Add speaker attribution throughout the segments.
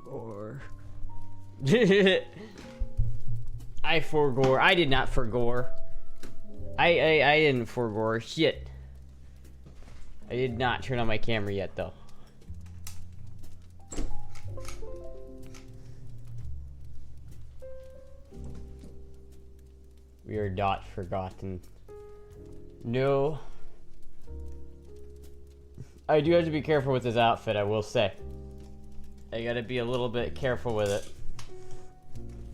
Speaker 1: forgore. I forgore. I did not forgore. I didn't forgore. Shit. I did not turn on my camera yet, though. We are not forgotten. No. I do have to be careful with this outfit, I will say. I gotta be a little bit careful with it.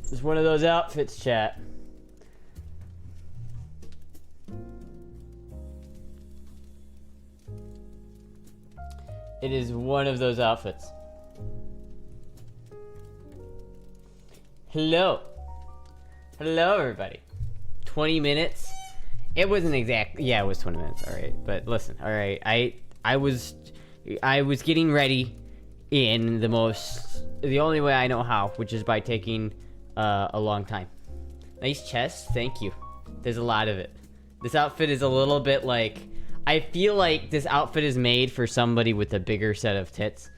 Speaker 1: It's one of those outfits, chat. It is one of those outfits. Hello. Hello, everybody. 20 minutes? It wasn't exactly... Yeah, it was 20 minutes, alright. But listen, alright. I was getting ready in the only way I know how, which is by taking a long time. Nice chest, thank you. There's a lot of it. This outfit is a little bit like... I feel like this outfit is made for somebody with a bigger set of tits,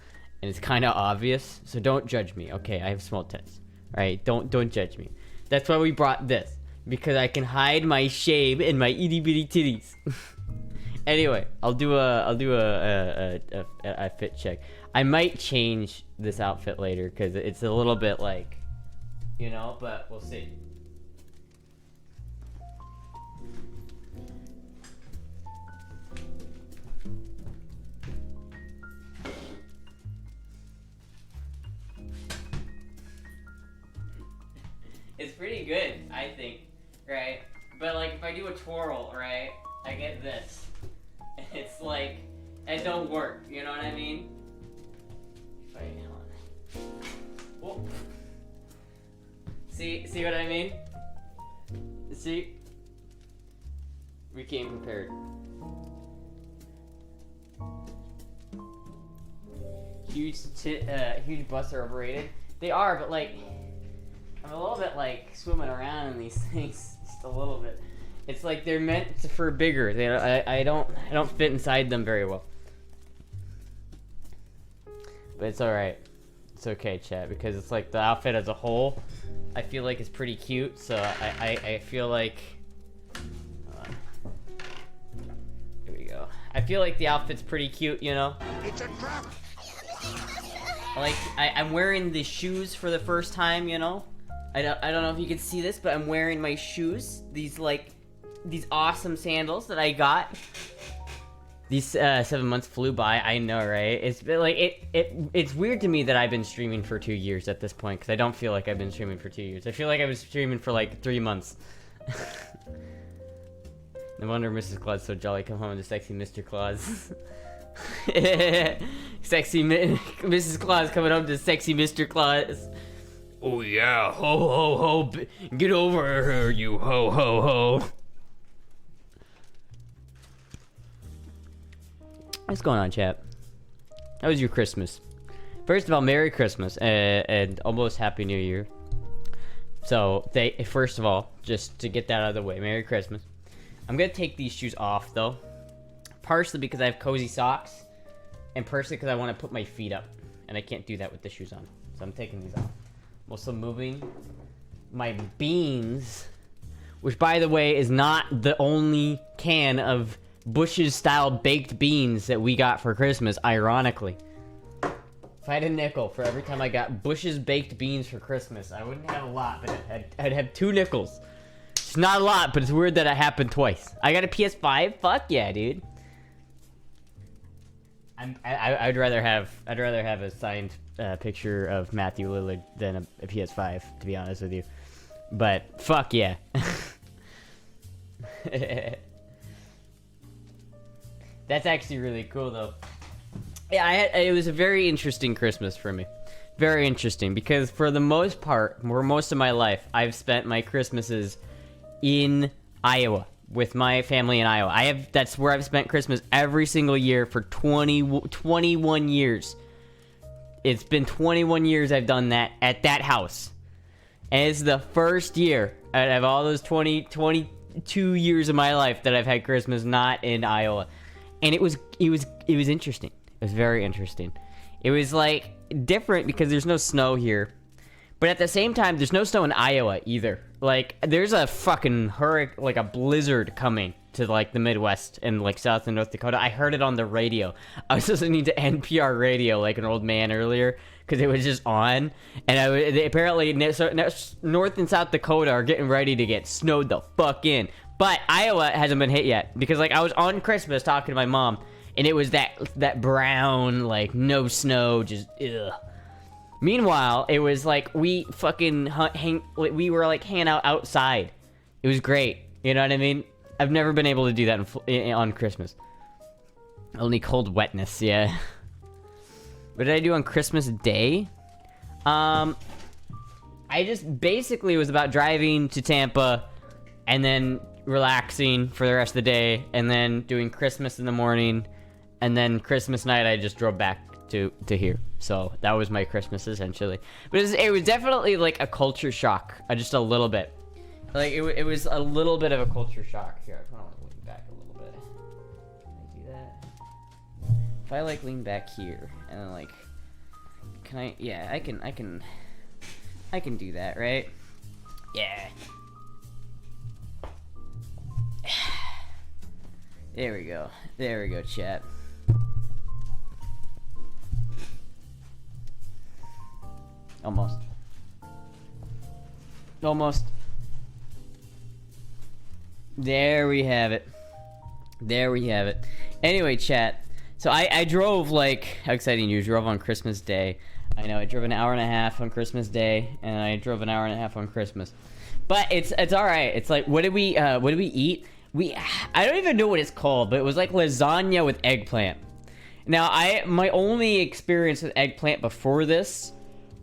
Speaker 1: and it's kind of obvious, so don't judge me, okay? I have small tits, alright? Don't judge me. That's why we brought this, because I can hide my shame and my itty bitty titties. Anyway, I'll do a fit check. I might change this outfit later because it's a little bit like, you know, but we'll see. It's pretty good, I think, right? But like if I do a twirl, right, I get this. It's like, it don't work, you know what I mean? If I, hold on. Whoa. See what I mean? See? We came prepared. Huge busts are overrated. They are, but like, I'm a little bit like swimming around in these things, just a little bit. It's like they're meant for bigger. I don't fit inside them very well. But it's alright. It's okay, chat, because it's like the outfit as a whole, I feel like it's pretty cute, so I feel like... Here we go. I feel like the outfit's pretty cute, you know?
Speaker 2: It's a trap!
Speaker 1: Like, I'm wearing the shoes for the first time, you know? I don't know if you can see this, but I'm wearing my shoes. These awesome sandals that I got. These 7 months flew by. I know, right? It's been like it's weird to me that I've been streaming for 2 years at this point, because I don't feel like I've been streaming for 2 years. I feel like I was streaming for like 3 months. No wonder Mrs. Claus so jolly. Come home to sexy Mr. Claus. Sexy Mrs. Claus coming home to sexy Mr. Claus. Oh yeah, ho ho ho! Get over here, you ho ho ho! What's going on, chat? How was your Christmas? First of all, Merry Christmas and almost Happy New Year. So, first of all, just to get that out of the way, Merry Christmas. I'm gonna take these shoes off though, partially because I have cozy socks, and partially because I want to put my feet up, and I can't do that with the shoes on. So I'm taking these off. I'm also moving my beans, which by the way is not the only can of Bush's style baked beans that we got for Christmas, ironically. If I had a nickel for every time I got Bush's baked beans for Christmas, I wouldn't have a lot, but I'd have 2 nickels. It's not a lot, but it's weird that it happened twice. I got a PS5? Fuck yeah, dude. I'd rather have a signed picture of Matthew Lillard than a PS5, to be honest with you. But fuck yeah. That's actually really cool though. Yeah, it was a very interesting Christmas for me. Very interesting, because for the most part, for most of my life, I've spent my Christmases in Iowa. With my family in Iowa. That's where I've spent Christmas every single year for 21 years. It's been 21 years I've done that at that house. And it's the first year out of all those 22 years of my life that I've had Christmas not in Iowa. And it was interesting. It was very interesting. It was like different because there's no snow here. But at the same time, there's no snow in Iowa either. Like, there's a fucking hurricane, like a blizzard coming to like the Midwest and like South and North Dakota. I heard it on the radio. I was listening to NPR radio like an old man earlier because it was just on. And apparently North and South Dakota are getting ready to get snowed the fuck in. But Iowa hasn't been hit yet because like I was on Christmas talking to my mom and it was that brown, like no snow, just ugh. Meanwhile, it was like we fucking we were like hanging out outside. It was great. You know what I mean? I've never been able to do that on Christmas. Only cold wetness, yeah. What did I do on Christmas Day? I just basically was about driving to Tampa and then relaxing for the rest of the day and then doing Christmas in the morning and then Christmas night I just drove back to here. So that was my Christmas essentially. But it was definitely like a culture shock, just a little bit. Like it was a little bit of a culture shock. Here, I want to lean back a little bit. Can I do that? If I like lean back here and then like, can I? Yeah, I can do that, right? Yeah. There we go. There we go, chat. Almost. There we have it. Anyway, chat. So I drove, like, how exciting, you drove on Christmas Day. I know, I drove an hour and a half on Christmas Day, and I drove an hour and a half on Christmas. But it's alright. It's like, what did we eat? I don't even know what it's called, but it was like lasagna with eggplant. Now, my only experience with eggplant before this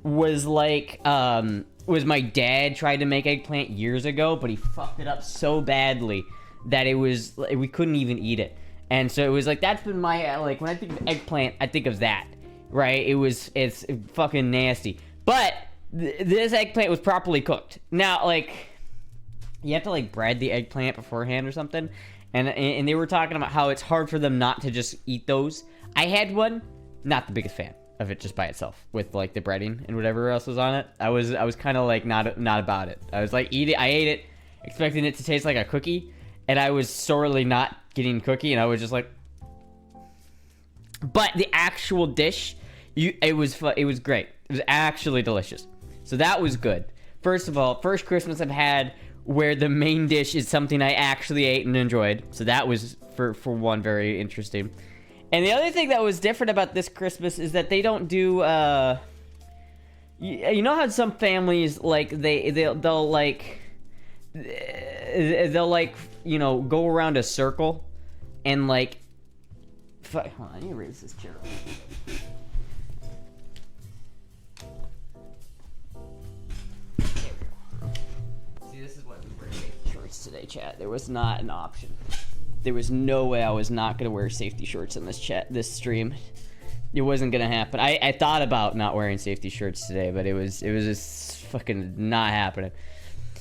Speaker 1: was like, was my dad tried to make eggplant years ago, but he fucked it up so badly that we couldn't even eat it. And so it was like, that's been my, like, when I think of eggplant, I think of that, right? It's fucking nasty. But this eggplant was properly cooked. Now, like, you have to, like, bread the eggplant beforehand or something. And they were talking about how it's hard for them not to just eat those. I had one, not the biggest fan of it just by itself with like the breading and whatever else was on it. I was kind of like not about it. I was like I ate it expecting it to taste like a cookie and I was sorely not getting cookie and I was just like, but the actual dish, it was great. It was actually delicious. So that was good. First of all, first Christmas I've had where the main dish is something I actually ate and enjoyed. So that was for one very interesting. And the other thing that was different about this Christmas is that they don't do, you know how some families, like, they'll like, you know, go around a circle and, like, hold on, I need to raise this chair up. There we go. See, this is what we were doing shorts today, chat. There was not an option. There was no way I was not going to wear safety shorts in this stream. It wasn't going to happen. I thought about not wearing safety shorts today, but it was just fucking not happening.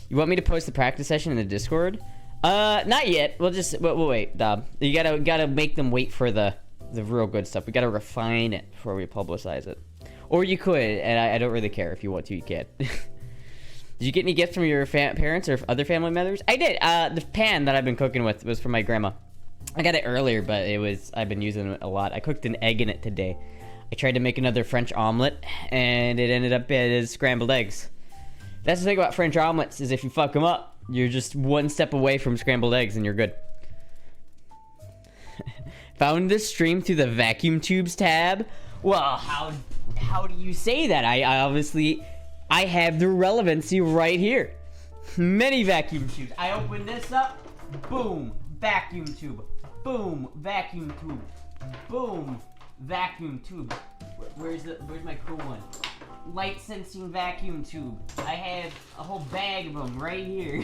Speaker 1: You want me to post the practice session in the Discord? Not yet. We'll wait, Dob. You gotta make them wait for the real good stuff. We gotta refine it before we publicize it. Or you could, and I don't really care. If you want to, you can. Did you get any gifts from your parents or other family members? I did. The pan that I've been cooking with was from my grandma. I got it earlier, but I've been using it a lot. I cooked an egg in it today. I tried to make another French omelet, and it ended up as scrambled eggs. That's the thing about French omelets, is if you fuck them up, you're just one step away from scrambled eggs, and you're good. Found this stream through the vacuum tubes tab? Well, how do you say that? I have the relevancy right here. Many vacuum tubes. I open this up, boom, vacuum tube. Boom, vacuum tube. Boom, vacuum tube. Where's my cool one? Light sensing vacuum tube. I have a whole bag of them right here.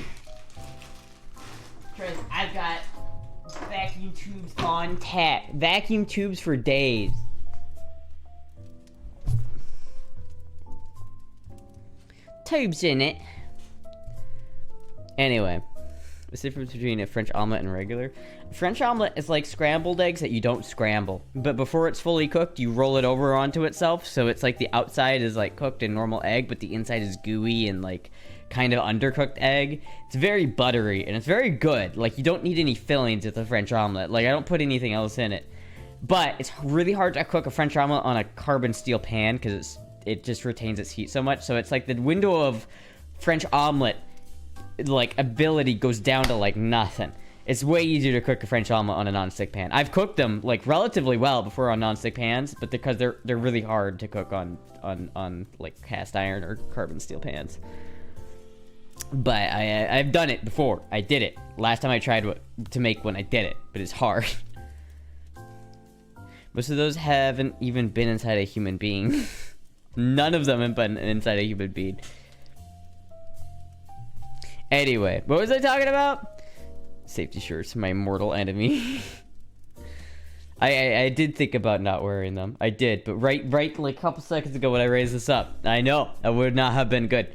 Speaker 1: I've got vacuum tubes on tap. Vacuum tubes for days. Tubes in it. Anyway, What's the difference between a French omelet and regular? French omelet is like scrambled eggs that you don't scramble. But before it's fully cooked, you roll it over onto itself. So it's like the outside is like cooked in normal egg, but the inside is gooey and like kind of undercooked egg. It's very buttery and it's very good. Like you don't need any fillings with a French omelet. Like I don't put anything else in it. But it's really hard to cook a French omelet on a carbon steel pan because it just retains its heat so much. So it's like the window of French omelet like ability goes down to like nothing. It's way easier to cook a French omelet on a non-stick pan. I've cooked them like relatively well before on non-stick pans, but because they're really hard to cook on like cast iron or carbon steel pans. But I've done it before. I did it last time I tried to make one. I did it, but it's hard. Most of those haven't even been inside a human being. None of them have been inside a human being. Anyway, what was I talking about? Safety shirts, my mortal enemy. I did think about not wearing them. I did, but right like a couple seconds ago when I raised this up, I know that would not have been good.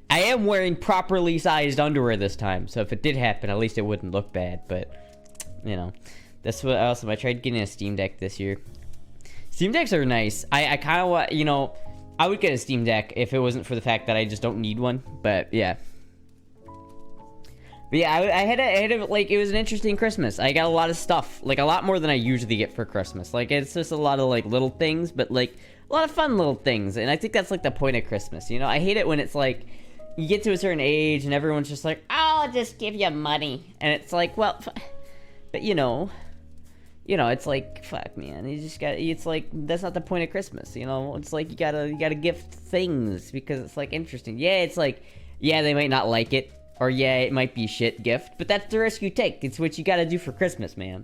Speaker 1: I am wearing properly sized underwear this time, so if it did happen, at least it wouldn't look bad. But you know, that's what else. I tried getting a Steam Deck this year. Steam Decks are nice. I kind of want, you know, I would get a Steam Deck if it wasn't for the fact that I just don't need one. But yeah. But yeah, I had a, like, it was an interesting Christmas. I got a lot of stuff, like a lot more than I usually get for Christmas. Like, it's just a lot of like little things, but like a lot of fun little things. And I think that's like the point of Christmas. You know, I hate it when it's like you get to a certain age and everyone's just like, I'll just give you money. And it's like, well, but you know, it's like, fuck, man. You just got. It's like that's not the point of Christmas. You know, it's like you gotta gift things because it's like interesting. Yeah, it's like, yeah, they might not like it, or yeah, it might be shit gift, but that's the risk you take. It's what you gotta do for Christmas, man.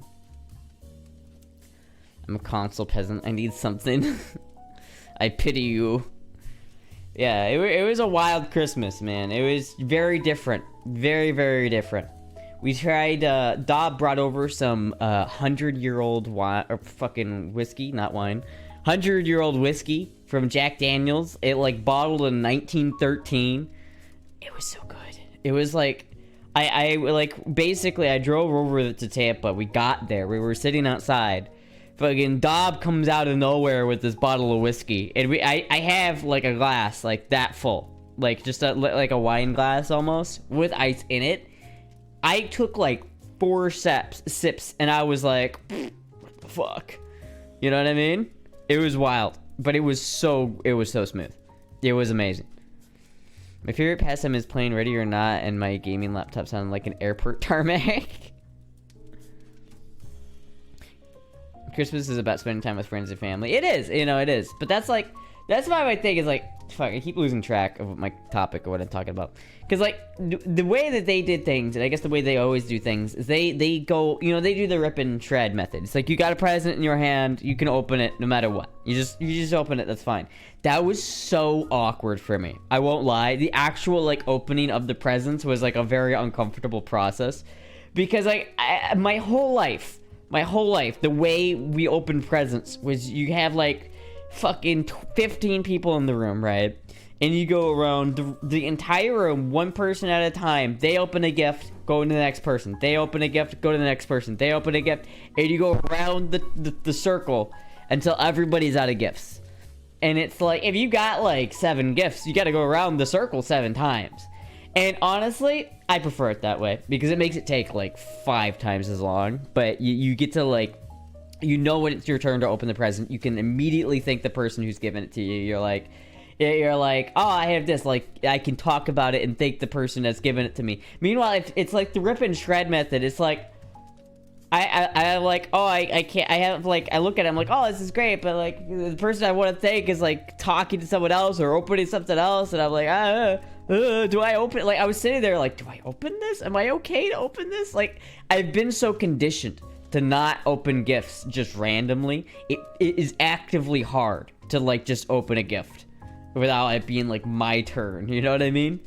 Speaker 1: I'm a console peasant. I need something. I pity you. Yeah, it was a wild Christmas, man. It was very different, very, very different. We tried, Dob brought over some, 100-year-old wine, or fucking whiskey, not wine. 100-year-old whiskey from Jack Daniels. It, like, bottled in 1913. It was so good. It was, like, basically, I drove over to Tampa. We got there. We were sitting outside. Fucking Dob comes out of nowhere with this bottle of whiskey. And I have, like, a glass, like, that full. Like, just like a wine glass, almost, with ice in it. I took like 4 sips and I was like, what the fuck? You know what I mean? It was wild, but it was so smooth. It was amazing. My favorite pastime is playing Ready or Not, and my gaming laptop sounded like an airport tarmac. Christmas is about spending time with friends and family. It is, you know, it is. But that's why my thing is like, fuck, I keep losing track of my topic or what I'm talking about. Because, like, the way that they did things, and I guess the way they always do things, is they go, you know, they do the rip and shred method. It's like, you got a present in your hand, you can open it no matter what. You just open it, that's fine. That was so awkward for me. I won't lie. The actual, like, opening of the presents was, like, a very uncomfortable process. Because, like, my whole life, the way we open presents was you have, like, fucking 15 people in the room, right? And you go around the entire room, one person at a time. They open a gift, go to the next person. They open a gift, go to the next person. They open a gift, and you go around the circle until everybody's out of gifts. And it's like, if you got like 7 gifts, you gotta go around the circle 7 times. And honestly, I prefer it that way because it makes it take like 5 times as long. But you get to like, you know when it's your turn to open the present, you can immediately thank the person who's giving it to you. You're like, oh, I have this, like, I can talk about it and thank the person that's giving it to me. Meanwhile, it's like the rip and shred method. It's like, I like, oh, I can't, I have, like, I look at it, I'm like, oh, this is great, but, like, the person I want to thank is, like, talking to someone else or opening something else, and I'm like, do I open it? Like, I was sitting there, like, do I open this? Am I okay to open this? Like, I've been so conditioned to not open gifts just randomly. It is actively hard to, like, just open a gift without it being, like, my turn. You know what I mean?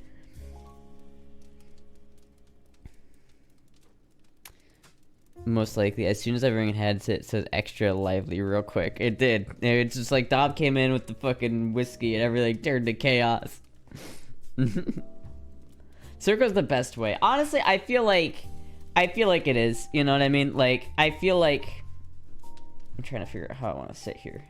Speaker 1: Most likely. As soon as I ring headset, it says extra lively real quick. It did. It's just like Dob came in with the fucking whiskey and everything turned to chaos. Circle's the best way. Honestly, I feel like it is. You know what I mean? Like, I feel like... I'm trying to figure out how I want to sit here.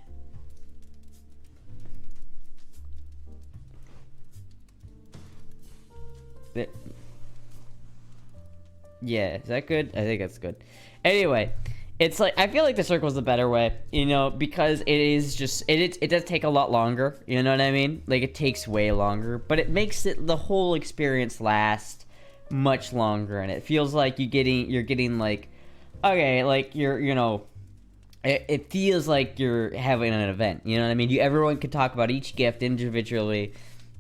Speaker 1: Yeah, is that good? I think that's good. Anyway, it's like, I feel like the circle's the better way, you know, because it is just, it does take a lot longer, you know what I mean? Like, it takes way longer, but it makes the whole experience last much longer, and it feels like you're getting like, okay, like, you know, it feels like you're having an event, you know what I mean? Everyone could talk about each gift individually,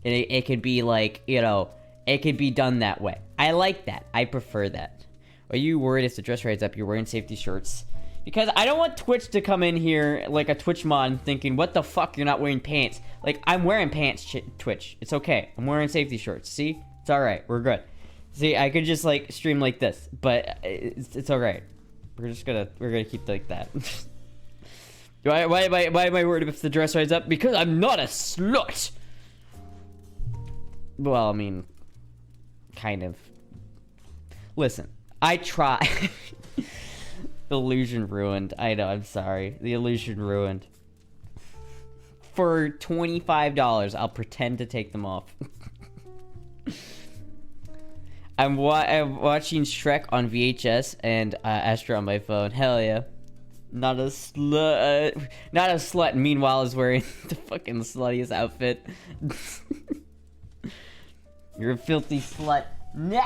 Speaker 1: and it could be like, you know, it could be done that way. I like that. I prefer that. Are you worried if the dress rides up, you're wearing safety shorts? Because I don't want Twitch to come in here like a Twitch mod thinking, what the fuck, you're not wearing pants. Like, I'm wearing pants, Twitch. It's okay. I'm wearing safety shorts. See? It's alright. We're good. See, I could just, like, stream like this. But it's alright. We're gonna keep like that. Why am I worried if the dress rides up? Because I'm not a slut! Well, I mean... kind of. Listen, I try. The illusion ruined. I know, I'm sorry. The illusion ruined. For $25, I'll pretend to take them off. I'm watching Shrek on VHS and Astra on my phone. Hell yeah. Not a slut. Not a slut. Meanwhile, is wearing the fucking sluttiest outfit. You're a filthy slut. Nah.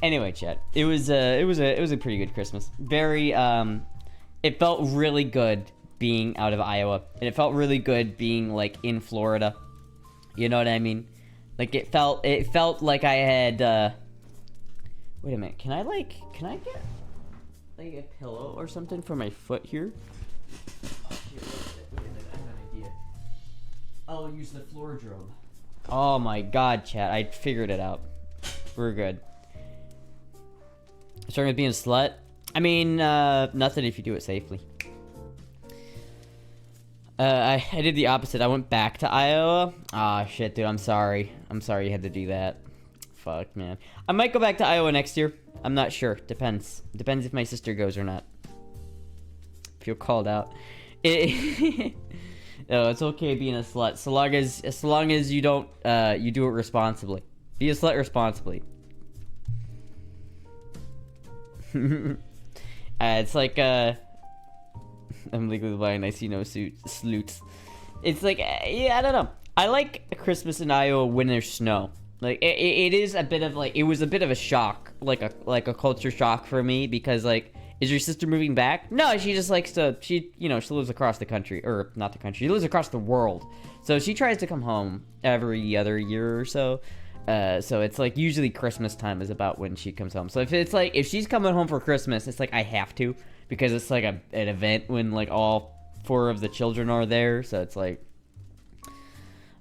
Speaker 1: Anyway, chat. It was a pretty good Christmas. Very it felt really good being out of Iowa, and it felt really good being like in Florida. You know what I mean? Like it felt like I had wait a minute. Can I get like a pillow or something for my foot here? Oh, shit, wait a minute. I have an idea. I'll use the floor drum. Oh my god, chat. I figured it out. We're good. Starting with being a slut? I mean, nothing if you do it safely. I did the opposite. I went back to Iowa. Ah, shit, dude. I'm sorry. I'm sorry you had to do that. Fuck, man. I might go back to Iowa next year. I'm not sure. Depends. Depends if my sister goes or not. Feel called out. No, it's okay being a slut, so long as you don't you do it responsibly. Be a slut responsibly. It's like I'm legally blind. I see no sleuths. It's like yeah, I don't know. I like Christmas in Iowa when there's snow. Like it is a bit of like it was a bit of a shock, like a culture shock for me because like. Is your sister moving back? No, she just likes to, she lives across the country, or not the country, she lives across the world. So she tries to come home every other year or so. So it's like usually Christmas time is about when she comes home. So if she's coming home for Christmas, it's like I have to, because it's like an event when like all 4 of the children are there. So it's like,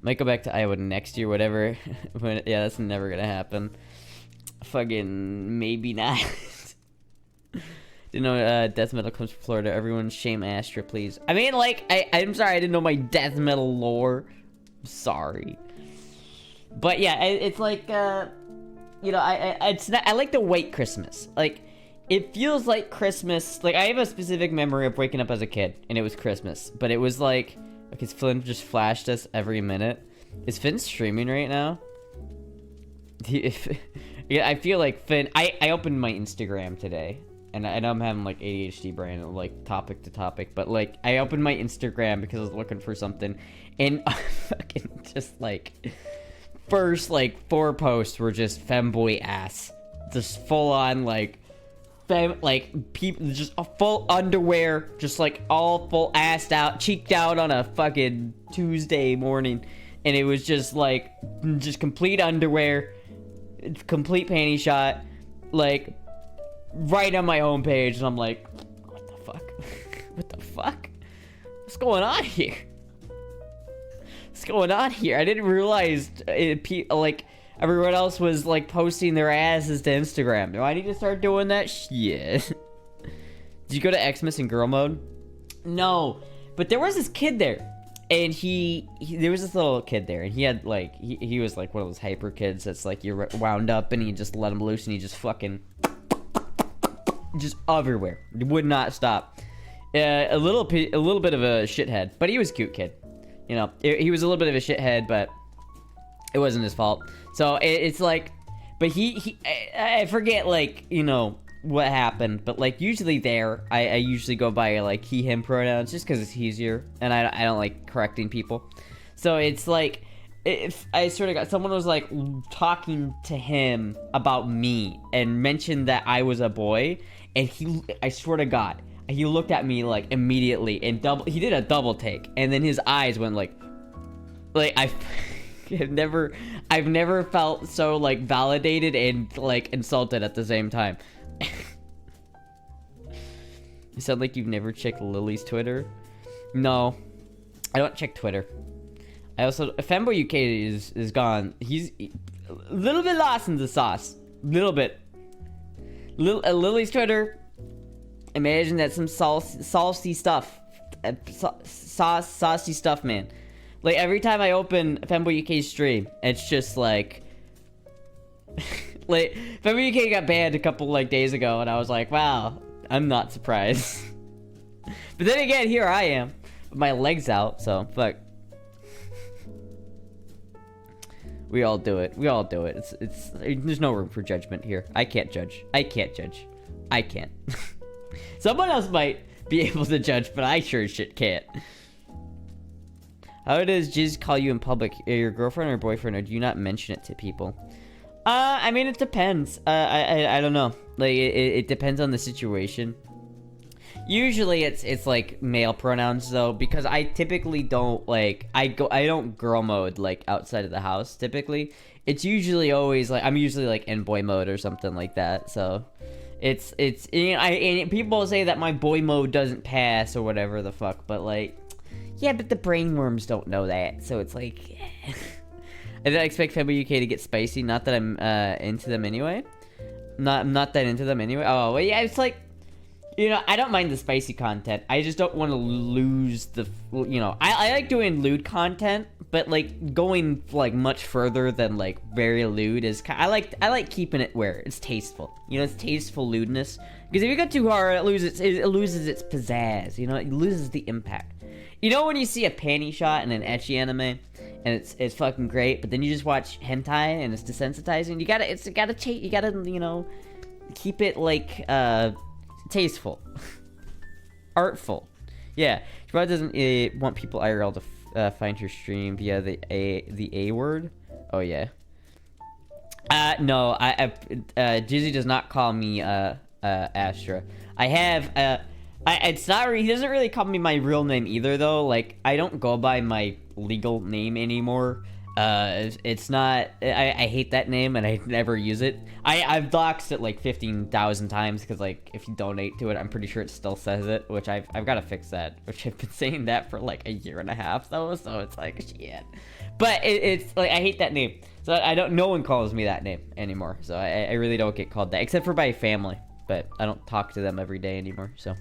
Speaker 1: might go back to Iowa next year, whatever. Yeah, that's never gonna happen. Fucking maybe not. Didn't know death metal comes from Florida. Everyone shame Astra, please. I mean, like, I'm sorry, I didn't know my death metal lore. I'm sorry. But yeah, it's like, you know, I like the white Christmas. Like, it feels like Christmas. Like, I have a specific memory of waking up as a kid, and it was Christmas. But it was like, because Flynn just flashed us every minute. Is Finn streaming right now? Yeah, I feel like Finn. I opened my Instagram today. And I know I'm having, like, ADHD brain, like, topic to topic. But, like, I opened my Instagram because I was looking for something. And fucking just, like, first, like, 4 posts were just femboy ass. Just full-on, like, people, just a full underwear. Just, like, all full assed out, cheeked out on a fucking Tuesday morning. And it was just, like, just complete underwear. Complete panty shot. Like... right on my homepage, and I'm like, what the fuck? What the fuck? What's going on here? What's going on here? I didn't realize like everyone else was like posting their asses to Instagram. Do I need to start doing that? Shit. Did you go to Xmas in girl mode? No, but there was this kid there, And there was this little kid there, and he had like he was like one of those hyper kids that's like you're wound up and you just let him loose and he just fucking just everywhere. He would not stop. A little bit of a shithead, but he was a cute kid. You know, he was a little bit of a shithead, but it wasn't his fault. So it's like, but I forget, like, you know, what happened, but like usually I usually go by like he him pronouns just because it's easier, and I don't like correcting people. So it's like, if I sort of got, someone was like talking to him about me and mentioned that I was a boy, and I swear to God, he looked at me like immediately and he did a double take, and then his eyes went like I've never felt so like validated and like insulted at the same time. You sound like you've never checked Lily's Twitter. No, I don't check Twitter. I also, Femboy UK is gone. He's a little bit lost in the sauce. Little bit. Lily's Twitter. Imagine that some saucy stuff. Saucy stuff, man. Like every time I open Femboy UK's stream, it's just like like Femboy UK got banned a couple like days ago, and I was like, wow, I'm not surprised. But then again, here I am, with my legs out, so fuck. We all do it. We all do it. It's there's no room for judgment here. I can't judge. I can't. Someone else might be able to judge, but I sure as shit can't. How does Jizz call you in public? Your girlfriend or boyfriend, or do you not mention it to people? I mean, it depends. I don't know. Like, it depends on the situation. Usually, it's like male pronouns though, because I typically don't like I don't girl mode like outside of the house. Typically, it's usually always like I'm usually like in boy mode or something like that. So, it's you know, and people say that my boy mode doesn't pass or whatever the fuck, but like, yeah, but the brainworms don't know that. So it's like. I didn't expect Femboy UK to get spicy. Not that I'm into them anyway. Not that into them anyway. Oh, well, yeah, it's like, you know, I don't mind the spicy content. I just don't want to lose the, you know, I like doing lewd content, but like going like much further than like very lewd is. I like keeping it where it's tasteful. You know, it's tasteful lewdness. Because if you go too hard, it loses its pizzazz. You know, it loses the impact. You know when you see a panty shot in an ecchi anime, and it's fucking great, but then you just watch hentai and it's desensitizing. You gotta you know, keep it like tasteful, artful. Yeah, she probably doesn't want people IRL to find her stream via the A word. Oh yeah. No, Jizzy does not call me Astra. I have it's not. He doesn't really call me my real name either, though. Like, I don't go by my legal name anymore. It's not. I hate that name, and I never use it. I've doxed it like 15,000 times because, like, if you donate to it, I'm pretty sure it still says it. Which I've got to fix that. Which I've been saying that for like a year and a half, though. So it's like shit. But it's like I hate that name. So I don't. No one calls me that name anymore. So I really don't get called that, except for by family. But I don't talk to them every day anymore. So.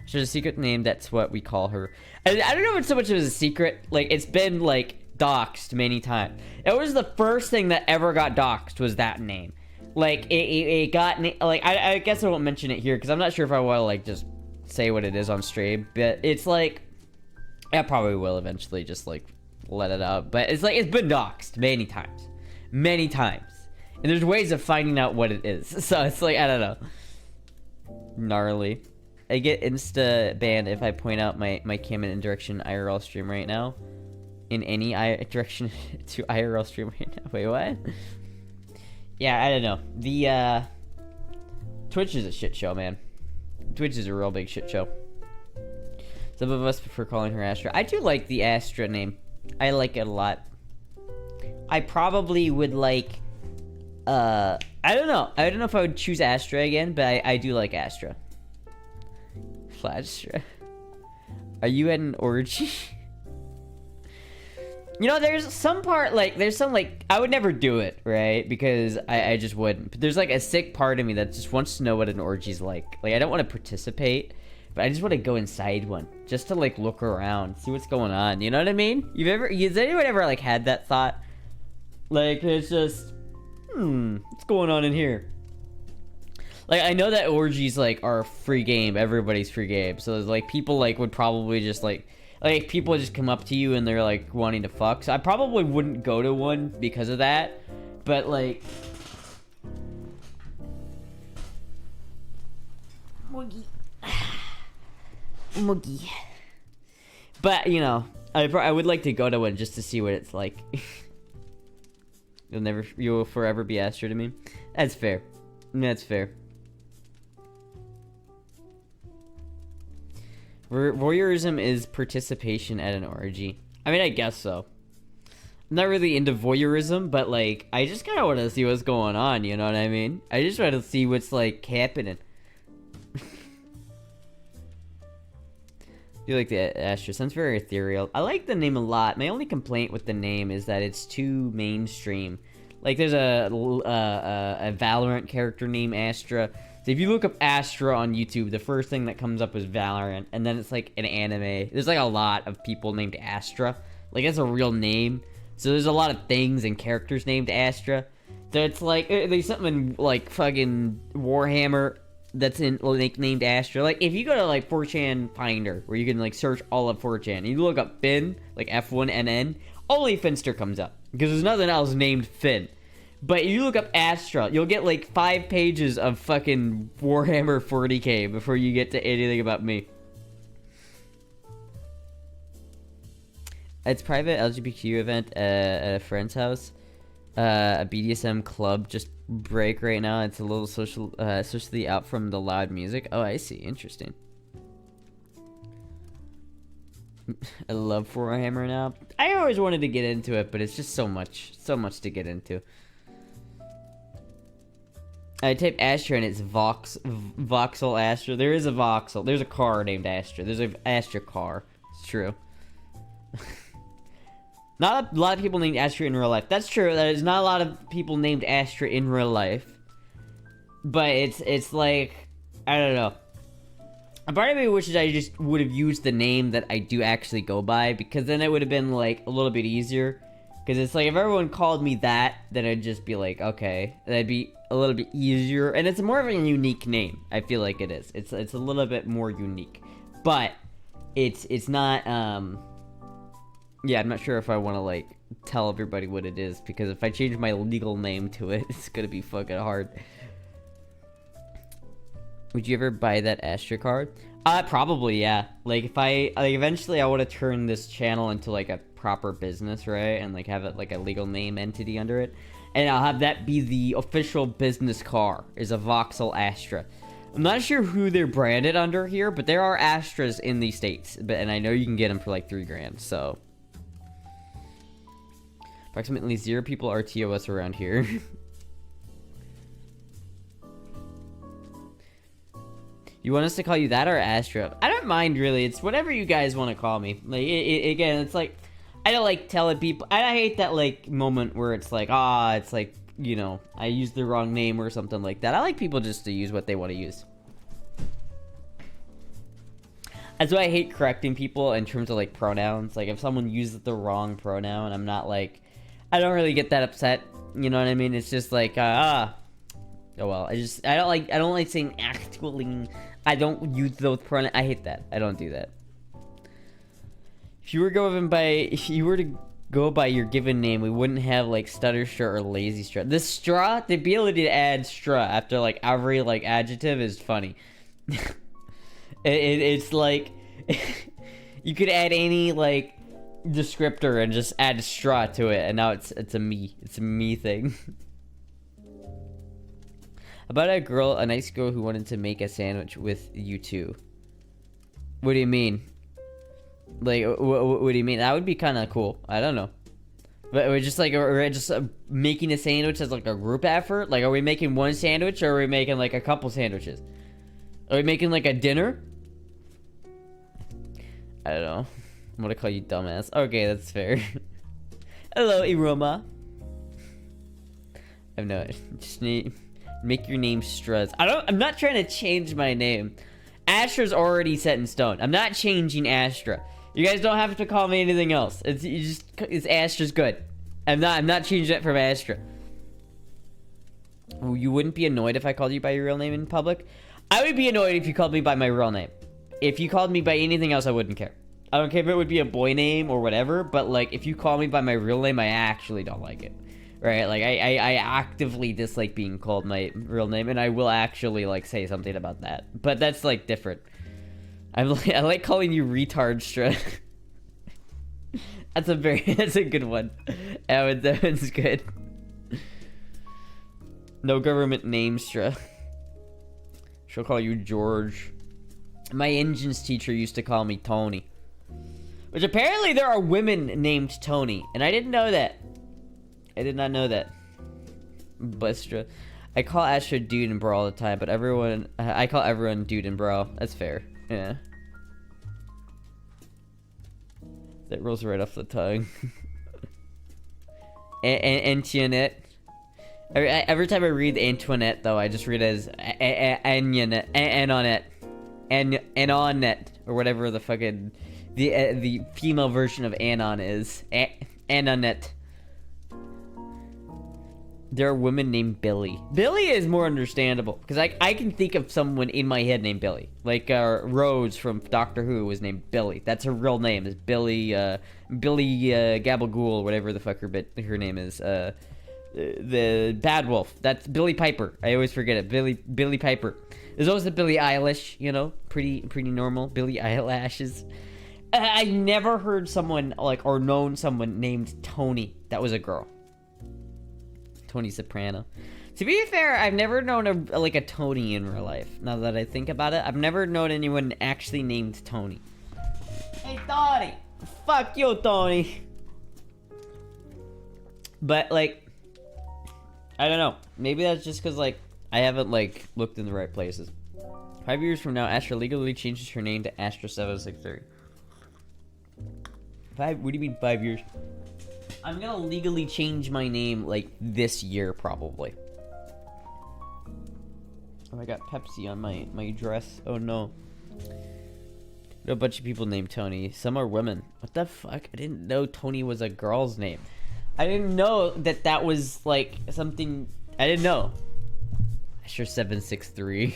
Speaker 1: She's a secret name, that's what we call her. I don't know if it's so much as a secret. Like, it's been, like, doxed many times. It was the first thing that ever got doxed was that name. Like, it got... Like, I guess I won't mention it here, because I'm not sure if I want to, like, just say what it is on stream. But it's, like... I probably will eventually just, like, let it out. But it's, like, it's been doxed many times. Many times. And there's ways of finding out what it is. So, it's, like, I don't know. Gnarly. I get insta banned if I point out my cam in direction IRL stream right now. In any direction to IRL stream right now. Wait, what? Yeah, I don't know. The Twitch is a shit show, man. Twitch is a real big shit show. Some of us prefer calling her Astra. I do like the Astra name. I like it a lot. I probably would like I don't know. I don't know if I would choose Astra again, but I do like Astra. Astra. Are you at an orgy? You know, there's some part, like, there's some, like, I would never do it, right? Because I just wouldn't. But there's, like, a sick part of me that just wants to know what an orgy's like. Like, I don't want to participate, But I just want to go inside one, just to like look around, see what's going on. You know what I mean? Has anyone ever like had that thought? Like it's just, what's going on in here? Like I know that orgies like are free game, everybody's free game. So like people like would probably just like people just come up to you and they're like wanting to fuck. So I probably wouldn't go to one because of that. But like, Muggy. But you know, I would like to go to one just to see what it's like. You will forever be Astra to me. That's fair. That's fair. Voyeurism is participation at an orgy. I mean, I guess so. I'm not really into voyeurism, but like, I just kind of want to see what's going on. You know what I mean? I just want to see what's like happening. You like the Astra? Sounds very ethereal. I like the name a lot. My only complaint with the name is that it's too mainstream. Like, there's a Valorant character named Astra. So if you look up Astra on YouTube, the first thing that comes up is Valorant, and then it's like an anime. There's like a lot of people named Astra. Like, that's a real name. So there's a lot of things and characters named Astra. So it's like, there's something like fucking Warhammer that's in like named Astra. Like if you go to like 4chan Finder, where you can like search all of 4chan, and you look up Finn, like F1NN, only Finster comes up because there's nothing else named Finn. But if you look up Astra, you'll get like 5 pages of fucking Warhammer 40k before you get to anything about me. It's private LGBTQ event at a friend's house. A BDSM club just break right now. It's a little socially out from the loud music. Oh, I see. Interesting. I love Warhammer now. I always wanted to get into it, but it's just so much to get into. I type Astra and it's Voxel Astra. There is a Voxel. There's a car named Astra. There's an Astra car. It's true. Not a lot of people named Astra in real life. That's true. There's not a lot of people named Astra in real life. But it's like, I don't know. A part of me wishes I just would have used the name that I do actually go by, because then it would have been like a little bit easier. Because it's like if everyone called me that, then I'd just be like, okay, that'd be a little bit easier. And it's more of a unique name. I feel like it is. It's a little bit more unique, but it's not. Yeah, I'm not sure if I want to like tell everybody what it is, because if I change my legal name to it, it's gonna be fucking hard. Would you ever buy that Astra card? Probably, yeah. Like, if eventually I want to turn this channel into, like, a proper business, right? And, like, have it, like, a legal name entity under it. And I'll have that be the official business car, is a Voxel Astra. I'm not sure who they're branded under here, but there are Astras in the States. And I know you can get them for, like, $3,000, so. Approximately 0 people are TOS around here. You want us to call you that or Astra? I don't mind, really. It's whatever you guys want to call me. Like, again, it's like, I don't like telling people. I hate that, like, moment where it's like, it's like, you know, I used the wrong name or something like that. I like people just to use what they want to use. That's why I hate correcting people in terms of, like, pronouns. Like, if someone uses the wrong pronoun, I'm not, like, I don't really get that upset. You know what I mean? It's just like, oh well. I don't like saying actually. I don't use those pronouns. I hate that. I don't do that. If you were to go by your given name, we wouldn't have like stutter straw or lazy straw. The straw, the ability to add straw after like every like adjective is funny. It's like you could add any like descriptor and just add straw to it, and now it's a me thing. About a nice girl who wanted to make a sandwich with you two. What do you mean? Like, what do you mean? That would be kind of cool. I don't know. But we're just like, making a sandwich as like a group effort? Like, are we making one sandwich, or are we making like a couple sandwiches? Are we making like a dinner? I don't know. I'm gonna call you dumbass. Okay, that's fair. Hello, Iroma. I have no, just need... Make your name Struz. I'm not trying to change my name. Astra's already set in stone. I'm not changing Astra. You guys don't have to call me anything else. It's Astra's good. I'm not changing it from Astra. You wouldn't be annoyed if I called you by your real name in public? I would be annoyed if you called me by my real name. If you called me by anything else, I wouldn't care. I don't care if it would be a boy name or whatever, but like if you call me by my real name, I actually don't like it. Right? Like I actively dislike being called my real name, and I will actually like say something about that. But that's like different. I like calling you retardstra. That's a good one. That one's good. No government namestra. She'll call you George. My engines teacher used to call me Tony. Which apparently there are women named Tony. And I didn't know that. I did not know that. Bustra. I call Astra dude and bro all the time, but I call everyone dude and bro. That's fair. Yeah. That rolls right off the tongue. Antoinette. Every time I read Antoinette, though, I just read it as Anonette, or whatever the fucking the female version of Anon is. Anonette. There are women named Billy. Billy is more understandable because I can think of someone in my head named Billy, like Rose from Doctor Who was named Billy. That's her real name is Billy Gabagool, whatever the fuck her name is. The Bad Wolf. That's Billy Piper. I always forget it. Billy Piper. There's also Billie Eilish. You know, pretty normal. Billie Eyelashes. I never heard someone or known someone named Tony that was a girl. Tony Soprano. To be fair, I've never known a Tony in real life. Now that I think about it, I've never known anyone actually named Tony. Hey, Tony. Fuck you, Tony. But I don't know. Maybe that's just because, I haven't, looked in the right places. 5 years from now, Astra legally changes her name to Astra 763. What do you mean 5 years? I'm gonna legally change my name, this year, probably. Oh, I got Pepsi on my dress. Oh, no. A bunch of people named Tony. Some are women. What the fuck? I didn't know Tony was a girl's name. I didn't know that was something. I didn't know. Astra 763.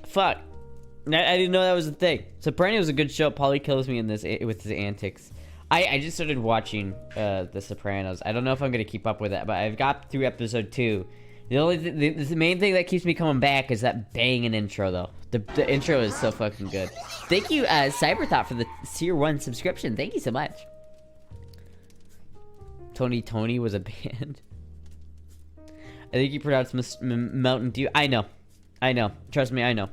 Speaker 1: Fuck. I didn't know that was a thing. Soprano was a good show. Paulie kills me in this with his antics. I just started watching The Sopranos. I don't know if I'm gonna keep up with that, but I've got through episode 2. The main thing that keeps me coming back is that banging intro, though. The intro is so fucking good. Thank you, Cyberthought, for the Tier 1 subscription. Thank you so much. Tony was a band. I think you pronounced Mountain Dew. I know. Trust me, I know.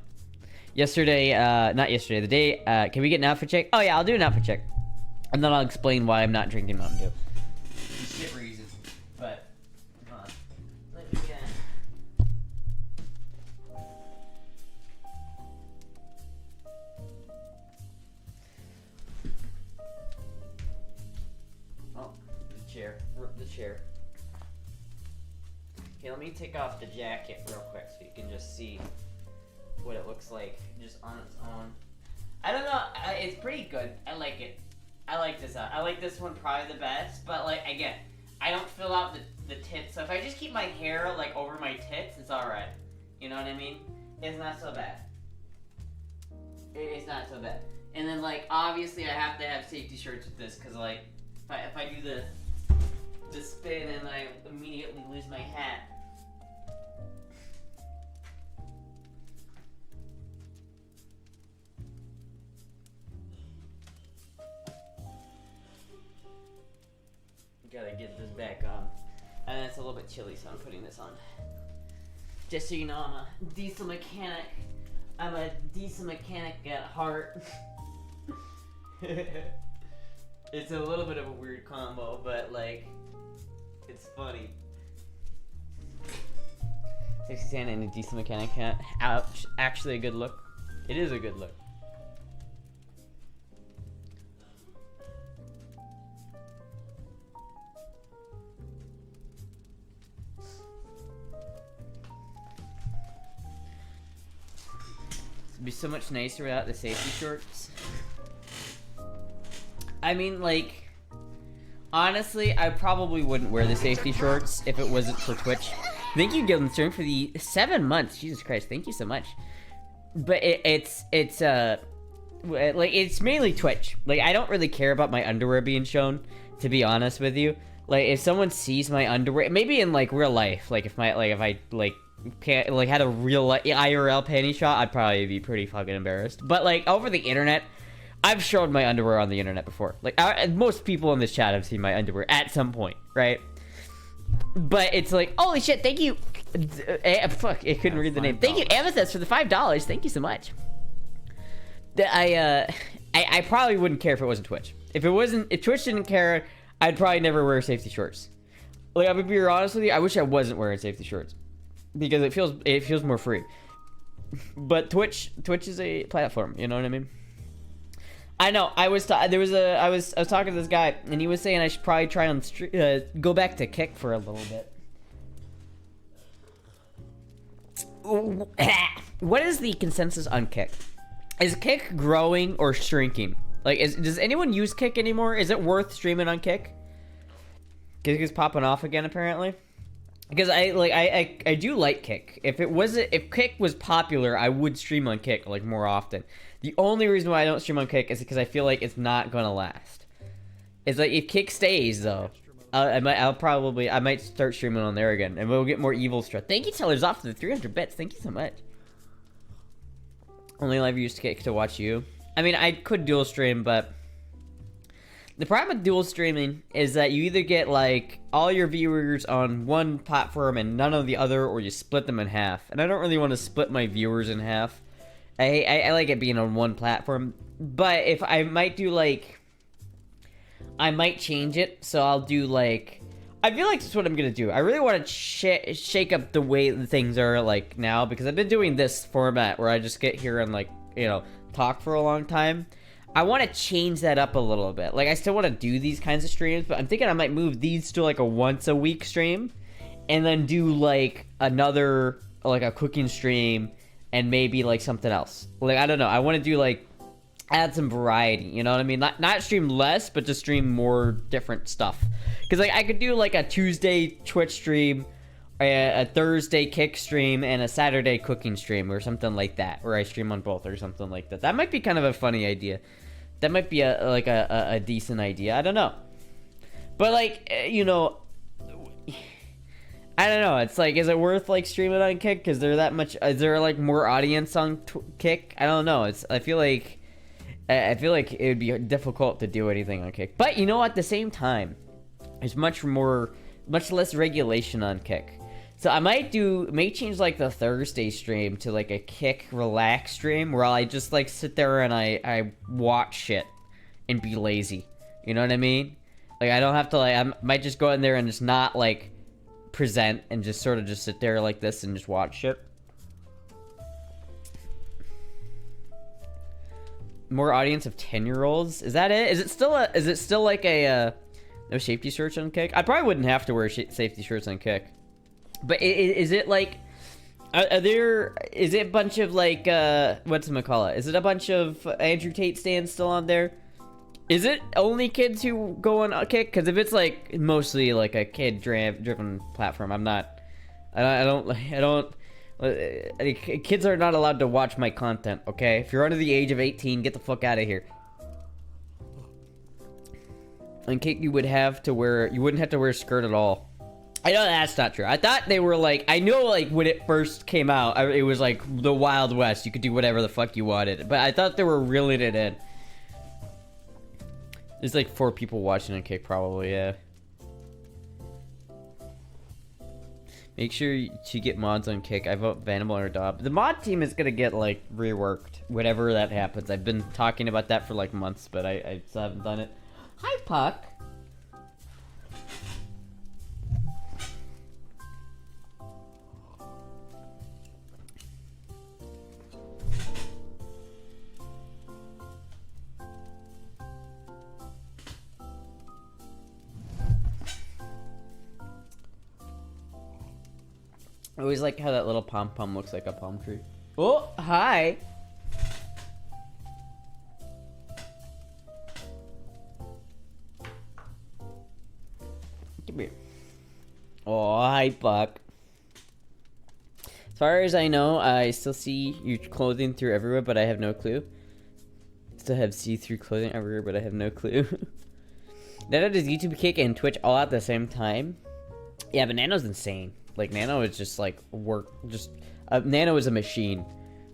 Speaker 1: Not yesterday, the day, can we get an outfit check? Oh yeah, I'll do an outfit check. And then I'll explain why I'm not drinking Mountain Dew. Shit reasons. But, hold on. Let me get... Oh, the chair. Okay, let me take off the jacket real quick so you can just see what it looks like just on its own. I don't know, it's pretty good. I like it. I like this. I like this one probably the best, but again, I don't fill out the tits. So if I just keep my hair over my tits, it's all right. You know what I mean? It's not so bad. It's not so bad. And then obviously I have to have safety shirts with this because if I do the spin and I immediately lose my hat. Gotta get this back on. And it's a little bit chilly, so I'm putting this on. Just so you know, I'm a diesel mechanic. I'm a diesel mechanic at heart. It's a little bit of a weird combo, but it's funny. Sexy Santa and a diesel mechanic hat. Ouch. Actually a good look. It is a good look. It'd be so much nicer without the safety shorts. I mean, like, honestly, I probably wouldn't wear the safety shorts if it wasn't for Twitch. Thank you, Gilden Stern, for the 7 months. Jesus Christ, thank you so much. But it's mainly Twitch. Like, I don't really care about my underwear being shown, to be honest with you. Like, if someone sees my underwear, maybe in like real life, like if I had a real IRL panty shot, I'd probably be pretty fucking embarrassed. But like over the internet, I've shown my underwear on the internet before. Like most people in this chat have seen my underwear at some point, right? But it's like, holy shit, thank you. Fuck, I couldn't read the name. Thank you, Amethyst, for the $5. Thank you so much. I probably wouldn't care if it wasn't Twitch. If Twitch didn't care, I'd probably never wear safety shorts. Like, I'm gonna be honest with you, I wish I wasn't wearing safety shorts because it feels more free. But Twitch is a platform, you know what I mean? I know. I was talking to this guy, and he was saying I should probably try and go back to Kick for a little bit. What is the consensus on Kick? Is Kick growing or shrinking? Like, does anyone use Kick anymore? Is it worth streaming on Kick? Kick is popping off again, apparently. Because I do like Kick. If Kick was popular, I would stream on Kick like more often. The only reason why I don't stream on Kick is because I feel like it's not gonna last. It's like if Kick stays though, I might start streaming on there again, and we'll get more evil stuff. Thank you, Tellers off for the 300 bits. Thank you so much. Only live used Kick to watch you. I mean, I could dual stream, but the problem with dual streaming is that you either get like all your viewers on one platform and none on the other, or you split them in half. And I don't really want to split my viewers in half. I like it being on one platform. But if I might do like, I might change it. So I'll do like, I feel like that's what I'm gonna do. I really want to shake up the way things are like now, because I've been doing this format where I just get here and like, you know, talk for a long time. I want to change that up a little bit. Like, I still want to do these kinds of streams, but I'm thinking I might move these to like a once a week stream, and then do like another, like a cooking stream, and maybe like something else. Like, I don't know. I want to do like, add some variety, you know what I mean? Not stream less, but just stream more different stuff. Because like I could do like a Tuesday Twitch stream, a Thursday Kick stream, and a Saturday cooking stream, or something like that, where I stream on both or something like that. That might be kind of a funny idea. That might be a decent idea. I don't know. But like, you know, I don't know. It's like, is it worth like streaming on Kick? Is there like more audience on Kick? I don't know. I feel like it would be difficult to do anything on Kick. But you know, at the same time, there's much less regulation on Kick. So I may change like the Thursday stream to like a Kick relax stream, where I just like sit there and I watch shit and be lazy. You know what I mean? Like, I don't have to like, I might just go in there and just not like present, and just sort of just sit there like this and just watch shit. More audience of 10-year-olds? Is that it? Is it still like a no safety shirts on Kick? I probably wouldn't have to wear safety shirts on Kick. But is it like, is it a bunch of like, whatchamacallit? Is it a bunch of Andrew Tate stands still on there? Is it only kids who go on Kick? Because if it's like mostly like a kid-driven platform, kids are not allowed to watch my content, okay? If you're under the age of 18, get the fuck out of here. On Kick, you wouldn't have to wear a skirt at all. I know that's not true. I thought they were like, I know like when it first came out, it was like the Wild West. You could do whatever the fuck you wanted. But I thought they were reeling it in. There's like 4 people watching on Kick probably, yeah. Make sure to get mods on Kick. I vote Vanable or Dob. The mod team is gonna get like reworked whenever that happens. I've been talking about that for like months, but I still haven't done it. Hi, Puck. I always like how that little pom-pom looks like a palm tree. Oh, hi. Come here. Oh, hi, Buck. As far as I know, I still see your clothing through everywhere, but I have no clue. Still have see-through clothing everywhere, but I have no clue. Nano does YouTube kick and Twitch all at the same time. Yeah, but Nano's insane. Like, Nano is just like Nano is a machine.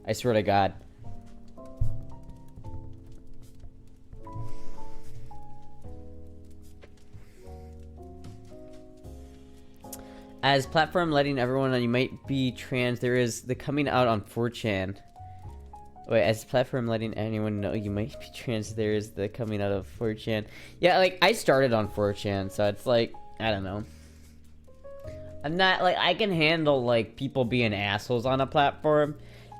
Speaker 1: I swear to God. As platform letting everyone know you might be trans, there is the coming out on 4chan. Wait, as platform letting anyone know you might be trans, there is the coming out of 4chan. Yeah, like, I started on 4chan, so it's like, I don't know. I'm not, like, I can handle, like, people being assholes on a platform.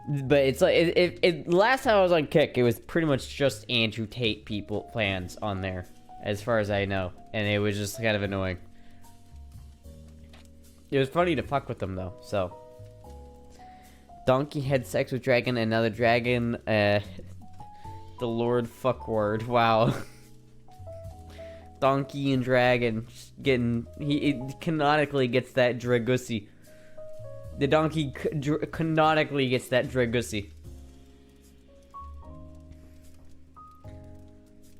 Speaker 1: But it's like, last time I was on Kick, it was pretty much just Andrew Tate fans on there. As far as I know. And it was just kind of annoying. It was funny to fuck with them, though, so. Donkey had sex with dragon, and now the dragon, the Lord fuckword. Wow. Donkey and dragon getting, it canonically gets that dragussy. The donkey canonically gets that dragussy.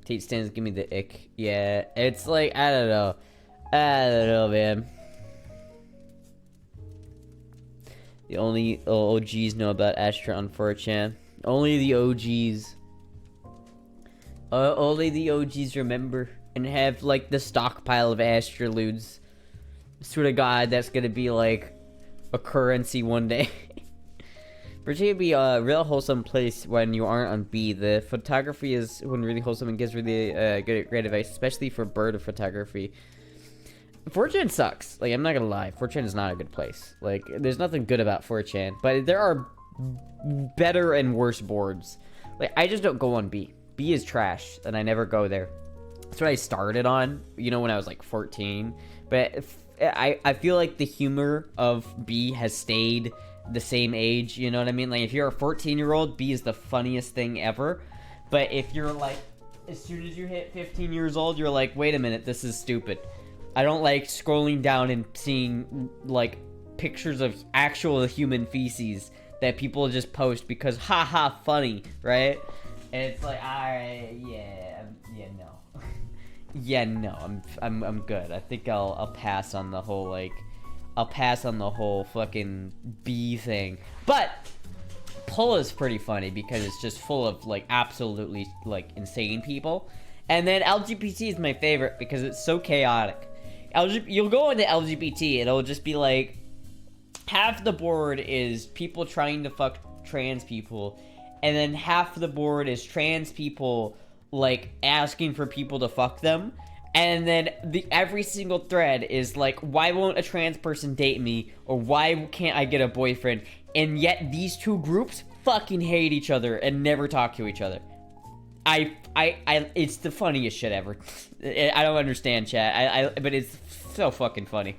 Speaker 1: Tate stands give me the ick. Yeah, it's like, I don't know, man. The only OGs know about Astra on 4chan. Only the OGs. Only the OGs remember and have like the stockpile of Astra lewds. Swear to God, that's gonna be like a currency one day. Virginia be a real wholesome place when you aren't on B. The photography is when really wholesome and gives really great advice, especially for bird photography. 4chan sucks. Like, I'm not gonna lie. 4chan is not a good place. Like, there's nothing good about 4chan. But there are better and worse boards. Like, I just don't go on B. B is trash, and I never go there. That's what I started on, you know, when I was, like, 14. But I feel like the humor of B has stayed the same age, you know what I mean? Like, if you're a 14-year-old, B is the funniest thing ever. But if you're, like, as soon as you hit 15 years old, you're like, wait a minute, this is stupid. I don't like scrolling down and seeing, like, pictures of actual human feces that people just post because, haha, funny, right? And it's like, alright, yeah, no. Yeah, no, I'm good. I think I'll pass on the whole, like, I'll pass on the whole fucking B thing. But Pull is pretty funny because it's just full of, like, absolutely, like, insane people. And then LGBT is my favorite because it's so chaotic. You'll go into LGBT, it'll just be like, half the board is people trying to fuck trans people, and then half the board is trans people, like, asking for people to fuck them, and then every single thread is like, why won't a trans person date me, or why can't I get a boyfriend, and yet these two groups fucking hate each other and never talk to each other. It's the funniest shit ever. I don't understand, chat. But it's so fucking funny.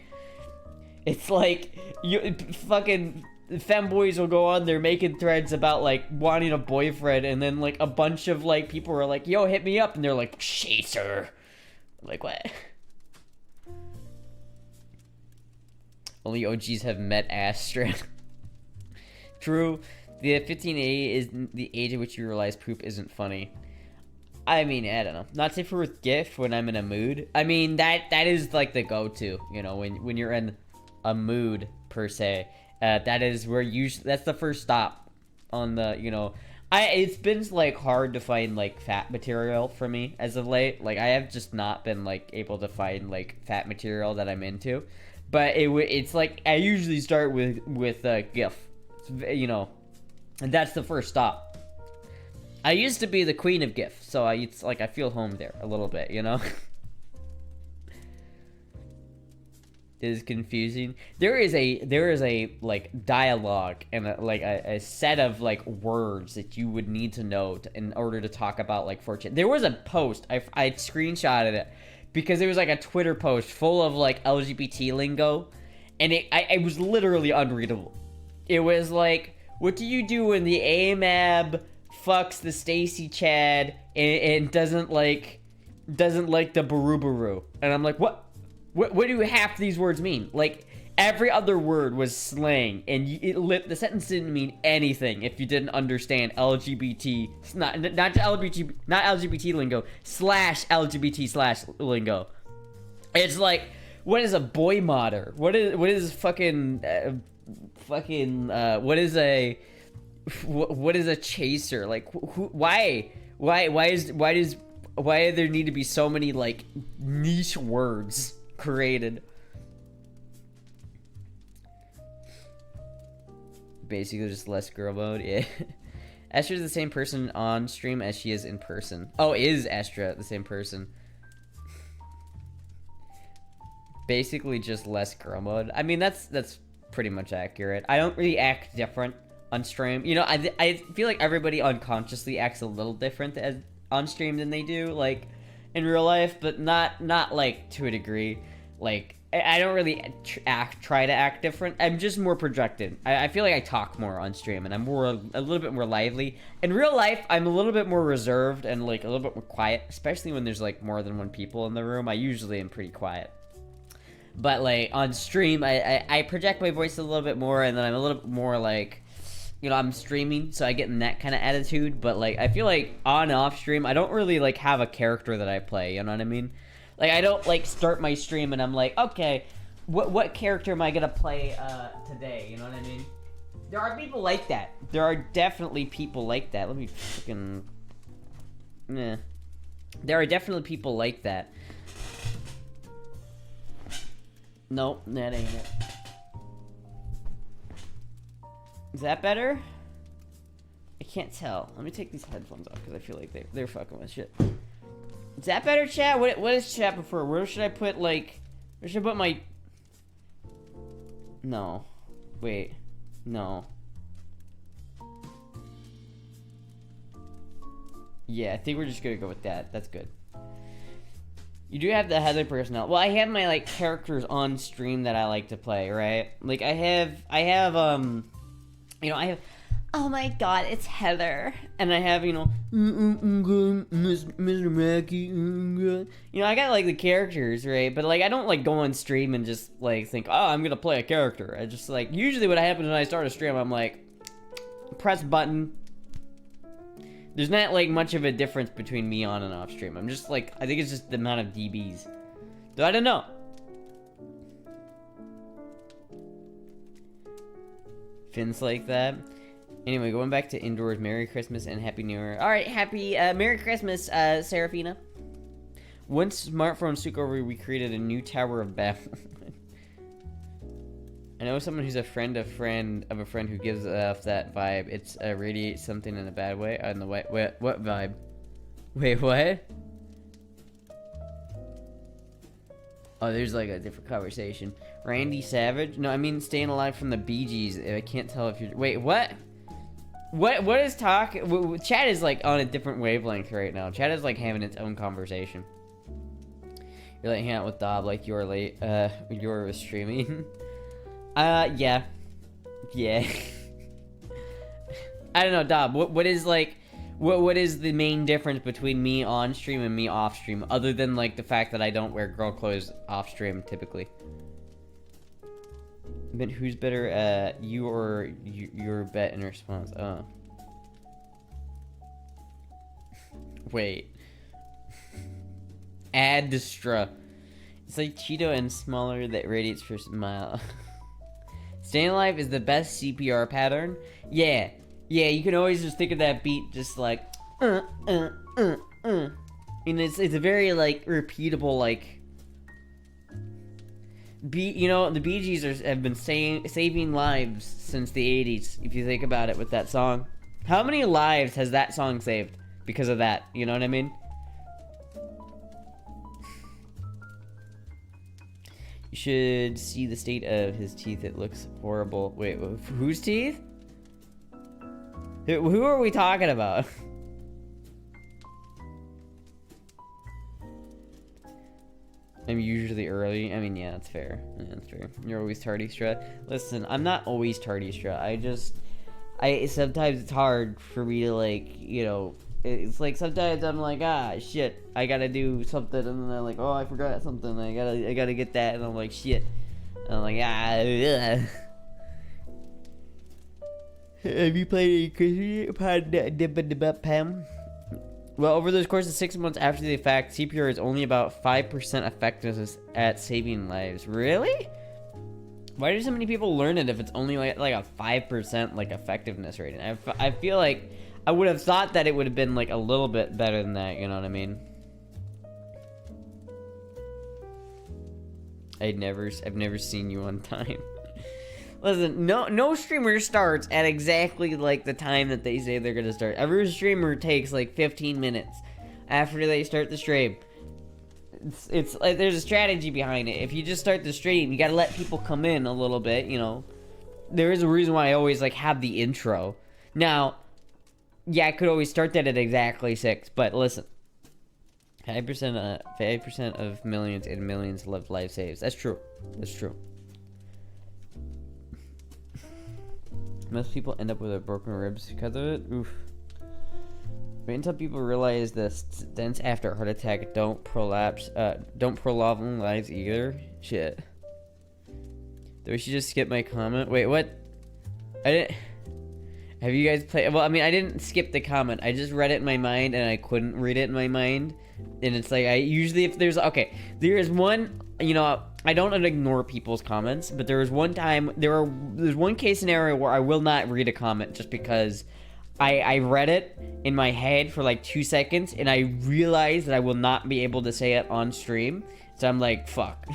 Speaker 1: It's like, fucking femboys will go on there making threads about, like, wanting a boyfriend, and then, like, a bunch of, like, people are like, yo, hit me up, and they're like, chaser. Like, what? Only OGs have met Astra. True. The 15A is the age at which you realize poop isn't funny. I mean, I don't know. Not safe for GIF when I'm in a mood. I mean, that is like the go-to, you know, when you're in a mood per se. That is where that's the first stop on the, you know. It's been like hard to find like fat material for me as of late. Like, I have just not been like able to find like fat material that I'm into. But it's like I usually start with GIF, you know, and that's the first stop. I used to be the queen of GIF, so it's like I feel home there a little bit, you know? It is confusing. There is a like dialogue and a set of like words that you would need to know in order to talk about like 4chan. There was a post, I screenshotted it because it was like a Twitter post full of like LGBT lingo, and it was literally unreadable. It was like, what do you do when the AMAB fucks the Stacy Chad and doesn't like the Baru? And I'm like, what? What do half these words mean? Like, every other word was slang, and the sentence didn't mean anything if you didn't understand LGBT, not LGBT lingo, slash LGBT slash lingo. It's like, what is a boy modder? What is fucking what is a chaser? Like, why do there need to be so many like niche words created? Basically just less girl mode. Yeah. Astra's the same person on stream as she is in person. Oh, is Astra the same person? Basically just less girl mode. I mean, that's pretty much accurate. I don't really act different on stream. You know, I feel like everybody unconsciously acts a little different on stream than they do like in real life, but not like to a degree. Like, I don't really try to act different. I'm just more projected. I feel like I talk more on stream, and I'm a little bit more lively. In real life, I'm a little bit more reserved and like a little bit more quiet, especially when there's like more than one people in the room. I usually am pretty quiet. But like on stream, I project my voice a little bit more, and then I'm a little bit more like, you know, I'm streaming, so I get in that kind of attitude. But like, I feel like on and off stream, I don't really like have a character that I play. You know what I mean? Like, I don't, like, start my stream and I'm like, okay, what character am I gonna play, today? You know what I mean? There are people like that. There are definitely people like that. Let me fucking... Nah. There are definitely people like that. Nope, that ain't it. Is that better? I can't tell. Let me take these headphones off because I feel like they're fucking with shit. Is that better, chat? What does chat prefer? Where should I put, like... Where should I put my... No. Wait. No. Yeah, I think we're just gonna go with that. That's good. You do have the Heather personnel. Well, I have my, like, characters on stream that I like to play, right? Like, I have, you know, I have... Oh my god, it's Heather. And I have, you know, Mr. Mackey. You know, I got, like, the characters, right? But, like, I don't, like, go on stream and just, like, think, oh, I'm gonna play a character. I just, like, usually what happens when I start a stream, I'm like, press button. There's not, like, much of a difference between me on and off stream. I'm just, like, I think it's just the amount of DBs. So, I don't know. Finn's like that. Anyway, going back to indoors, Merry Christmas and Happy New Year. Alright, happy, Merry Christmas, Serafina. Once smartphones took over, we created a new Tower of Babel. I know someone who's a friend of a friend who gives off that vibe. It's, radiates something in a bad way. In the way, what vibe? Wait, what? Oh, there's, like, a different conversation. Randy Savage? No, I mean Staying Alive from the Bee Gees. I can't tell if you're... Wait, what? What is talk? Chat is like on a different wavelength right now. Chat is like having its own conversation. You're like hanging out with Dob like you're late. You're streaming. Yeah. Yeah. I don't know, Dob. What is like? What is the main difference between me on stream and me off stream, other than like the fact that I don't wear girl clothes off stream typically? But who's better, you or your bet in response? Oh. Wait. Astra. It's like Cheeto and smaller that radiates for a mile. Staying Alive is the best CPR pattern. Yeah. Yeah, you can always just think of that beat just like, And it's a very, like, repeatable, like... You know, the Bee Gees have been saving lives since the 80s, if you think about it, with that song. How many lives has that song saved because of that? You know what I mean? You should see the state of his teeth. It looks horrible. Wait, whose teeth? Who are we talking about? I'm usually early. I mean, yeah, that's fair. Yeah, that's fair. You're always tardy, Strut. Listen, I'm not always tardy, Strut. Sometimes it's hard for me to, like, you know, it's like sometimes I'm like, ah, shit, I gotta do something, and then I'm like, oh, I forgot something, I gotta get that, and I'm like, shit, and I'm like, ah, ugh. Have you played any Pam? Well, over the course of 6 months after the fact, CPR is only about 5% effectiveness at saving lives. Really? Why do so many people learn it if it's only like a 5% like effectiveness rating? I feel like I would have thought that it would have been like a little bit better than that, you know what I mean? I've never seen you on time. Listen, no streamer starts at exactly like the time that they say they're gonna start. Every streamer takes like 15 minutes after they start the stream. It's like there's a strategy behind it. If you just start the stream, you gotta let people come in a little bit, you know. There is a reason why I always like have the intro. Now, yeah, I could always start that at exactly 6, but listen. 5% of millions and millions lived life saves. That's true. That's true. Most people end up with a broken ribs because of it. Oof. Wait until people realize the stents after a heart attack don't prolong lives either. Shit. Though we should just skip my comment. Wait, what? I didn't. Have you guys played? Well, I mean, I didn't skip the comment. I just read it in my mind, and I couldn't read it in my mind. And it's like I usually, if there's there is one. You know, I don't ignore people's comments, but there was one time, there's one case scenario where I will not read a comment just because I read it in my head for like 2 seconds, and I realized that I will not be able to say it on stream, so I'm like, fuck.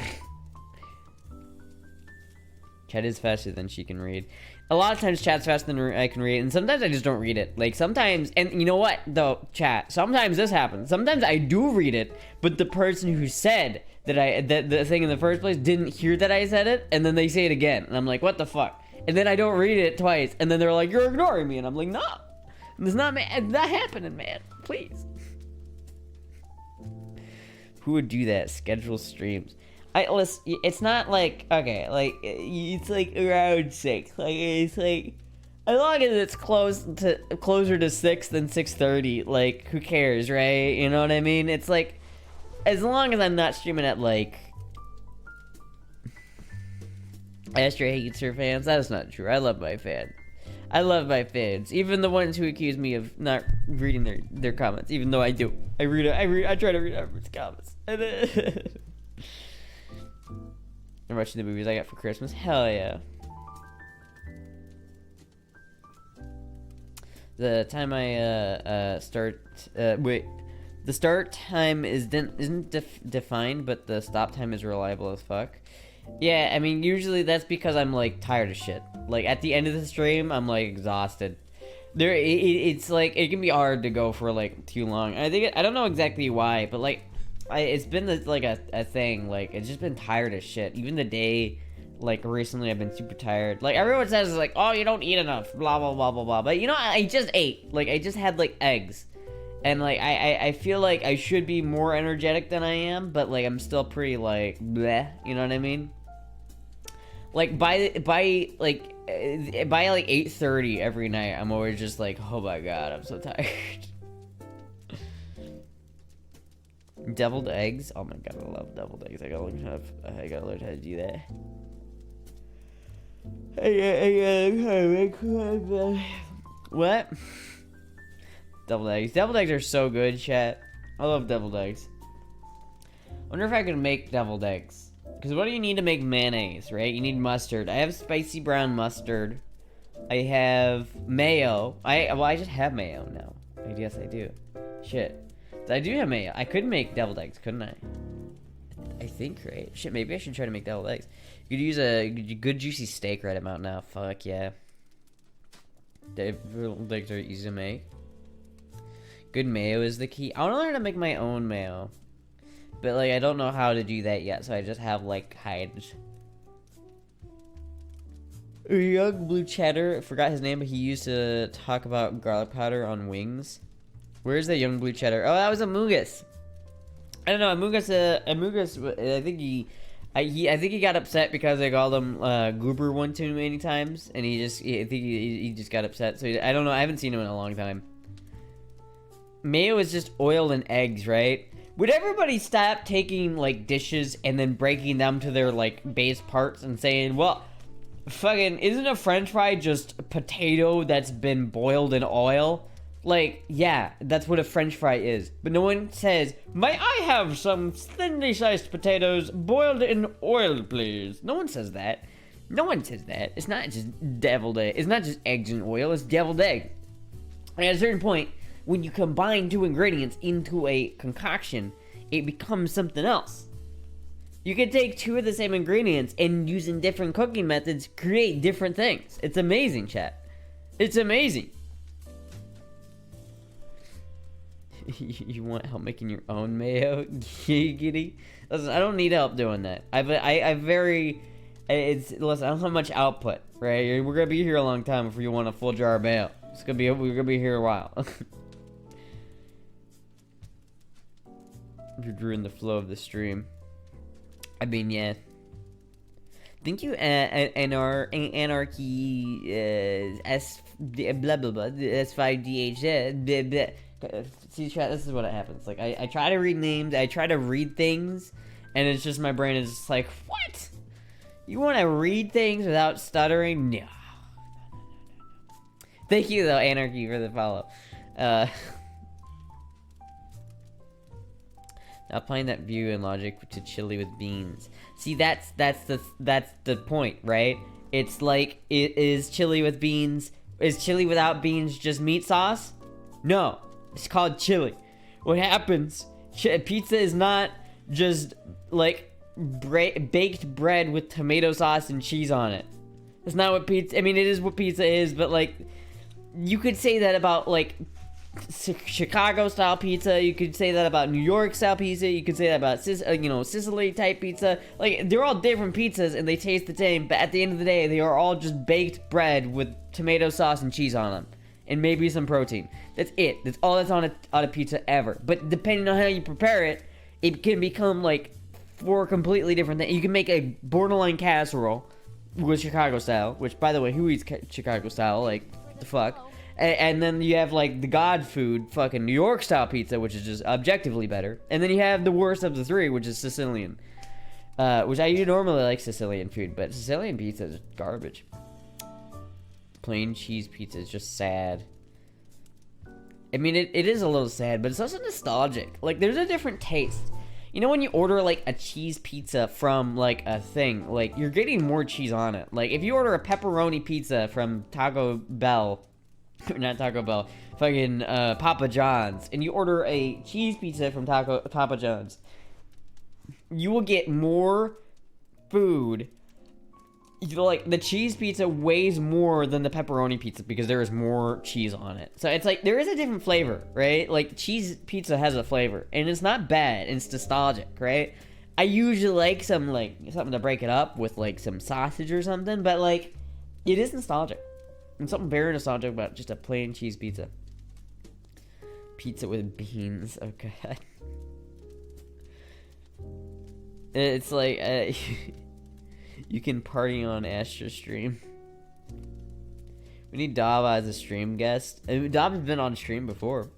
Speaker 1: Chat is faster than she can read. A lot of times chat's faster than I can read, and sometimes I just don't read it. Like, sometimes, and you know what, though, chat, sometimes this happens. Sometimes I do read it, but the person who said that the thing in the first place didn't hear that I said it, and then they say it again, and I'm like, what the fuck? And then I don't read it twice, and then they're like, you're ignoring me, and I'm like, no, it's not happening, man, please. Who would do that? Schedule streams. Listen, it's not like, okay, like, it's like around 6, like, it's like, as long as it's closer to 6 than 6:30, like, who cares, right? You know what I mean? It's like, as long as I'm not streaming at, like, Astra hates her fans. That is not true. I love my fans. I love my fans. Even the ones who accuse me of not reading their comments, even though I do. I try to read everyone's comments. I'm watching the movies I got for Christmas. Hell yeah. The time I the start time isn't defined, but the stop time is reliable as fuck. Yeah, I mean, usually that's because I'm like tired of shit. Like at the end of the stream, I'm like exhausted. It's like it can be hard to go for like too long. I don't know exactly why, but like it's been like a thing. Like it's just been tired of shit. Even the day, like recently, I've been super tired. Like everyone says, like, oh, you don't eat enough, blah blah blah blah blah. But you know, I just ate. Like I just had like eggs. And, like, I feel like I should be more energetic than I am, but, like, I'm still pretty, like, bleh, you know what I mean? Like, by 8:30 every night, I'm always just like, oh my god, I'm so tired. Deviled eggs? Oh my god, I love deviled eggs. I gotta learn how to do that. What? Deviled eggs. Deviled eggs are so good, chat. I love deviled eggs. Wonder if I could make deviled eggs. Because what do you need to make mayonnaise, right? You need mustard. I have spicy brown mustard. I have mayo. I just have mayo now. I guess I do. Shit. I do have mayo. I could make deviled eggs, couldn't I? I think, right? Shit, maybe I should try to make deviled eggs. You could use a good juicy steak right about now. Fuck yeah. Deviled eggs are easy to make. Good mayo is the key. I want to learn to make my own mayo. But, like, I don't know how to do that yet, so I just have, like, hides. Young Blue Cheddar, I forgot his name, but he used to talk about garlic powder on wings. Where's the Young Blue Cheddar? Oh, that was Amogus. I don't know, Amogus, I think he got upset because I called him Goober one too many times, and I think he just got upset, so I don't know, I haven't seen him in a long time. mayo is just oil and eggs, right? Would everybody stop taking, like, dishes and then breaking them to their, like, base parts and saying, well, fucking, isn't a french fry just a potato that's been boiled in oil? Like, yeah, that's what a french fry is. But no one says, may I have some thinly sliced potatoes boiled in oil, please? No one says that. No one says that. It's not just deviled egg. It's not just eggs and oil. It's deviled egg. And at a certain point, when you combine two ingredients into a concoction, it becomes something else. You can take two of the same ingredients and using different cooking methods, create different things. It's amazing, chat. It's amazing. You want help making your own mayo, giggity? Listen, I don't need help doing that. Listen, I don't have much output, right? We're gonna be here a long time if you want a full jar of mayo. We're gonna be here a while. You're ruining the flow of the stream. I mean, yeah. Thank you, Anarchy, S, blah, blah, blah, S5DH, blah, blah. See, chat, this is what happens. Like, I try to read names, I try to read things, and it's just, my brain is just like, what? You want to read things without stuttering? No. Thank you, though, Anarchy, for the follow. Applying that view and logic to chili with beans. See, that's the point, right? It's like, is chili with beans, is chili without beans just meat sauce? No, it's called chili. What happens, pizza is not just like baked bread with tomato sauce and cheese on it. That's not what pizza, I mean, it is what pizza is, but like, you could say that about like Chicago style pizza, you could say that about New York style pizza, you could say that about Sicily type pizza. Like, they're all different pizzas and they taste the same, but at the end of the day, they are all just baked bread with tomato sauce and cheese on them, and maybe some protein. That's it. That's all that's on a pizza ever. But depending on how you prepare it, it can become like 4 completely different things. You can make a borderline casserole with Chicago style, which, by the way, who eats Chicago style? Like, what the fuck? And then you have, like, the god food, fucking New York style pizza, which is just objectively better. And then you have the worst of the 3, which is Sicilian. Which I normally like Sicilian food, but Sicilian pizza is garbage. Plain cheese pizza is just sad. I mean, it is a little sad, but it's also nostalgic. Like, there's a different taste. You know when you order, like, a cheese pizza from, like, a thing, like, you're getting more cheese on it. Like, if you order a pepperoni pizza from Taco Bell, not Taco Bell, fucking Papa John's, and you order a cheese pizza from Papa John's, you will get more food. Like, the cheese pizza weighs more than the pepperoni pizza because there is more cheese on it. So it's like, there is a different flavor, right? Like, cheese pizza has a flavor, and it's not bad, it's nostalgic, right? I usually like some, like, something to break it up with, like, some sausage or something, but, like, it is nostalgic. And something very nostalgic about just a plain cheese pizza. Pizza with beans. Oh, God. It's like, you can party on Astra stream. We need Dava as a stream guest. Dava's been on stream before.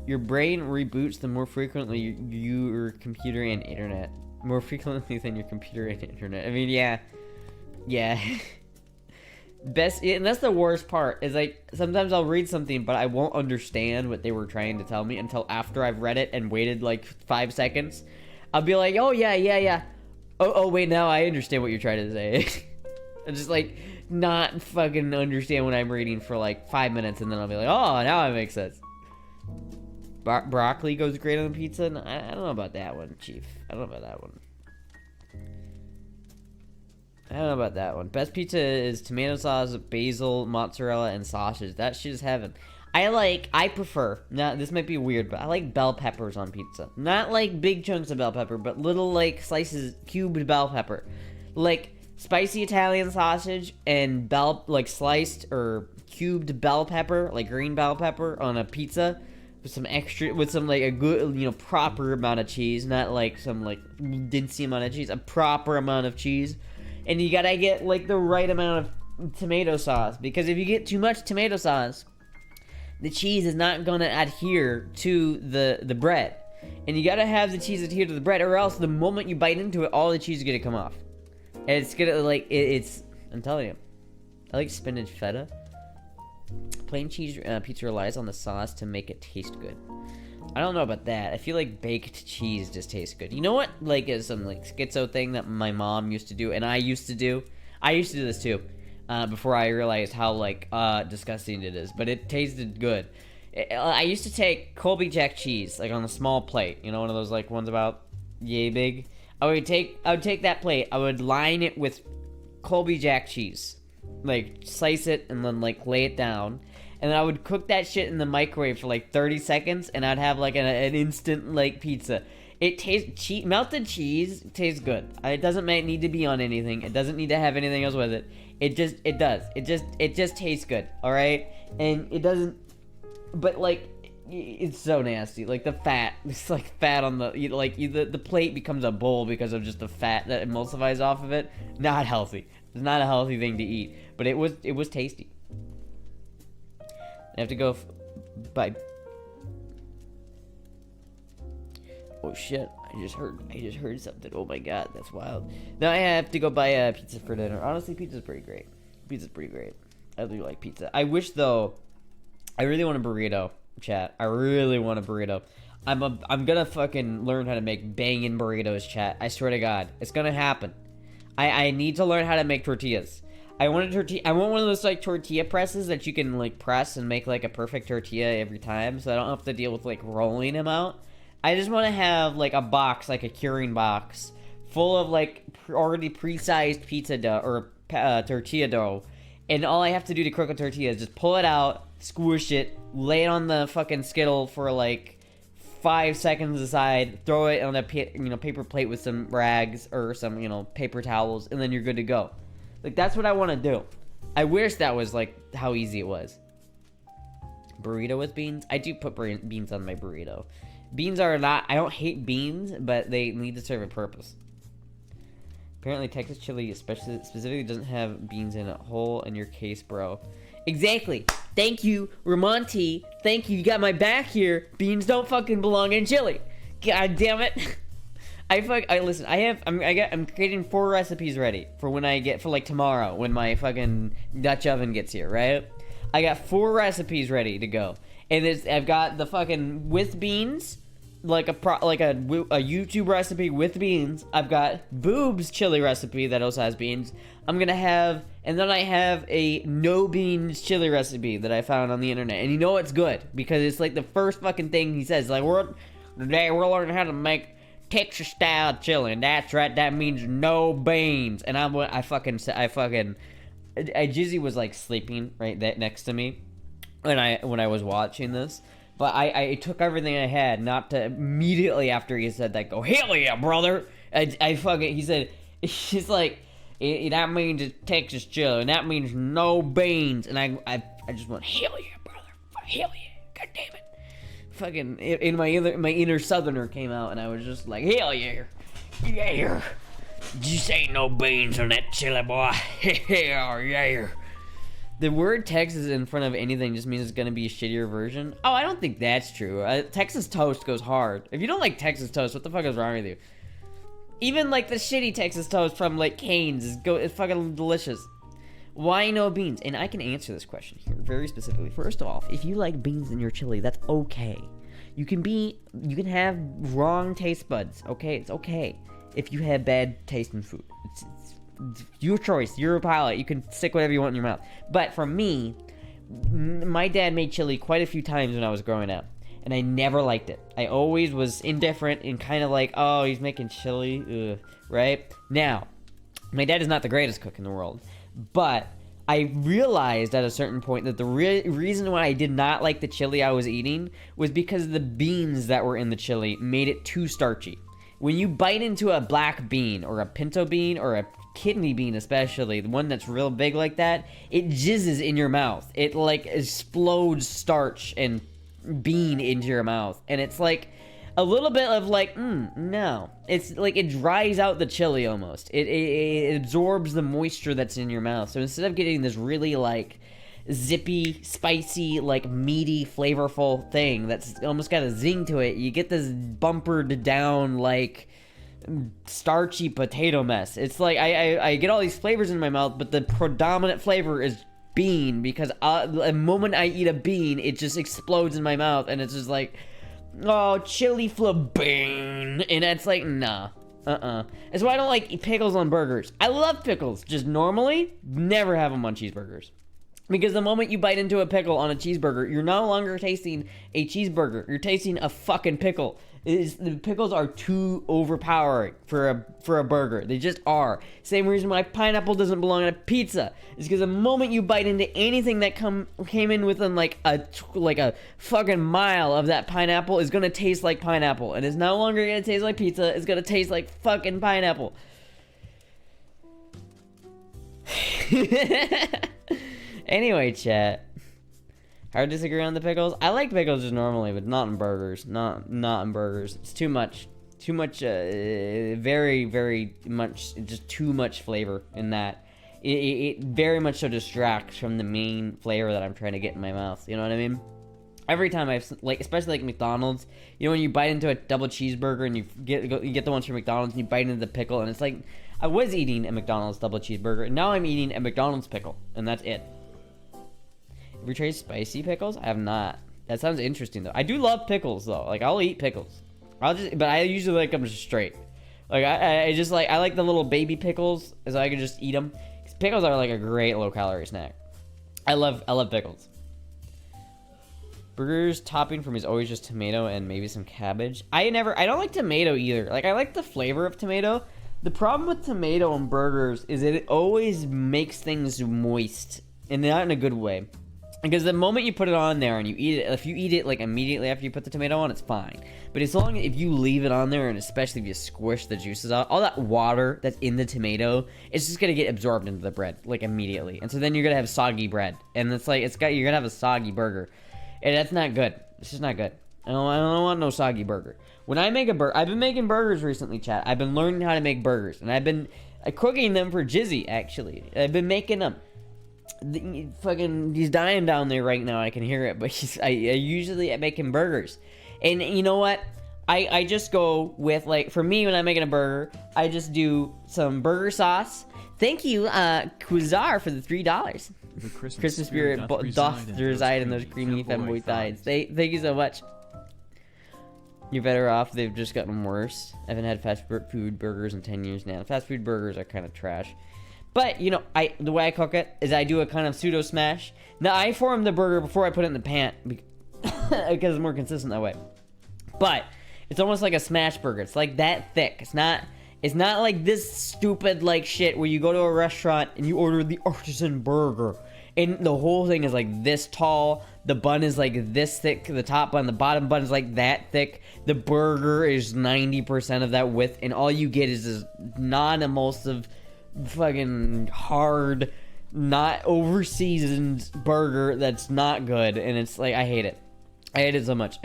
Speaker 1: Your brain reboots the more frequently your computer and internet. More frequently than your computer and internet. I mean, yeah. Yeah. And that's the worst part, is like, sometimes I'll read something, but I won't understand what they were trying to tell me until after I've read it and waited like 5 seconds. I'll be like, oh yeah. Oh wait, now I understand what you're trying to say. I just like, not fucking understand what I'm reading for like 5 minutes, and then I'll be like, oh, now it makes sense. Broccoli goes great on pizza? No, I don't know about that one, Chief. I don't know about that one. Best pizza is tomato sauce, basil, mozzarella, and sausage. That shit is heaven. I prefer, now this might be weird, but I like bell peppers on pizza. Not like big chunks of bell pepper, but little like slices, cubed bell pepper. Like spicy Italian sausage and sliced or cubed bell pepper, like green bell pepper on a pizza with some like a good, proper amount of cheese. Not like some like dincy amount of cheese, a proper amount of cheese. And you gotta get, like, the right amount of tomato sauce. Because if you get too much tomato sauce, the cheese is not gonna adhere to the bread. And you gotta have the cheese adhere to the bread, or else the moment you bite into it, all the cheese is gonna come off. And it's gonna, like, it's, I'm telling you. I like spinach feta. Plain cheese pizza relies on the sauce to make it taste good. I don't know about that. I feel like baked cheese just tastes good. You know what, like, is some, like, schizo thing that my mom used to do, and I used to do? I used to do this, too. Before I realized how, like, disgusting it is. But it tasted good. I used to take Colby Jack cheese, like, on a small plate. You know, one of those, like, ones about yay big. I would take that plate. I would line it with Colby Jack cheese. Like, slice it and then, like, lay it down. And then I would cook that shit in the microwave for, like, 30 seconds. And I'd have, like, an instant, like, pizza. It tastes... melted cheese tastes good. It doesn't need to be on anything. It doesn't need to have anything else with it. It does. It just tastes good, alright? And it doesn't... But, like, it's so nasty. Like, the fat. It's, like, fat on the... Like, the plate becomes a bowl because of just the fat that emulsifies off of it. Not healthy. It's not a healthy thing to eat. But it was tasty. I have to go by... Oh, shit. I just heard something. Oh, my God. That's wild. Now I have to go buy pizza for dinner. Honestly, pizza's pretty great. I do like pizza. I wish, though... I really want a burrito, chat. I really want a burrito. I'm gonna fucking learn how to make banging burritos, chat. I swear to God. It's gonna happen. I need to learn how to make tortillas. I want one of those, like, tortilla presses that you can, like, press and make, like, a perfect tortilla every time, so I don't have to deal with, like, rolling them out. I just want to have, like, a box, like a curing box, full of, like, already pre-sized pizza dough, or tortilla dough, and all I have to do to cook a tortilla is just pull it out, squish it, lay it on the fucking skittle for, like, 5 seconds aside, throw it on a paper plate with some rags or some, paper towels, and then you're good to go. Like, that's what I want to do. I wish that was, like, how easy it was. Burrito with beans? I do put beans on my burrito. Beans are not... I don't hate beans, but they need to serve a purpose. Apparently, Texas chili specifically doesn't have beans in it. Hole in your case, bro. Exactly. Thank you, Ramonti. Thank you. You got my back here. Beans don't fucking belong in chili. God damn it. Listen. I'm creating 4 recipes ready for when I get for like tomorrow when my fucking Dutch oven gets here, right? I got 4 recipes ready to go, and I've got the fucking with beans, like a YouTube recipe with beans. I've got Boob's chili recipe that also has beans. I'm gonna have, and then I have a no beans chili recipe that I found on the internet, and you know it's good because it's like the first fucking thing he says. Like today we're learning how to make Texas style chili, and that's right. That means no beans. And Jizzy was like sleeping right next to me when I was watching this. But I took everything I had, not to immediately after he said that, go, hell yeah, brother. He said, he's like, that means it's Texas chili, and that means no beans. And I just went, hell yeah, brother. Hell yeah. God damn it. Fucking, in my inner southerner came out, and I was just like, hell yeah. Yeah. Just ain't no beans on that chili, boy. Hell yeah. The word Texas in front of anything just means it's gonna be a shittier version. Oh, I don't think that's true. Texas toast goes hard. If you don't like Texas toast, what the fuck is wrong with you? Even like the shitty Texas toast from like Cane's is fucking delicious. Why no beans? And I can answer this question here very specifically. First off, if you like beans in your chili, that's okay. You can have wrong taste buds. Okay, it's okay if you have bad taste in food. It's your choice, your palate. You can stick whatever you want in your mouth. But for me, my dad made chili quite a few times when I was growing up, and I never liked it. I always was indifferent and kind of like, oh, he's making chili, ugh, right? Now, my dad is not the greatest cook in the world, but I realized at a certain point that the reason why I did not like the chili I was eating was because the beans that were in the chili made it too starchy. When you bite into a black bean or a pinto bean or a kidney bean, especially the one that's real big like that, it jizzes in your mouth. It like explodes starch and bean into your mouth, and it's like a little bit of like no, it's like it dries out the chili almost. It absorbs the moisture that's in your mouth. So instead of getting this really like zippy, spicy, like meaty, flavorful thing that's almost got a zing to it. You get this bumpered down, like starchy potato mess. It's like I get all these flavors in my mouth, but the predominant flavor is bean, because the moment I eat a bean, it just explodes in my mouth, and it's just like, oh, chili flabane, and it's like, nah. That's why I don't like pickles on burgers. I love pickles, just normally never have them on cheeseburgers. Because the moment you bite into a pickle on a cheeseburger, you're no longer tasting a cheeseburger. You're tasting a fucking pickle. The pickles are too overpowering for a burger. They just are. Same reason why pineapple doesn't belong on a pizza. Is because the moment you bite into anything that came in within like a fucking mile of that pineapple is gonna taste like pineapple, and it's no longer gonna taste like pizza. It's gonna taste like fucking pineapple. Anyway, chat. Hard to disagree on the pickles. I like pickles just normally, but not in burgers. Not in burgers. It's too much. Too much, very, very much, just too much flavor in that. It very much so distracts from the main flavor that I'm trying to get in my mouth. You know what I mean? Every time I've, like, especially like McDonald's, you know, when you bite into a double cheeseburger and you get the ones from McDonald's and you bite into the pickle, and it's like, I was eating a McDonald's double cheeseburger, and now I'm eating a McDonald's pickle, and that's it. Have you tried spicy pickles? I have not. That sounds interesting though. I do love pickles though. Like, I'll eat pickles. But I usually like them just straight. Like, I just like, I like the little baby pickles, so I can just eat them. 'Cause pickles are like a great low calorie snack. I love pickles. Burgers topping for me is always just tomato and maybe some cabbage. I don't like tomato either. Like, I like the flavor of tomato. The problem with tomato on burgers is that it always makes things moist, and not in a good way. Because the moment you put it on there and you eat it, if you eat it like immediately after you put the tomato on, it's fine. But as long as if you leave it on there, and especially if you squish the juices out, all that water that's in the tomato, it's just gonna get absorbed into the bread like immediately. And so then you're gonna have soggy bread, and it's like you're gonna have a soggy burger, and that's not good. It's just not good. I don't want no soggy burger. When I make a burger, I've been making burgers recently, chat. I've been learning how to make burgers, and I've been cooking them for Jizzy. Actually, I've been making them. He's dying down there right now. I can hear it, but I usually make him burgers, and you know what? I just go with, like, for me when I'm making a burger, I just do some burger sauce. Thank you, Quizar, for the $3. The Christmas spirit doth reside in those creamy femboy thighs. Thank you so much. You're better off. They've just gotten worse. I haven't had fast food burgers in 10 years now. Fast food burgers are kind of trash. But, you know, the way I cook it is I do a kind of pseudo smash. Now, I form the burger before I put it in the pan because it's more consistent that way. But it's almost like a smash burger. It's like that thick. It's not like this stupid, like, shit where you go to a restaurant and you order the artisan burger. And the whole thing is like this tall. The bun is like this thick. The top bun, the bottom bun is like that thick. The burger is 90% of that width. And all you get is this non-emulsive, fucking hard, not over-seasoned burger that's not good. And it's like, I hate it. I hate it so much.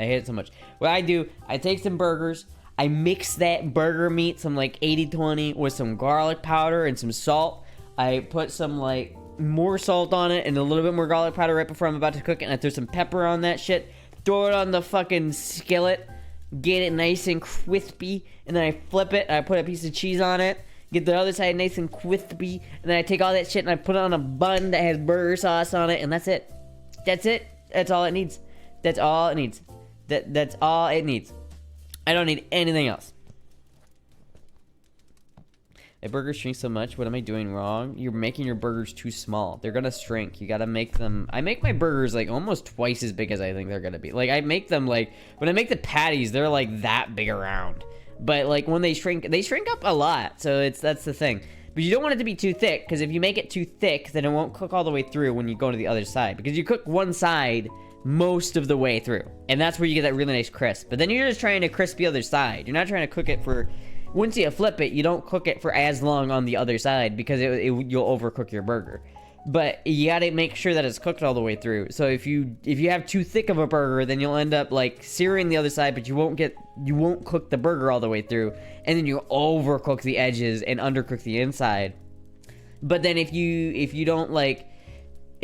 Speaker 1: What I do, I take some burgers, I mix that burger meat, some like 80-20, with some garlic powder and some salt. I put some like more salt on it and a little bit more garlic powder right before I'm about to cook it, and I throw some pepper on that shit, throw it on the fucking skillet, get it nice and crispy, and then I flip it and I put a piece of cheese on it, get the other side nice and crispy, and then I take all that shit and I put it on a bun that has burger sauce on it, and that's it. That's it. That's all it needs. That's all it needs. That's all it needs. I don't need anything else. My burgers shrink so much. What am I doing wrong? You're making your burgers too small. They're gonna shrink. You gotta make them. I make my burgers like almost twice as big as I think they're gonna be. Like, I make them like, when I make the patties, they're like that big around. But like when they shrink up a lot. So that's the thing. But you don't want it to be too thick, because if you make it too thick, then it won't cook all the way through when you go to the other side. Because you cook one side most of the way through, and that's where you get that really nice crisp. But then you're just trying to crisp the other side. You're not trying to cook it for, once you flip it, you don't cook it for as long on the other side, because you'll overcook your burger. But you gotta make sure that it's cooked all the way through. So if you have too thick of a burger, then you'll end up like searing the other side, but you won't cook the burger all the way through, and then you'll overcook the edges and undercook the inside. But then if you don't like,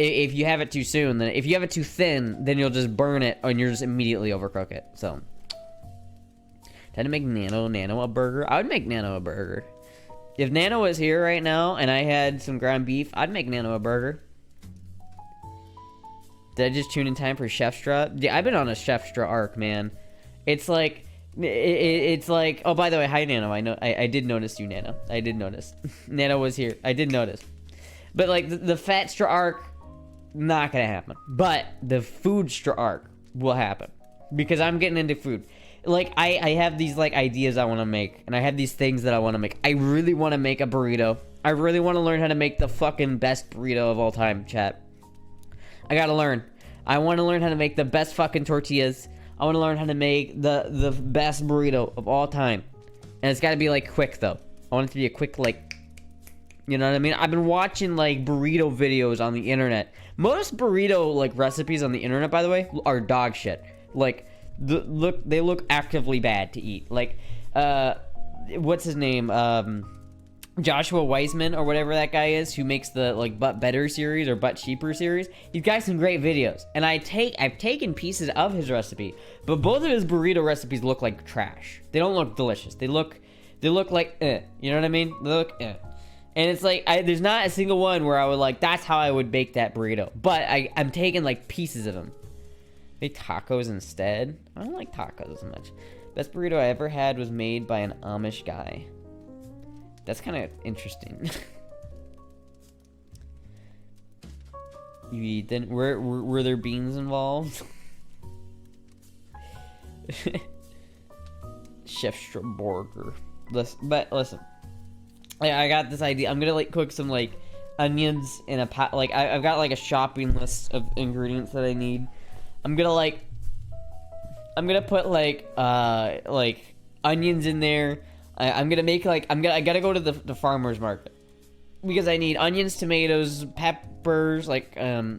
Speaker 1: if you have it too soon, then if you have it too thin, then you'll just burn it and you'll just immediately overcook it. So, time to make Nano a burger. I would make Nano a burger. If Nano was here right now and I had some ground beef, I'd make Nano a burger. Did I just tune in time for Chefstra? Yeah, I've been on a Chefstra arc, man. It's like, it's like, oh, by the way, hi, Nano. I did notice you, Nano. I did notice. Nano was here. I did notice. But, like, the Fatstra arc, not gonna happen. But the Foodstra arc will happen. Because I'm getting into food. Like, I have these, like, ideas I want to make. And I have these things that I want to make. I really want to make a burrito. I really want to learn how to make the fucking best burrito of all time, chat. I gotta learn. I want to learn how to make the best fucking tortillas. I want to learn how to make the best burrito of all time. And it's gotta be, like, quick, though. I want it to be a quick, like... You know what I mean? I've been watching, like, burrito videos on the internet. Most burrito, like, recipes on the internet, by the way, are dog shit. Like, they look actively bad to eat. Like, what's his name? Joshua Weissman, or whatever that guy is, who makes the, like, But Better series, or But Cheaper series. He's got some great videos. And I've taken pieces of his recipe, but both of his burrito recipes look like trash. They don't look delicious. They look like, You know what I mean? They look, And it's like, there's not a single one where I would like, that's how I would bake that burrito. But I'm taking like pieces of them. Make tacos instead. I don't like tacos as much. Best burrito I ever had was made by an Amish guy. That's kind of interesting. You eat then? Were there beans involved? Chef Straborger. Listen. I got this idea. I'm gonna like cook some like onions in a pot. Like I've got like a shopping list of ingredients that I need. I'm gonna put like onions in there. I'm gonna make like I gotta go to the farmer's market because I need onions, tomatoes, peppers, like bell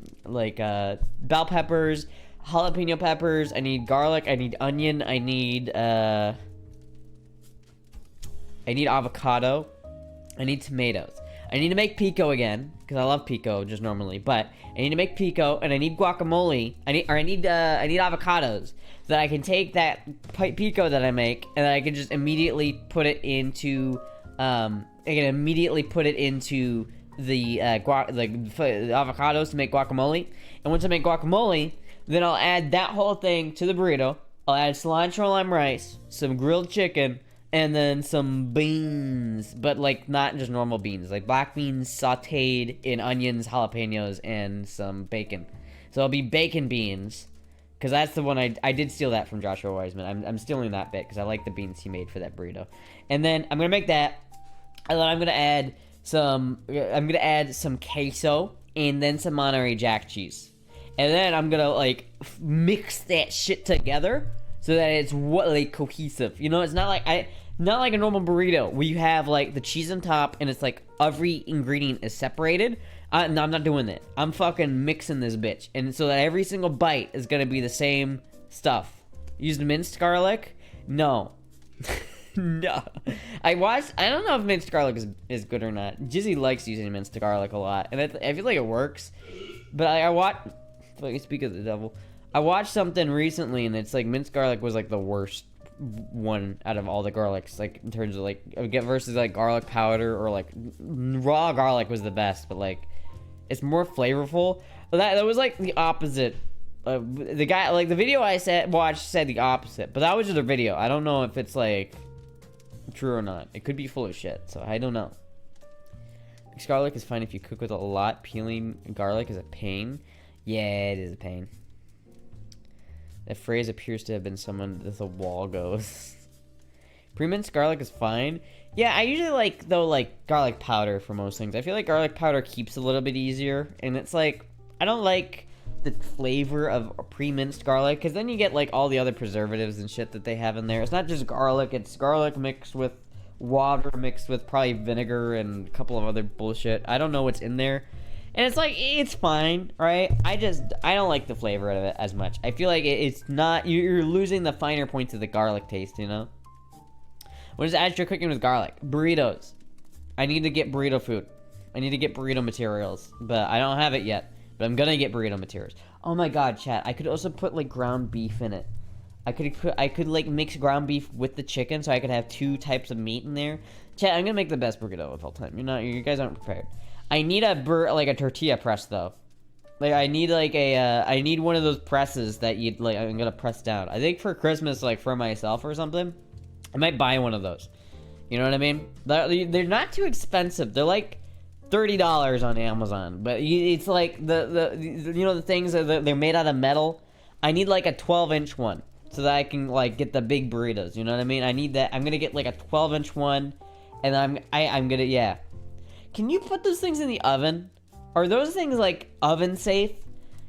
Speaker 1: peppers, jalapeno peppers. I need garlic. I need onion. I need avocado. I need tomatoes. I need to make pico again because I love pico just normally. But I need to make pico and I need guacamole. I need avocados so that I can take that pico that I make and I can just immediately put it into the avocados to make guacamole. And once I make guacamole, then I'll add that whole thing to the burrito. I'll add cilantro lime rice, some grilled chicken, and then some beans, but like not just normal beans, like black beans sauteed in onions, jalapenos, and some bacon. So it'll be bacon beans, because that's the one I did steal that from Joshua Weissman. I'm stealing that bit because I like the beans he made for that burrito. And then I'm gonna make that, and then I'm gonna add some queso and then some Monterey Jack cheese, and then I'm gonna like mix that shit together so that it's cohesive. You know, it's not like a normal burrito where you have like the cheese on top and it's like every ingredient is separated. No, I'm not doing that. I'm fucking mixing this bitch, and so that every single bite is gonna be the same stuff. Used minced garlic? No. No. I don't know if minced garlic is good or not. Jizzy likes using minced garlic a lot, and I feel like it works. But I speak of the devil. I watched something recently, and it's like minced garlic was like the worst one out of all the garlics, like in terms of like versus like garlic powder, or like raw garlic was the best, but like it's more flavorful. But that was like the opposite. The guy, like the video I watched said the opposite, but that was just a video. I don't know if it's like true or not. It could be full of shit, so I don't know. Mixed garlic is fine if you cook with a lot. Peeling garlic is a pain. Yeah, it is a pain. That phrase appears to have been summoned as the wall goes. Pre-minced garlic is fine. Yeah, I usually like garlic powder for most things. I feel like garlic powder keeps a little bit easier, and it's like I don't like the flavor of pre-minced garlic because then you get like all the other preservatives and shit that they have in there. It's not just garlic; it's garlic mixed with water, mixed with probably vinegar and a couple of other bullshit. I don't know what's in there. And it's like, it's fine, right? I don't like the flavor of it as much. I feel like it's not, you're losing the finer points of the garlic taste, you know? What is Astra cooking with garlic? Burritos. I need to get burrito food. I need to get burrito materials, but I don't have it yet. But I'm gonna get burrito materials. Oh my god, chat. I could also put like ground beef in it. I could like mix ground beef with the chicken so I could have 2 types of meat in there. Chat, I'm gonna make the best burrito of all time. You guys aren't prepared. I need a tortilla press though. Like I need one of those presses that you'd like. I'm gonna press down. I think for Christmas, like for myself or something, I might buy one of those. You know what I mean? They're not too expensive. They're like $30 on Amazon, but it's like the things that they're made out of metal. I need like a 12-inch one so that I can like get the big burritos. You know what I mean? I need that. I'm gonna get like a 12-inch one, and I'm gonna yeah. Can you put those things in the oven? Are those things like oven safe?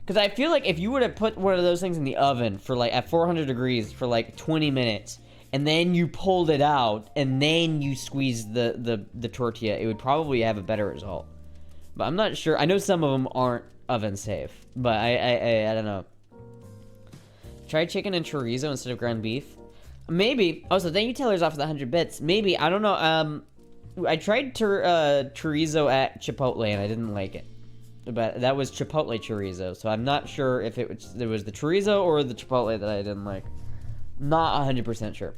Speaker 1: Because I feel like if you were to put one of those things in the oven for like at 400 degrees for like 20 minutes, and then you pulled it out, and then you squeezed the tortilla, it would probably have a better result. But I'm not sure. I know some of them aren't oven safe, but I don't know. Try chicken and chorizo instead of ground beef. Maybe. Also, thank you, Taylor's off the 100 bits. Maybe. I don't know. I tried chorizo at Chipotle, and I didn't like it. But that was Chipotle chorizo, so I'm not sure if it was the chorizo or the Chipotle that I didn't like. Not 100% sure.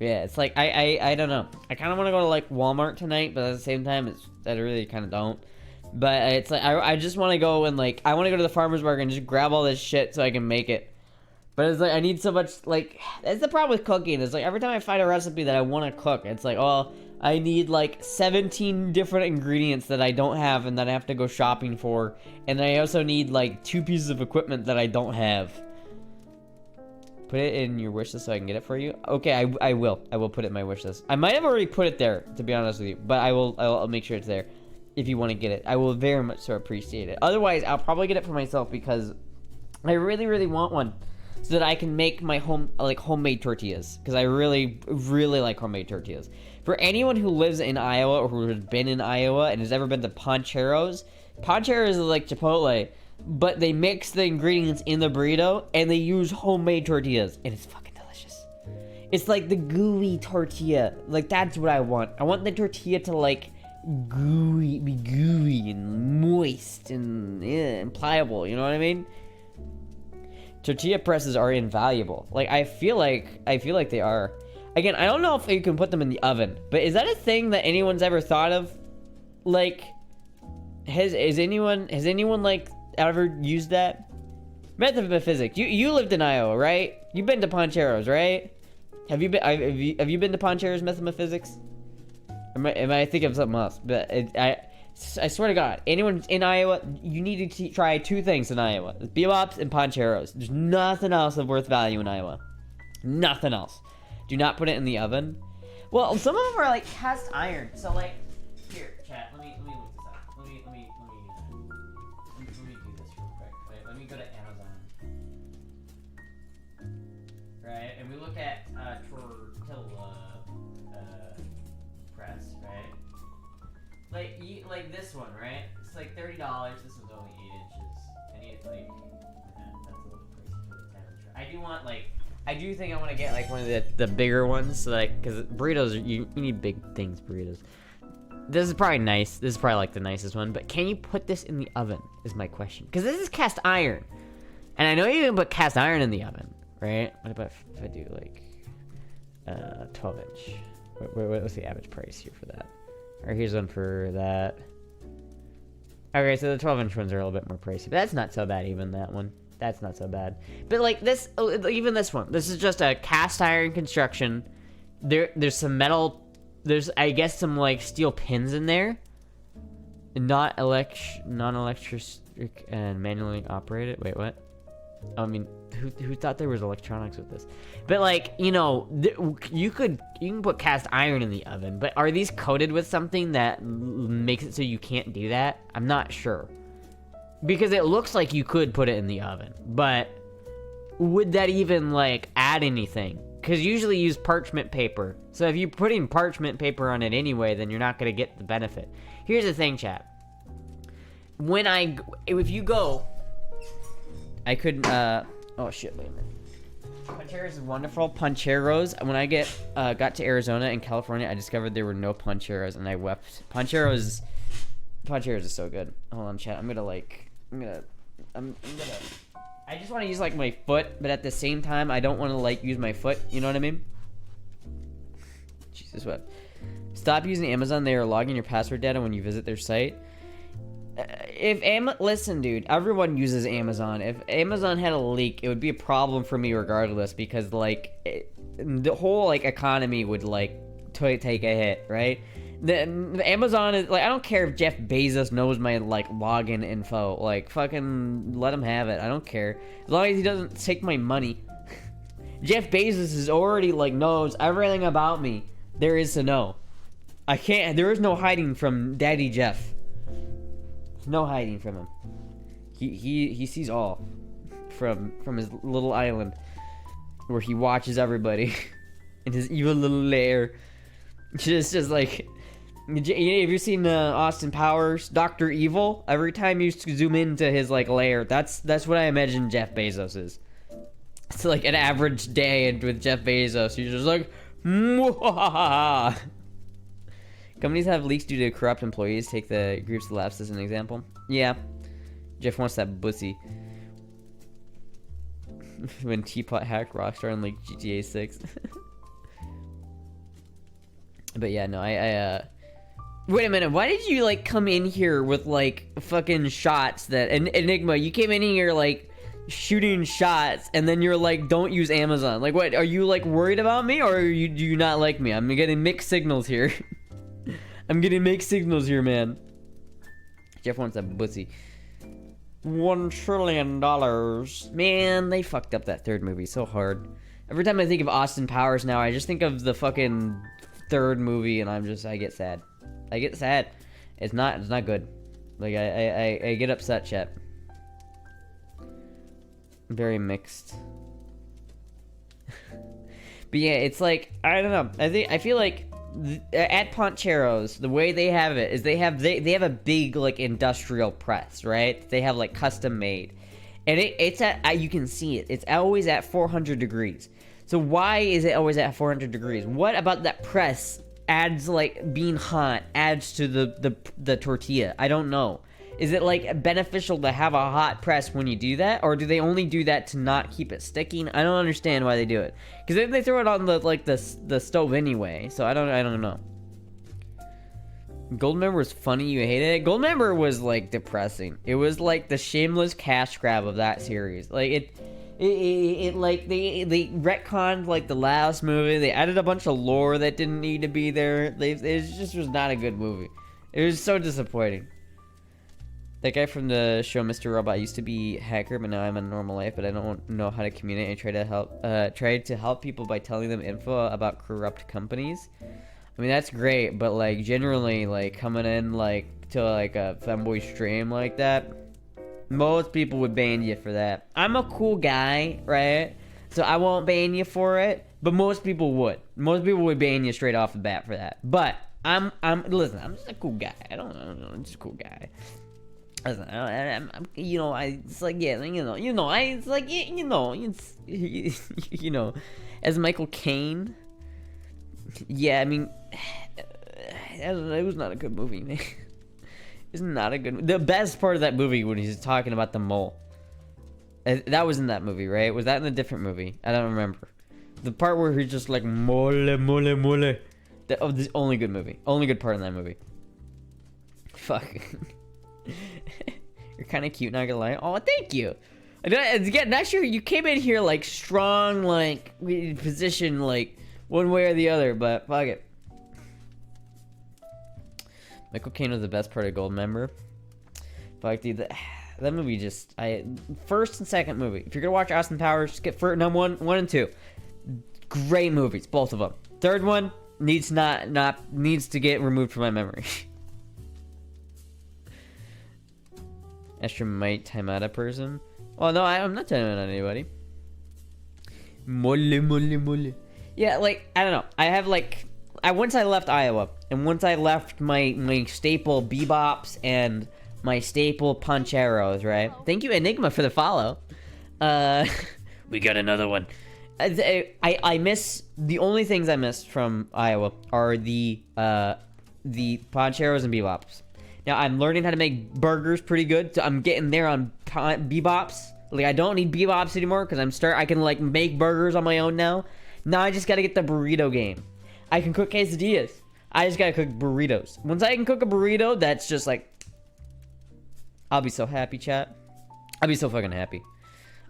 Speaker 1: Yeah, it's like, I don't know. I kind of want to go to, like, Walmart tonight, but at the same time, I really kind of don't. But it's like, I just want to go and, like, I want to go to the farmer's market and just grab all this shit so I can make it. But it's like, I need so much, like, that's the problem with cooking. It's like, every time I find a recipe that I want to cook, it's like, oh, I need, like, 17 different ingredients that I don't have and that I have to go shopping for. And I also need, like, 2 pieces of equipment that I don't have. Put it in your wish list so I can get it for you. Okay, I will put it in my wish list. I might have already put it there, to be honest with you, but I'll make sure it's there if you want to get it. I will very much so appreciate it. Otherwise, I'll probably get it for myself because I really, really want one so that I can make my homemade tortillas, because I really, really like homemade tortillas. For anyone who lives in Iowa or who has been in Iowa and has ever been to Poncheros is like Chipotle, but they mix the ingredients in the burrito and they use homemade tortillas, and it's fucking delicious. It's like the gooey tortilla. Like, that's what I want. I want the tortilla to like be gooey and moist and pliable, you know what I mean? Tortilla presses are invaluable. Like, I feel like they are. Again, I don't know if you can put them in the oven, but is that a thing that anyone's ever thought of? Like, has anyone like ever used that? Method of physics. You lived in Iowa, right? You've been to Poncheros, right? Have you been to Poncheros Method of Physics? Am I thinking of something else? But I swear to God, anyone in Iowa, you need to try 2 things in Iowa: Bebops and Poncheros. There's nothing else of worth value in Iowa. Nothing else. Do not put it in the oven. Well, some of them are like cast iron. So like, here, chat. Let me look this up. Let me do this real quick. Wait, let me go to Amazon. Right, and we look at tortilla press, right? Like this one, right? It's like $30. This one's only 8 inches. I need like that's a little pricey for the temperature. I do think I want to get like one of the bigger ones, so like, because burritos you need big things. Burritos. This is probably nice. This is probably like the nicest one. But can you put this in the oven? Is my question. Because this is cast iron, and I know you can put cast iron in the oven, right? What about if I do like 12-inch? What's the average price here for that? Alright, here's one for that. Okay, so the 12-inch ones are a little bit more pricey, but that's not so bad. Even that one. That's not so bad. But like this, even this one. This is just a cast iron construction. There's some metal. There's, I guess, some like steel pins in there. Non-electric and manually operated. Wait, what? I mean, who thought there was electronics with this? But like, you know, you can put cast iron in the oven. But are these coated with something that makes it so you can't do that? I'm not sure. Because it looks like you could put it in the oven, but would that even like add anything? Because usually you use parchment paper. So if you're putting parchment paper on it anyway, then you're not going to get the benefit. Here's the thing, chat. If you go, I couldn't, oh shit, wait a minute. Poncheros is wonderful. Poncheros, when I got to Arizona and California, I discovered there were no Poncheros, and I wept. Poncheros, Poncheros is so good. Hold on, chat. I just want to use like my foot, but at the same time, I don't want to like use my foot. You know what I mean? Jesus, what? Stop using Amazon. They are logging your password data when you visit their site. Listen, dude, everyone uses Amazon. If Amazon had a leak, it would be a problem for me regardless, because like the whole like economy would like take a hit, right? The Amazon is like, I don't care if Jeff Bezos knows my like login info, like fucking let him have it. I don't care as long as he doesn't take my money. Jeff Bezos is already like knows everything about me there is to know. There is no hiding from Daddy Jeff. No hiding from him. He sees all from his little island where he watches everybody in his evil little lair. Just like, have you seen Austin Powers, Dr. Evil? Every time you zoom into his like lair, that's what I imagine Jeff Bezos is. It's like an average day with Jeff Bezos. He's just like, Mwahaha. Companies have leaks due to corrupt employees. Take the groups collapse as an example. Yeah. Jeff wants that bussy. When Teapot hacked Rockstar in like GTA 6. But yeah, no, I wait a minute, why did you like come in here with like fucking shots that Enigma, you came in here like shooting shots and then you're like, don't use Amazon. Like what, are you like worried about me, or do you not like me? I'm getting mixed signals here. I'm getting mixed signals here, man. Jeff wants that pussy. $1 trillion. Man, they fucked up that third movie so hard. Every time I think of Austin Powers now, I just think of the fucking third movie and I get sad. I get sad. It's not good. Like I get upset, chat. Very mixed. But yeah, it's like, I don't know. I feel like at Poncheros, the way they have it is they have a big like industrial press, right? They have like custom made, and it's at, you can see it. It's always at 400 degrees. So why is it always at 400 degrees? What about that press adds like being hot adds to the tortilla? I don't know. Is it like beneficial to have a hot press when you do that, or do they only do that to not keep it sticking? I don't understand why they do it, because then they throw it on the stove anyway. So I don't know. Goldmember was funny. You hated it. Goldmember was like depressing. It was like the shameless cash grab of that series. Like it like they retconned like the last movie. They added a bunch of lore that didn't need to be there. It just was not a good movie. It was so disappointing. That guy from the show Mr. Robot used to be hacker, but now I'm in normal life, but I don't know how to communicate. I try to help people by telling them info about corrupt companies. I mean, that's great, but like generally like coming in like to like a femboy stream like that, most people would ban you for that. I'm a cool guy, right? So I won't ban you for it, but most people would. Most people would ban you straight off the bat for that. But listen, I'm just a cool guy. I don't know, I'm just a cool guy. It's like, yeah, it's like, as Michael Caine. Yeah, I mean, it was not a good movie, man. It's not a good. The best part of that movie when he's talking about the mole. That was in that movie, right? Was that in a different movie? I don't remember. The part where he's just like mole. This only good movie. Only good part in that movie. Fuck. You're kind of cute, not gonna lie. Oh, thank you. Again, not sure you came in here like strong, like position, like one way or the other, but fuck it. Michael Caine was the best part of Goldmember. Fuck, dude, that movie just first and second movie. If you're gonna watch Austin Powers, just get for number one and two. Great movies, both of them. Third one needs to get removed from my memory. Astra might time out a person. Oh no, I'm not timing out anybody. Mole. Yeah, like, I don't know. I have like, once I left Iowa, and once I left my staple bebops and my staple poncheros, right? Thank you, Enigma, for the follow. We got another one. I miss, the only things I miss from Iowa are the poncheros and bebops. Now I'm learning how to make burgers pretty good, so I'm getting there on bebops. Like I don't need bebops anymore because I can like make burgers on my own now. Now I just gotta get the burrito game. I can cook quesadillas. I just gotta cook burritos. Once I can cook a burrito, that's just like, I'll be so happy, chat. I'll be so fucking happy.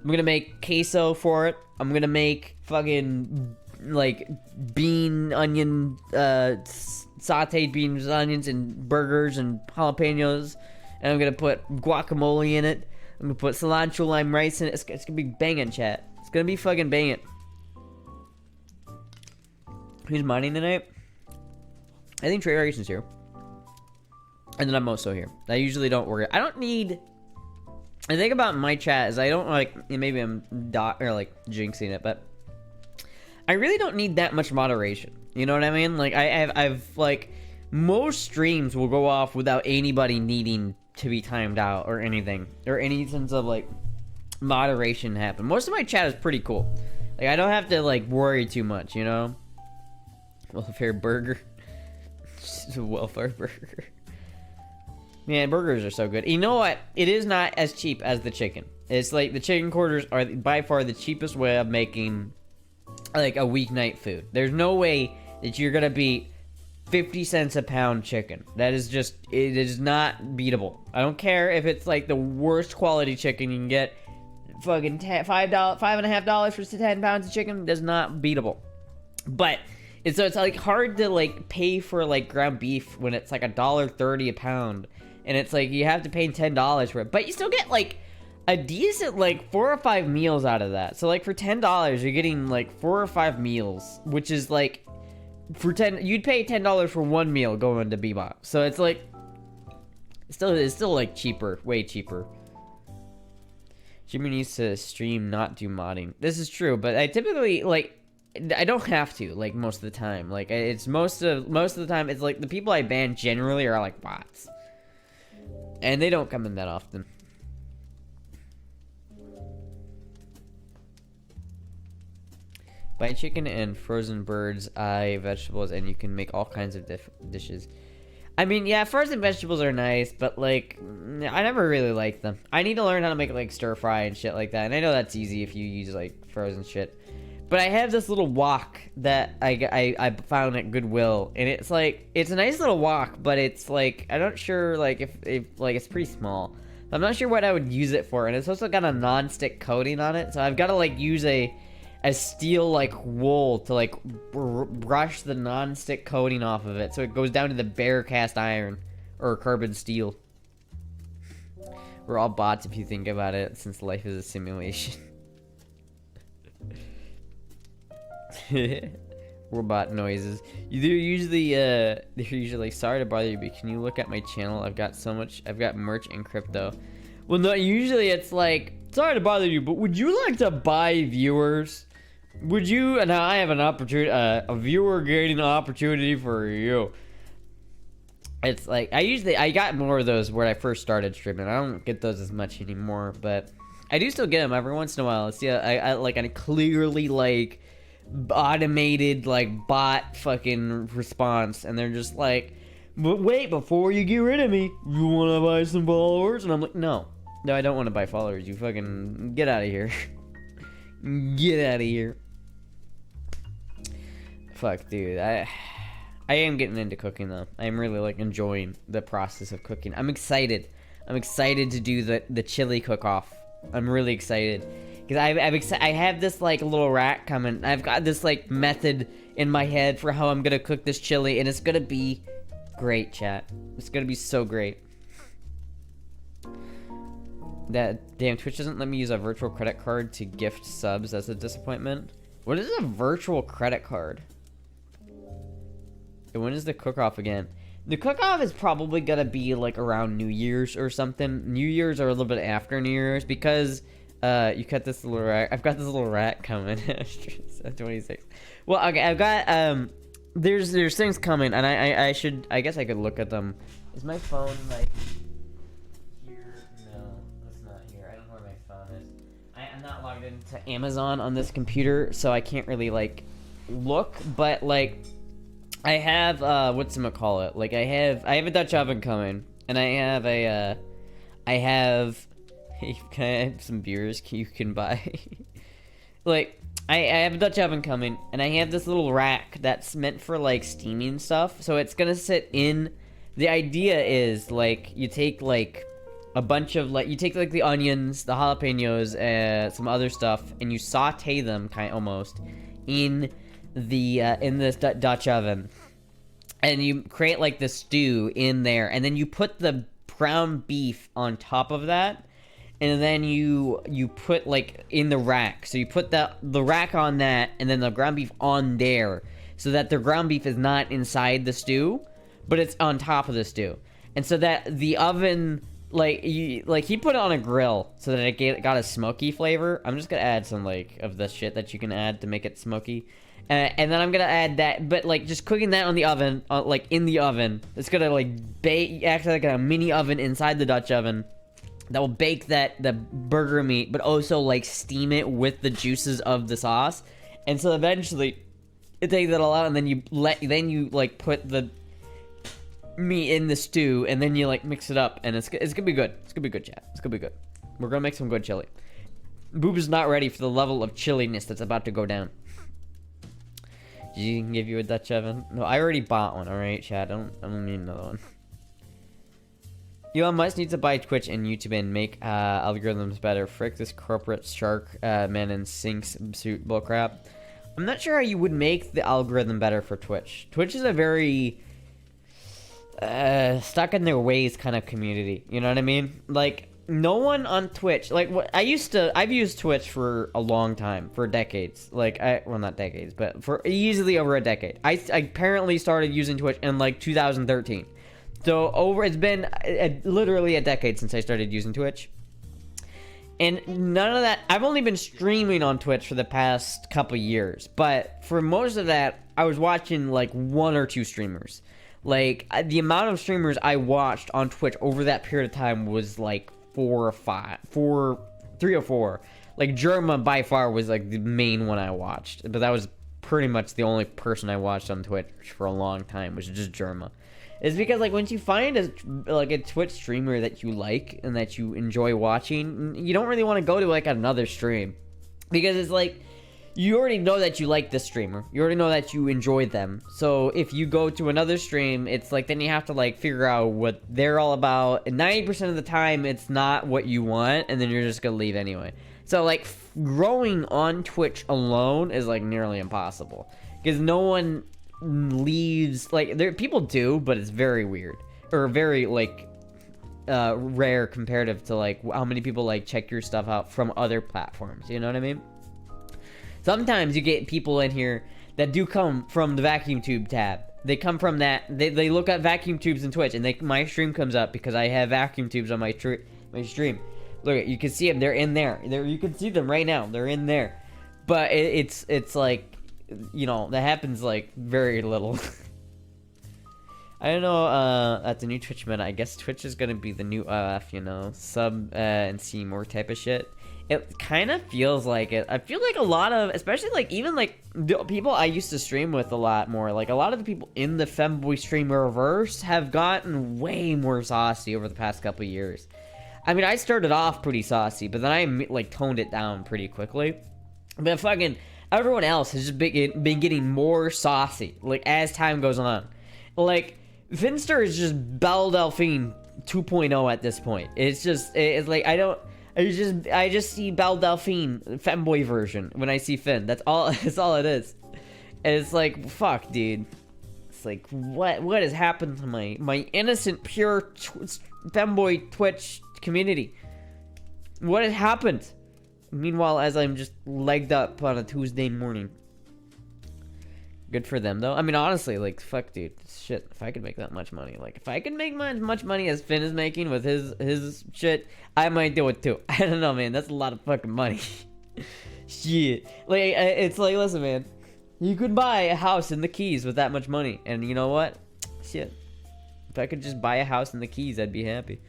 Speaker 1: I'm gonna make queso for it. I'm gonna make fucking like onion, sauteed beans, onions, and burgers and jalapenos. And I'm gonna put guacamole in it. I'm gonna put cilantro, lime, rice in it. It's gonna be banging, chat. It's gonna be fucking banging. Who's mining tonight? I think Trey Rayson's here. And then I'm also here. I usually don't worry. I don't need... The thing about my chat is I don't like... Maybe I'm jinxing it, but... I really don't need that much moderation. You know what I mean? Like, I've like... Most streams will go off without anybody needing to be timed out or anything. Or any sense of, like, moderation happen. Most of my chat is pretty cool. Like, I don't have to, like, worry too much, you know? Welfare burger. Just a welfare burger. Man, burgers are so good. You know what? It is not as cheap as the chicken. It's like the chicken quarters are by far the cheapest way of making like a weeknight food. There's no way that you're gonna beat 50 cents a pound chicken. That is just, it is not beatable. I don't care if it's like the worst quality chicken you can get. Fucking $5.50 for 10 pounds of chicken is not beatable. But it's like hard to like pay for like ground beef when it's like $1.30 a pound, and it's like you have to pay $10 for it, but you still get like a decent like 4 or 5 meals out of that. So like for $10 you're getting like 4 or 5 meals, which is like for 10 you'd pay $10 for one meal going to Bebop. So it's like it's still like cheaper, way cheaper. Jimmy needs to stream, not do modding. This is true, but I typically like I don't have to, like, most of the time. Like, it's most of the time, it's like the people I ban generally are like bots. And they don't come in that often. Buy chicken and frozen bird's eye vegetables, and you can make all kinds of dishes. I mean, yeah, frozen vegetables are nice, but, like, I never really liked them. I need to learn how to make, like, stir fry and shit like that. And I know that's easy if you use, like, frozen shit. But I have this little wok that I found at Goodwill, and it's like, it's a nice little wok, but it's like, I'm not sure, like, if like, it's pretty small. I'm not sure what I would use it for, and it's also got a non-stick coating on it, so I've got to, like, use a steel, like, wool to, like, brush the non-stick coating off of it, so it goes down to the bare cast iron, or carbon steel. We're all bots if you think about it, since life is a simulation. Robot noises. They're usually sorry to bother you, but can you look at my channel? I've got merch and crypto. Well, no, usually it's like, sorry to bother you, but would you like to buy viewers? Would you? And now I have an opportunity, a viewer gaining opportunity for you. It's like, I got more of those when I first started streaming. I don't get those as much anymore, but I do still get them every once in a while. See, I clearly like automated like bot fucking response, and they're just like, but wait, before you get rid of me, you want to buy some followers? And I'm like, no, I don't want to buy followers. You fucking get out of here. Get out of here. Fuck, dude. I am getting into cooking though. I am really like enjoying the process of cooking. I'm excited to do the chili cook-off. I'm really excited. Because I have this, like, little rack coming. I've got this, like, method in my head for how I'm gonna cook this chili, and it's gonna be great, chat. It's gonna be so great. That, damn, Twitch doesn't let me use a virtual credit card to gift subs. That's a disappointment. What is a virtual credit card? And when is the cook-off again? The cook-off is probably gonna be, like, around New Year's or something. New Year's or a little bit after New Year's, because... you cut this little rack. I've got this little rat coming. 26. Well, okay, I've got, there's things coming, and I guess I could look at them. Is my phone, like, here? No, it's not here. I don't know where my phone is. I'm not logged into Amazon on this computer, so I can't really, like, look, but, like, I have, whatchamacallit? Like, I have a Dutch oven coming. and I have a, I have, can I have some beers you can buy? Like, I have a Dutch oven coming, and I have this little rack that's meant for, like, steaming stuff, so it's gonna sit in, the idea is, like, you take, like, a bunch of, like, you take, like, the onions, the jalapenos, some other stuff, and you saute them, almost, in this Dutch oven. And you create, like, the stew in there, and then you put the ground beef on top of that, and then you put, like, in the rack. So you put the rack on that, and then the ground beef on there, so that the ground beef is not inside the stew, but it's on top of the stew. And so that the oven... he put it on a grill so that it got a smoky flavor. I'm just gonna add some, like, of the shit that you can add to make it smoky. And then I'm gonna add that, but, like, just cooking that on the oven, like, in the oven. It's gonna, like, act like a mini oven inside the Dutch oven that will bake the burger meat, but also, like, steam it with the juices of the sauce. And so eventually, it takes it all out, and then you put the meat in the stew, and then you, like, mix it up, and it's gonna be good. It's gonna be good, chat. It's gonna be good. We're gonna make some good chili. Boob is not ready for the level of chilliness that's about to go down. You can give you a Dutch oven? No, I already bought one. All right, chat. I don't need another one. Elon Musk needs to buy Twitch and YouTube and make algorithms better. Frick this corporate shark man in sinks suit bullcrap. I'm not sure how you would make the algorithm better for Twitch. Twitch is a very stuck in their ways kind of community. You know what I mean? Like, no one on Twitch, like, I've used Twitch for a long time, for decades. Like, well, not decades, but for easily over a decade. I apparently started using Twitch in, like, 2013. So it's been literally a decade since I started using Twitch. And none of that, I've only been streaming on Twitch for the past couple years. But for most of that, I was watching, like, 1 or 2 streamers. Like, the amount of streamers I watched on Twitch over that period of time was, like, 3 or 4. Like, Germa by far was, like, the main one I watched. But that was pretty much the only person I watched on Twitch for a long time, was just Germa. It's because, like, once you find a Twitch streamer that you like and that you enjoy watching, you don't really want to go to, like, another stream. Because it's like, you already know that you like this streamer. You already know that you enjoy them. So if you go to another stream, it's like, then you have to, like, figure out what they're all about. And 90% of the time, it's not what you want, and then you're just gonna leave anyway. So, like, growing on Twitch alone is, like, nearly impossible. Because no one leaves, like, people do, but it's very weird. Or very, like, rare comparative to, like, how many people, like, check your stuff out from other platforms. You know what I mean? Sometimes you get people in here that do come from the vacuum tube tab. They come from that. They look at vacuum tubes in Twitch, and my stream comes up because I have vacuum tubes on my stream. Look, you can see them. They're in there. You can see them right now. They're in there. But it's like, you know, that happens, like, very little. I don't know. At the new Twitch meta, I guess Twitch is gonna be the new OF. You know, sub and see more type of shit. It kind of feels like it. I feel like a lot of, especially, like, even, like, the people I used to stream with a lot more, like, a lot of the people in the femboy streamerverse have gotten way more saucy over the past couple of years. I mean, I started off pretty saucy, but then I, like, toned it down pretty quickly. But fucking everyone else has just been getting more saucy, like, as time goes on. Like, Finster is just Belle Delphine 2.0 at this point. It's like, I just see Belle Delphine femboy version when I see Finn. That's all it is. And it's like, fuck, dude. It's like, what has happened to my innocent, pure femboy Twitch community? What has happened? Meanwhile, as I'm just legged up on a Tuesday morning. Good for them, though. I mean, honestly, like, fuck, dude. Shit, if I could make that much money. Like, if I could make as much money as Finn is making with his shit, I might do it, too. I don't know, man. That's a lot of fucking money. Shit. Like, it's like, listen, man. You could buy a house in the Keys with that much money. And you know what? Shit. If I could just buy a house in the Keys, I'd be happy.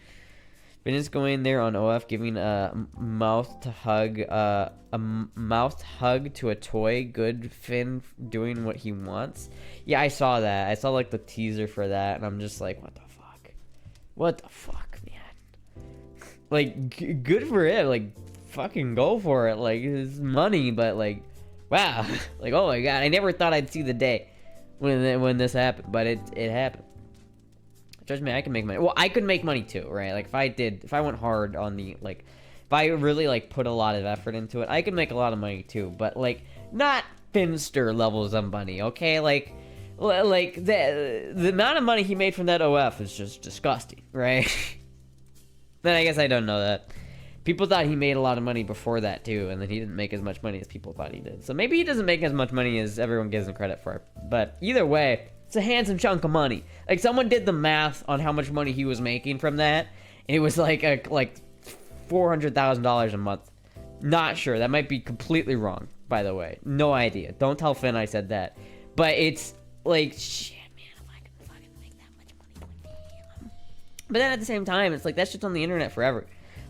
Speaker 1: Finn is going there on OF, giving a mouth hug to a toy. Good Finn doing what he wants. Yeah, I saw that. I saw, like, the teaser for that, and I'm just like, what the fuck? What the fuck, man? Like, good for him. Like, fucking go for it. Like, it's money, but like, wow. Like, oh my god, I never thought I'd see the day when this happened, but it happened. Trust me, I can make money. Well, I could make money too, right? Like, if I went hard on the, like, if I really, like, put a lot of effort into it, I could make a lot of money too, but, like, not Finster levels of money, okay? Like, the amount of money he made from that OF is just disgusting, right? Then I guess I don't know that. People thought he made a lot of money before that too, and then he didn't make as much money as people thought he did. So maybe he doesn't make as much money as everyone gives him credit for. But either way, it's a handsome chunk of money. Like, someone did the math on how much money he was making from that, and it was like $400,000 a month. Not sure. That might be completely wrong, by the way. No idea. Don't tell Finn I said that. But it's like, shit, man, if I can fucking make that much money. But then at the same time, it's like, that shit's on the internet forever.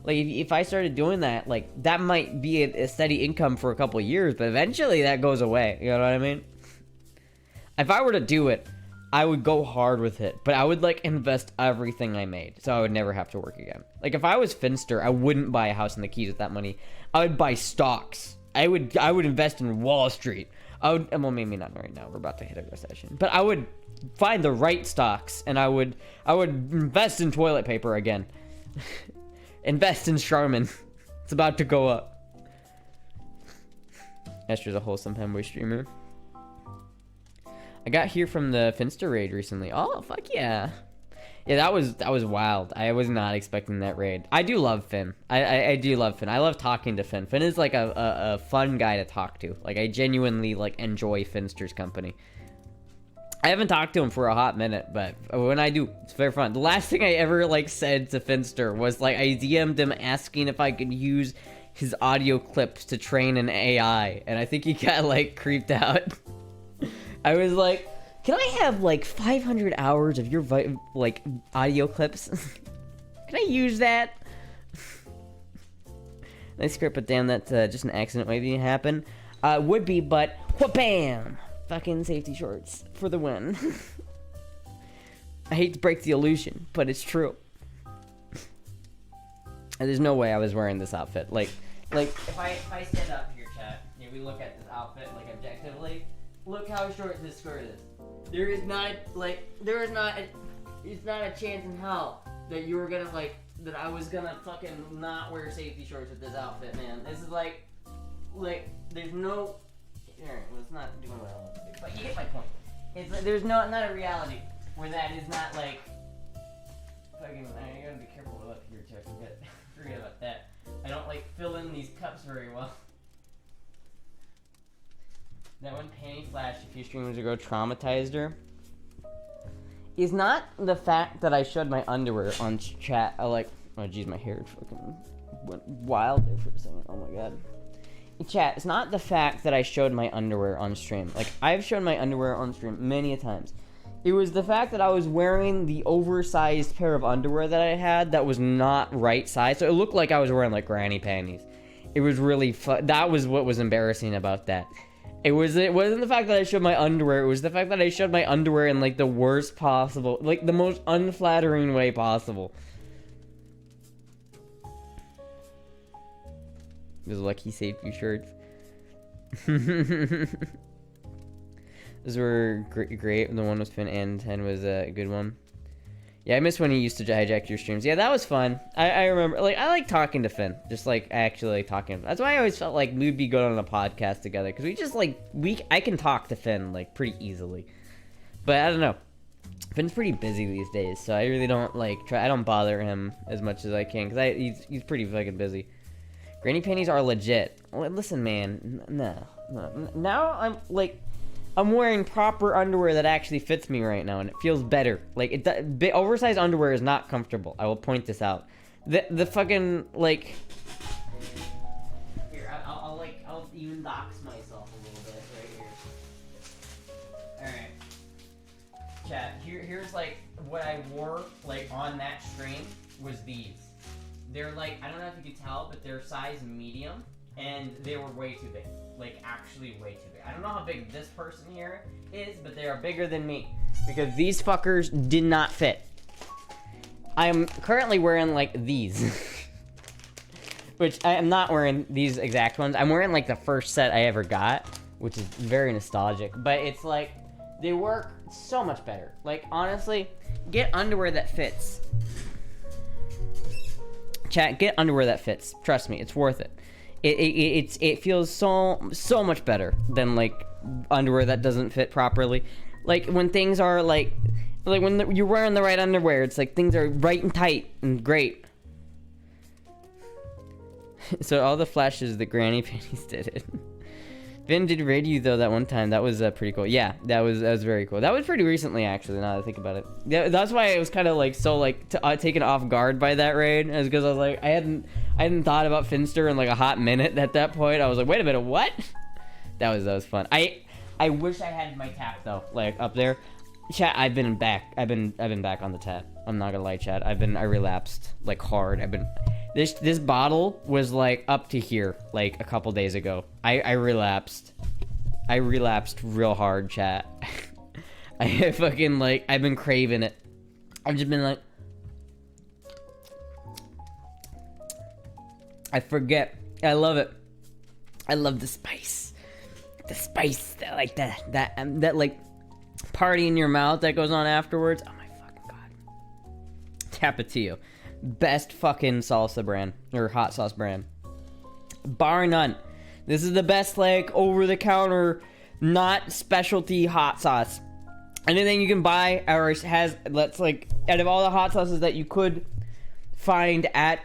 Speaker 1: Like, if I started doing that, like, that might be a steady income for a couple of years, but eventually that goes away. You know what I mean? If I were to do it, I would go hard with it, but I would, like, invest everything I made, so I would never have to work again. Like, if I was Finster, I wouldn't buy a house in the Keys with that money. I would buy stocks. I would invest in Wall Street. Well, maybe not right now. We're about to hit a recession. But I would find the right stocks, and I would invest in toilet paper again. Invest in Charmin. It's about to go up. Astra's a wholesome fanboy streamer. I got here from the Finster raid recently. Oh, fuck yeah. Yeah, that was wild. I was not expecting that raid. I do love Finn. I do love Finn. I love talking to Finn. Finn is like a fun guy to talk to. Like, I genuinely, like, enjoy Finster's company. I haven't talked to him for a hot minute, but when I do, it's very fun. The last thing I ever, like, said to Finster was, like, I DM'd him asking if I could use his audio clips to train an AI, and I think he got, like, creeped out. I was like, can I have, like, 500 hours of your, like, audio clips? Can I use that? Nice script, but damn, that's just an accident waiting to happen. Would be, but wha-bam! Fucking safety shorts for the win. I hate to break the illusion, but it's true. And there's no way I was wearing this outfit. Like if I stand up here, chat, and we look at this outfit, like, objectively, look how short this skirt is. It's not a chance in hell that you were gonna, like, that I was gonna fucking not wear safety shorts with this outfit, man. This is like, there's no, alright, well, it's not doing what I want to do, but you get my point. It's like, there's not a reality where that is not, like, fucking, I gotta be careful with up here too, forget about that. I don't, like, fill in these cups very well. That one panty flash a few streamers ago traumatized her is not the fact that I showed my underwear on chat. Oh geez, my hair fucking went wild there for a second. Oh my god. Chat, it's not the fact that I showed my underwear on stream. Like, I've shown my underwear on stream many a times. It was the fact that I was wearing the oversized pair of underwear that I had that was not right size. So it looked like I was wearing, like, granny panties. It was really that was what was embarrassing about that. It wasn't the fact that I showed my underwear. It was the fact that I showed my underwear in, like, the worst possible, like, the most unflattering way possible. Those lucky safety shirts. Those were great. The one with Finn and 10 was a good one. Yeah, I miss when he used to hijack your streams. Yeah, that was fun. I remember, like, I like talking to Finn. Just, like, actually like talking to him. That's why I always felt like we'd be good on a podcast together. Because we just, like, I can talk to Finn, like, pretty easily. But I don't know. Finn's pretty busy these days. So I really don't, like, I don't bother him as much as I can. Because he's pretty fucking busy. Granny panties are legit. Listen, man. No. Now I'm wearing proper underwear that actually fits me right now, and it feels better. Like, oversized underwear is not comfortable. I will point this out. The fucking, like... Here, I'll even dox myself a little bit right here. Alright. Chat, here's, like, what I wore, like, on that stream was these. They're, like, I don't know if you can tell, but they're size medium, and they were way too big. Like, actually way too big. I don't know how big this person here is, but they are bigger than me. Because these fuckers did not fit. I'm currently wearing like these. Which I am not wearing these exact ones. I'm wearing like the first set I ever got, which is very nostalgic. But it's like, they work so much better. Like, honestly, get underwear that fits. Chat, get underwear that fits. Trust me, it's worth it. It feels so much better than like underwear that doesn't fit properly. Like when things are like when you're wearing the right underwear, it's like things are right and tight and great. So all the flashes that Granny Panties did it. Vin did raid you though that one time. That was pretty cool. Yeah, that was very cool. That was pretty recently actually. Now that I think about it, that's why I was kind of like so like taken off guard by that raid, is because I was like I hadn't thought about Finster in like a hot minute at that point. I was like, wait a minute, what? That was fun. I wish I had my tap though, like up there. Chat, I've been back. I've been back on the tap. I'm not gonna lie, chat. I relapsed like hard. This bottle was like up to here like a couple days ago. I relapsed. I relapsed real hard, chat. I fucking like I've been craving it. I've just been like I forget. I love it. I love the spice. The spice that like that like party in your mouth that goes on afterwards. Oh my fucking god. Tapatio. Best fucking salsa brand or hot sauce brand, bar none. This is the best like over the counter, not specialty hot sauce. Anything you can buy or has, let's like out of all the hot sauces that you could find at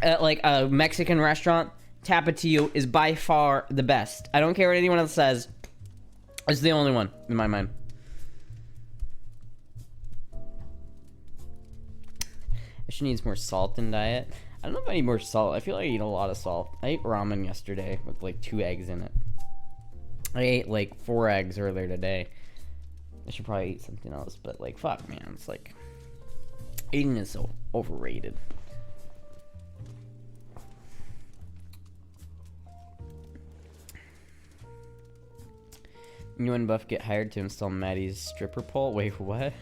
Speaker 1: like a Mexican restaurant, Tapatio is by far the best. I don't care what anyone else says. It's the only one in my mind. She needs more salt in diet. I don't know if I need more salt. I feel like I eat a lot of salt. I ate ramen yesterday with like 2 eggs in it. I ate like 4 eggs earlier today. I should probably eat something else, but like fuck man, it's like eating is so overrated. You and Buff get hired to install Maddie's stripper pole? Wait, what?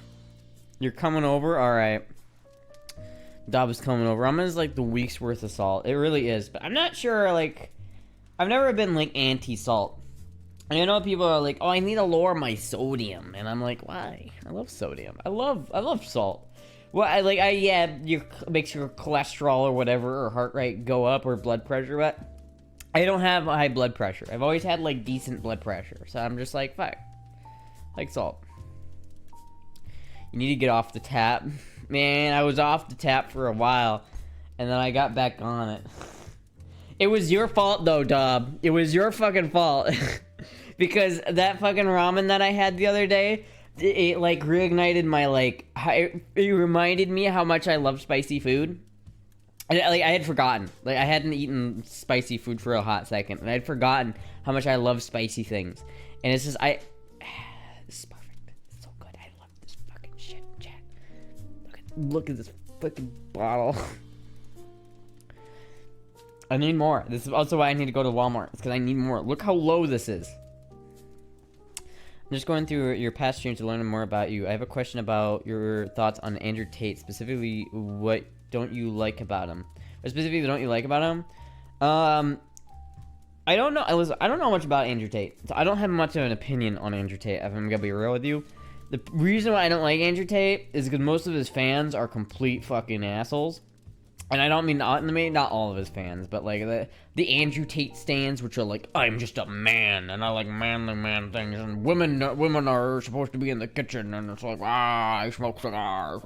Speaker 1: You're coming over? Alright. Dob is coming over. Ramen is like the week's worth of salt. It really is. But I'm not sure, like, I've never been like anti-salt. And I know people are like, oh, I need to lower my sodium. And I'm like, why? I love sodium. I love salt. Well, yeah, makes your cholesterol or whatever, or heart rate go up, or blood pressure, but I don't have high blood pressure. I've always had like decent blood pressure. So I'm just like, fuck. Like salt. You need to get off the tap. Man, I was off the tap for a while, and then I got back on it. It was your fault, though, Dub. It was your fucking fault. Because that fucking ramen that I had the other day, it like, reignited my, like, it reminded me how much I love spicy food. And, like, I had forgotten. Like, I hadn't eaten spicy food for a hot second, and I had forgotten how much I love spicy things. And it's just, this is perfect. It's so good. I love this fucking shit, chat. Look at this fucking bottle. I need more. This is also why I need to go to Walmart. It's because I need more. Look how low this is. I'm just going through your past streams to learn more about you. I have a question about your thoughts on Andrew Tate. Specifically, what don't you like about him? Or specifically, what don't you like about him? I don't know. I don't know much about Andrew Tate. So I don't have much of an opinion on Andrew Tate, if I'm gonna be real with you. The reason why I don't like Andrew Tate is because most of his fans are complete fucking assholes. And I don't mean not all of his fans, but like the Andrew Tate stands, which are like, I'm just a man and I like manly man things, and women are supposed to be in the kitchen, and it's like, I smoke cigars.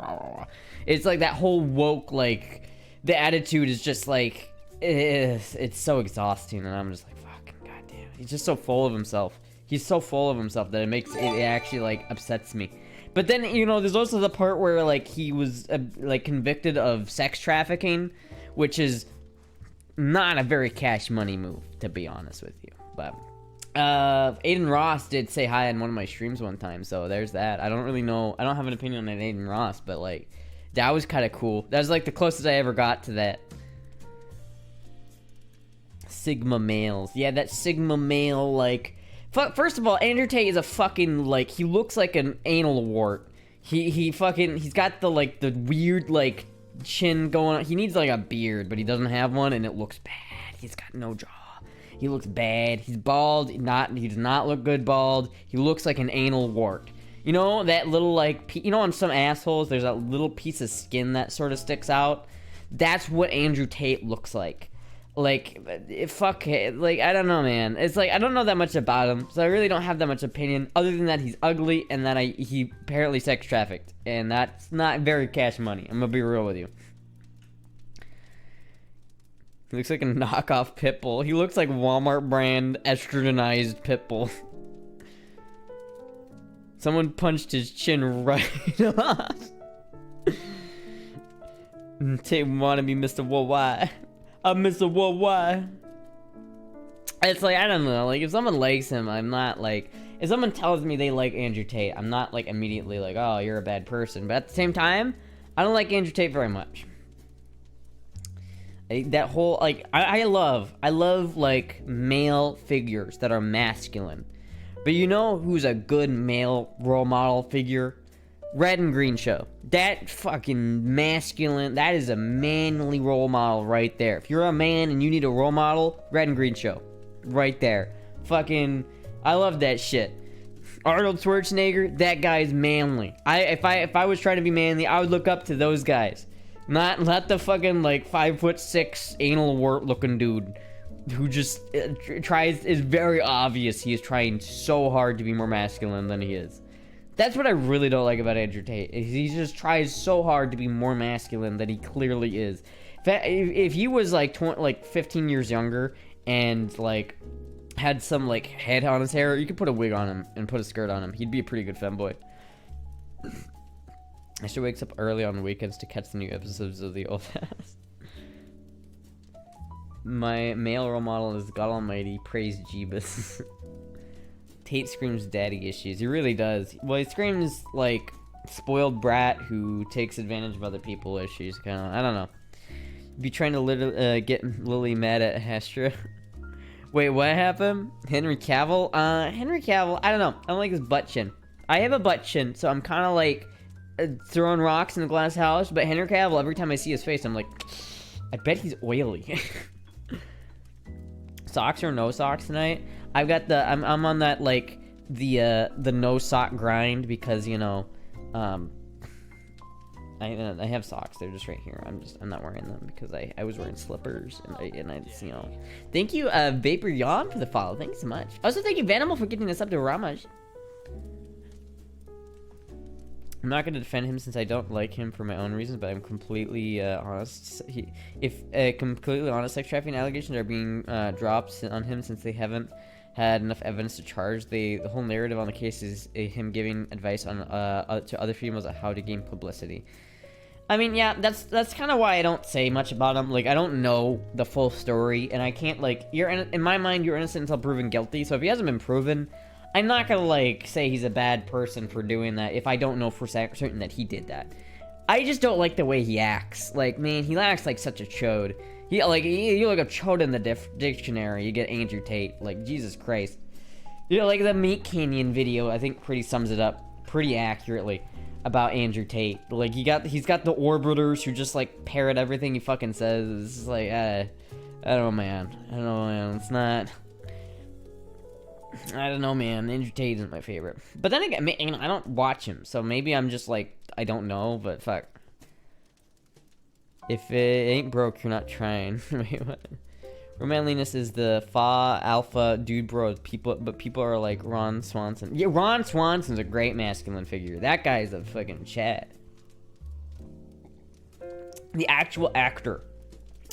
Speaker 1: It's like that whole woke, like, the attitude is just like, it's so exhausting, and I'm just like, fucking goddamn. He's just so full of himself. He's so full of himself that it actually like upsets me. But then, you know, there's also the part where, like, he was, like, convicted of sex trafficking, which is not a very cash money move, to be honest with you. But, Aiden Ross did say hi on one of my streams one time, so there's that. I don't really know. I don't have an opinion on Aiden Ross, but, like, that was kind of cool. That was, like, the closest I ever got to that. Sigma males. Yeah, that Sigma male, like... First of all, Andrew Tate is a fucking, like, he looks like an anal wart. He's got the like the weird like chin going on. He needs like a beard, but he doesn't have one, and it looks bad. He's got no jaw. He looks bad. He's bald. He does not look good bald. He looks like an anal wart. You know that little like on some assholes there's that little piece of skin that sort of sticks out. That's what Andrew Tate looks like. Like, fuck it. Like, I don't know, man. It's like, I don't know that much about him, so I really don't have that much opinion, other than that he's ugly, and that he apparently sex trafficked, and that's not very cash money. I'm gonna be real with you. He looks like a knockoff Pitbull. He looks like Walmart brand estrogenized Pitbull. Someone punched his chin right off. Tate wanted me Mr. Worldwide. I'm Mr. Worldwide. It's like, I don't know, like, if someone likes him, I'm not like, if someone tells me they like Andrew Tate, I'm not like immediately like, oh, you're a bad person. But at the same time, I don't like Andrew Tate very much. That whole, like, I love like male figures that are masculine. But you know who's a good male role model figure? Red and Green Show. That fucking masculine, that is a manly role model right there. If you're a man and you need a role model, Red and Green Show. Right there. Fucking, I love that shit. Arnold Schwarzenegger, that guy's manly. If I was trying to be manly, I would look up to those guys. Not the fucking like 5'6" anal wart looking dude who just is very obvious he is trying so hard to be more masculine than he is. That's what I really don't like about Andrew Tate. He just tries so hard to be more masculine than he clearly is. If he was like 15 years younger and like had some like head on his hair, you could put a wig on him and put a skirt on him. He'd be a pretty good femboy. Astra wakes up early on the weekends to catch the new episodes of The Old House. My male role model is God Almighty, praise Jeebus. Tate screams daddy issues. He really does. Well, he screams like spoiled brat who takes advantage of other people issues. Kind of, I don't know. Be trying to get Lily mad at Astra. Wait, what happened? Henry Cavill? Henry Cavill, I don't know. I don't like his butt chin. I have a butt chin, so I'm kind of like throwing rocks in the glass house. But Henry Cavill, every time I see his face, I'm like, I bet he's oily. Socks or no socks tonight? I've got the I'm on that like the no sock grind because you know I have socks. They're just right here. I'm not wearing them because I was wearing slippers and I just, you know. Thank you Vapor Yawn for the follow. Thanks so much. Also thank you Vanimal for getting us up to Ramaj. I'm not going to defend him since I don't like him for my own reasons, but I'm completely honest. If completely honest, sex trafficking allegations are being dropped on him since they haven't had enough evidence to charge. The whole narrative on the case is him giving advice on to other females on how to gain publicity. I mean, yeah, that's kind of why I don't say much about him. Like, I don't know the full story, and I can't like in my mind you're innocent until proven guilty. So if he hasn't been proven, I'm not gonna like say he's a bad person for doing that if I don't know for certain that he did that. I just don't like the way he acts. Like, man, he acts like such a chode. You look up chode in the dictionary, you get Andrew Tate. Like, Jesus Christ. You know, like the Meat Canyon video, I think pretty sums it up pretty accurately about Andrew Tate. Like, he's got the orbiters who just like parrot everything he fucking says. It's just like, I don't know, man. It's not. I don't know, man. Andrew Tate isn't my favorite. But then again, I don't watch him, so maybe I'm just like, I don't know, but fuck. If it ain't broke, you're not trying. Wait, what? Romanliness is the alpha dude bro. But people are like Ron Swanson. Yeah, Ron Swanson's a great masculine figure. That guy's a fucking Chad. The actual actor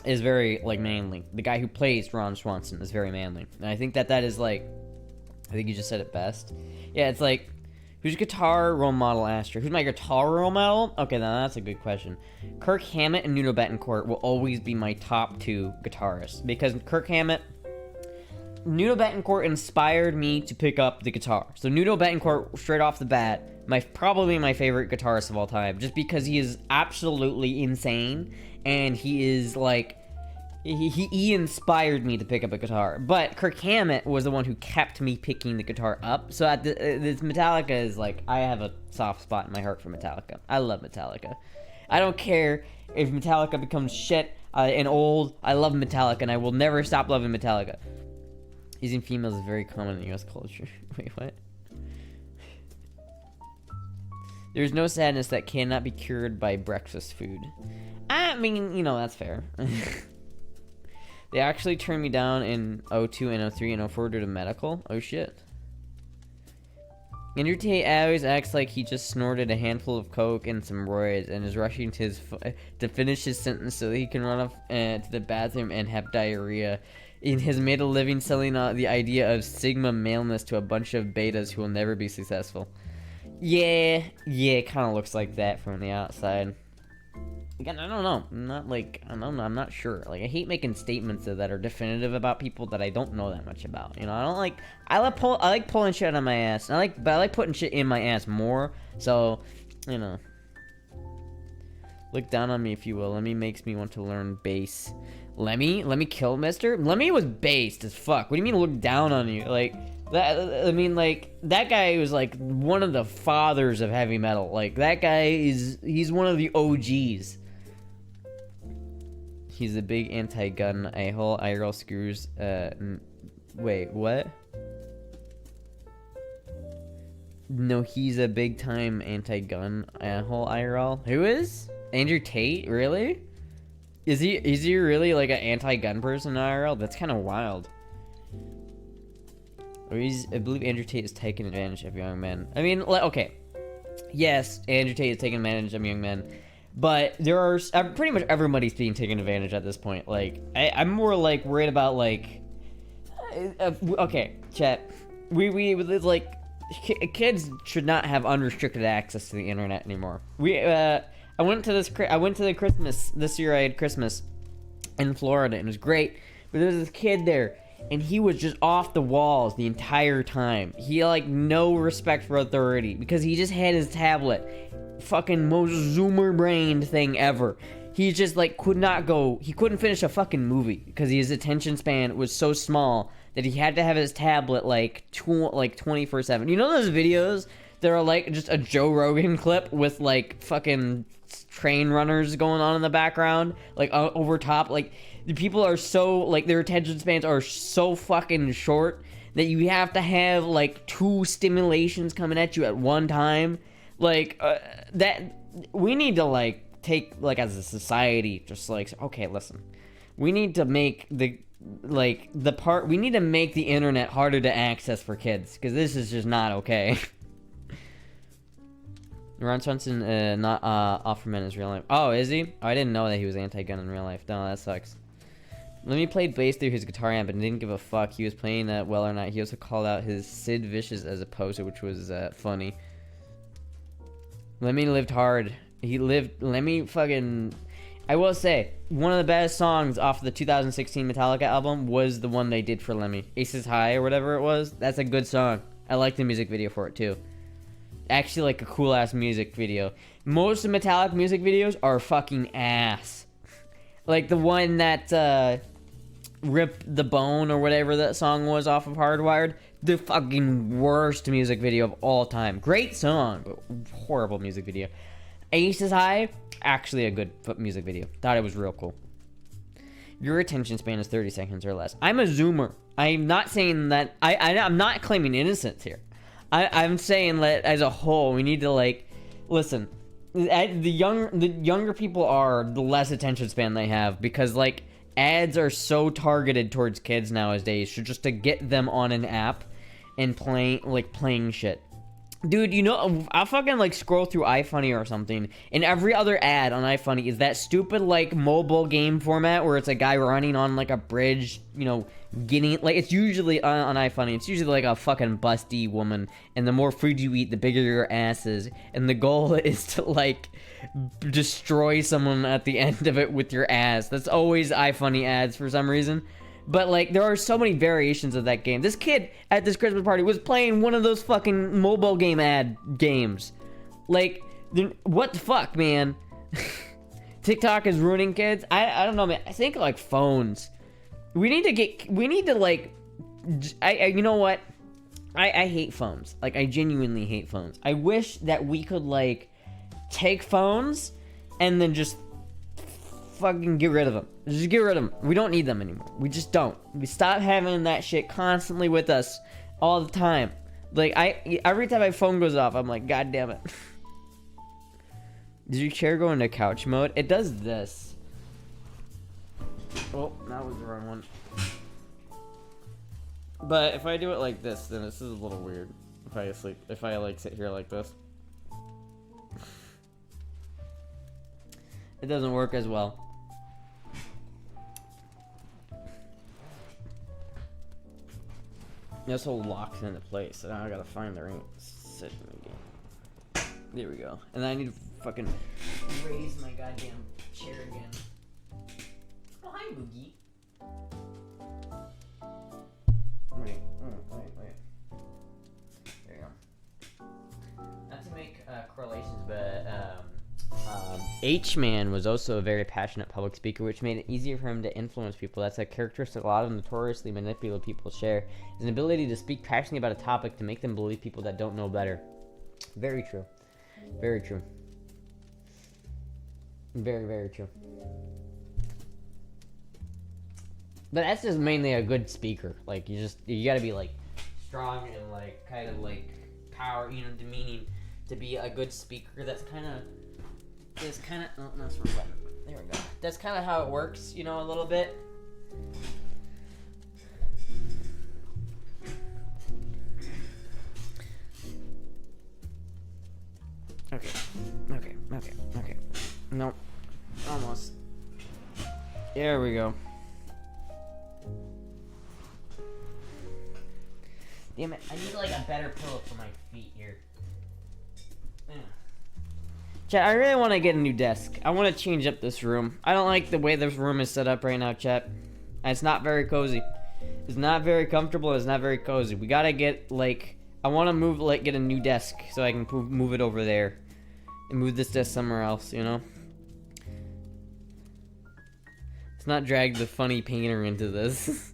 Speaker 1: is very like manly. The guy who plays Ron Swanson is very manly. And I think that is like, I think you just said it best. Yeah, it's like, who's your guitar role model, Astra? Who's my guitar role model? Okay, now that's a good question. Kirk Hammett and Nuno Bettencourt will always be my top two guitarists. Because Nuno Bettencourt inspired me to pick up the guitar. So Nuno Bettencourt, straight off the bat, probably my favorite guitarist of all time. Just because he is absolutely insane. And he is like, He inspired me to pick up a guitar, but Kirk Hammett was the one who kept me picking the guitar up. So at this Metallica is like, I have a soft spot in my heart for Metallica. I love Metallica. I don't care if Metallica becomes shit and old. I love Metallica, and I will never stop loving Metallica. Using females is very common in U.S. culture. Wait, what? There's no sadness that cannot be cured by breakfast food. I mean, you know, that's fair. They actually turned me down in 02 and 03 and 04 due to medical. Oh shit. Andrew Tate always acts like he just snorted a handful of coke and some roids and is rushing to finish his sentence so that he can run off to the bathroom and have diarrhea. He has made a living selling the idea of sigma maleness to a bunch of betas who will never be successful. Yeah, it kind of looks like that from the outside. Again, I don't know. I'm not sure. Like, I hate making statements that are definitive about people that I don't know that much about. You know, I like pulling shit out of my ass. But I like putting shit in my ass more. So, you know. Look down on me, if you will. Lemmy makes me want to learn bass. Lemmy kill Mister? Lemmy was based as fuck. What do you mean look down on you? Like, that, I mean, like, that guy was, like, one of the fathers of heavy metal. Like, that guy he's one of the OGs. He's a big anti-gun a-hole. IRL screws, wait, what? No, he's a big-time anti-gun a-hole IRL. Who is? Andrew Tate? Really? Is he really, like, an anti-gun person in IRL? That's kind of wild. I believe Andrew Tate is taking advantage of young men. I mean, okay. Yes, Andrew Tate is taking advantage of young men. But there are pretty much everybody's being taken advantage at this point. Like, I'm more like worried about like, okay, chat. Like, kids should not have unrestricted access to the internet anymore. I went to the Christmas this year. I had Christmas in Florida and it was great. But there was this kid there, and he was just off the walls the entire time. He had like no respect for authority because he just had his tablet. Fucking most zoomer brained thing ever. He just like he couldn't finish a fucking movie because his attention span was so small that he had to have his tablet like 24/7. You know those videos that are like just a Joe Rogan clip with like fucking train runners going on in the background, like over top? Like, the people are so like, their attention spans are so fucking short that you have to have like 2 stimulations coming at you at one time. Like, that, we need to, like, take, like, as a society, just, like, okay, listen. We need to make we need to make the internet harder to access for kids, because this is just not okay. Ron Swenson, not, Offerman is real life. Oh, is he? Oh, I didn't know that he was anti-gun in real life. No, that sucks. Lemmy played bass through his guitar amp and didn't give a fuck he was playing that well or not. He also called out his Sid Vicious as a poser, which was, funny. Lemmy lived hard. Lemmy fucking... I will say, one of the best songs off the 2016 Metallica album was the one they did for Lemmy. Aces High or whatever it was. That's a good song. I like the music video for it too. Actually, like a cool-ass music video. Most of Metallica music videos are fucking ass. Like the one that, Rip the Bone or whatever that song was off of Hardwired. The fucking worst music video of all time. Great song, but horrible music video. Aces High, actually a good music video. Thought it was real cool. Your attention span is 30 seconds or less. I'm a zoomer. I'm not saying that... I'm not claiming innocence here. I'm saying that as a whole, we need to, like... Listen, the younger people are, the less attention span they have. Because, like, ads are so targeted towards kids nowadays. So just to get them on an app and playing shit. Dude, you know, I'll fucking, like, scroll through iFunny or something, and every other ad on iFunny is that stupid, like, mobile game format where it's a guy running on, like, a bridge, you know, getting, like, it's usually, on iFunny, it's usually, like, a fucking busty woman, and the more food you eat, the bigger your ass is, and the goal is to, like, destroy someone at the end of it with your ass. That's always iFunny ads for some reason. But, like, there are so many variations of that game. This kid at this Christmas party was playing one of those fucking mobile game ad games. Like, what the fuck, man? TikTok is ruining kids. I don't know, man. I think like phones. We need to like, you know what? I hate phones. Like, I genuinely hate phones. I wish that we could like take phones and then just fucking get rid of them. Just get rid of them. We don't need them anymore. We just don't. We stop having that shit constantly with us all the time. Like, every time my phone goes off, I'm like, God damn it. Did your chair go into couch mode? It does this. Oh, that was the wrong one. But if I do it like this, then this is a little weird. If I like sit here like this. It doesn't work as well. This whole locks into place, so now I gotta find the right setting again. There we go. And then I need to fucking raise my goddamn chair again. Oh, hi, Boogie. Wait. There you go. Not to make correlations, but H-Man was also a very passionate public speaker, which made it easier for him to influence people. That's a characteristic a lot of notoriously manipulative people share, is an ability to speak passionately about a topic to make them believe people that don't know better. Very true. Very true. Very, very true. But that's just mainly a good speaker. Like, you gotta be, like, strong and, like, kind of, like, power, you know, demeaning to be a good speaker. That's kind of, oh, no, that's wrong button. There we go. That's kind of how it works, you know, a little bit. Okay. Nope. Almost. There we go. Damn it, I need like a better pillow for my feet here. Yeah. Chat, I really want to get a new desk. I want to change up this room. I don't like the way this room is set up right now, chat. And it's not very cozy. It's not very comfortable, it's not very cozy. We gotta get, like, I want to move, like, get a new desk so I can move it over there. And move this desk somewhere else, you know? Let's not drag the funny painter into this.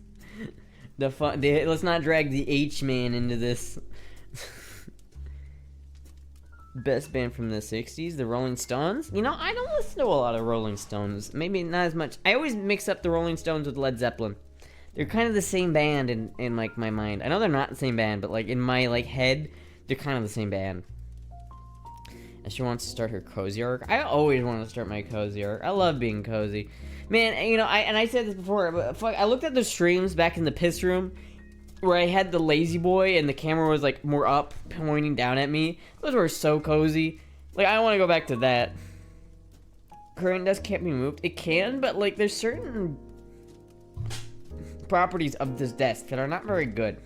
Speaker 1: Let's not drag the H-Man into this. Best band from the 60s, the Rolling Stones? You know, I don't listen to a lot of Rolling Stones. Maybe not as much. I always mix up the Rolling Stones with Led Zeppelin. They're kind of the same band in like, my mind. I know they're not the same band, but, like, in my, like, head, they're kind of the same band. And she wants to start her cozy arc. I always want to start my cozy arc. I love being cozy. Man, you know, I said this before, but fuck, I looked at the streams back in the piss room where I had the lazy boy and the camera was, like, more up, pointing down at me. Those were so cozy. Like, I want to go back to that. Current desk can't be moved. It can, but, like, there's certain properties of this desk that are not very good.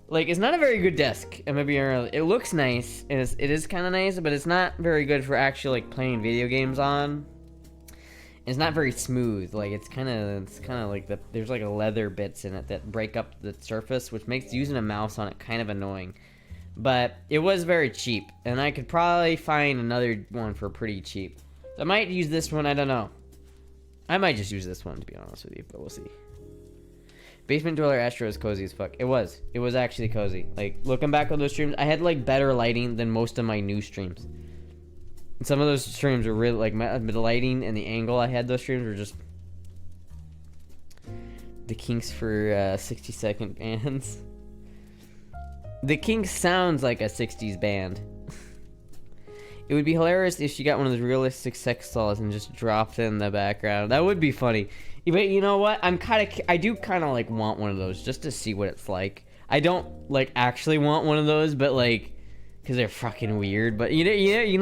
Speaker 1: Like, it's not a very good desk. It looks nice, and it is kind of nice, but it's not very good for actually, like, playing video games on. It's not very smooth. Like, it's kind of like there's like a leather bits in it that break up the surface, which makes using a mouse on it kind of annoying. But it was very cheap, and I could probably find another one for pretty cheap. So I might use this one. I don't know. I might just use this one, to be honest with you, but we'll see. Basement Dweller Astra is cozy as fuck. It was actually cozy. Like, looking back on those streams, I had, like, better lighting than most of my new streams. And some of those streams were really, like, the lighting and the angle I had those streams were just the Kinks for 60-second bands. The Kinks sounds like a 60s band. It would be hilarious if she got one of those realistic sex dolls and just dropped it in the background. That would be funny. But you know what? I do kind of, like, want one of those just to see what it's like. I don't, like, actually want one of those, but, like, because they're fucking weird. But, every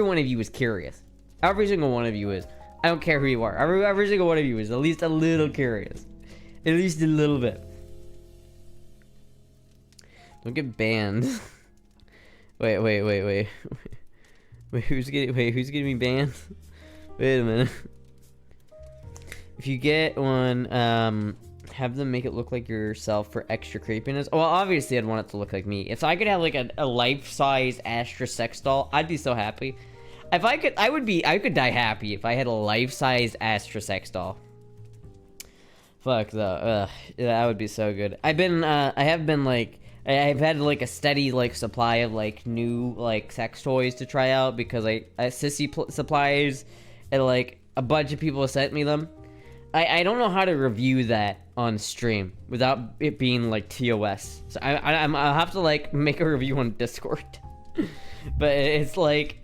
Speaker 1: one of you is curious. Every single one of you is. I don't care who you are. Every single one of you is at least a little curious. At least a little bit. Don't get banned. Wait. Wait, who's getting me banned? Wait a minute. If you get one, have them make it look like yourself for extra creepiness. Well, obviously I'd want it to look like me. If I could have, like, a life-size Astra sex doll, I'd be so happy. If I could, I could die happy if I had a life-size Astra sex doll. Fuck though, that would be so good. I've had like a steady like supply of like new like sex toys to try out because sissy suppliers and like a bunch of people sent me them. I don't know how to review that on stream without it being like TOS. So I'll have to like make a review on Discord. But it's like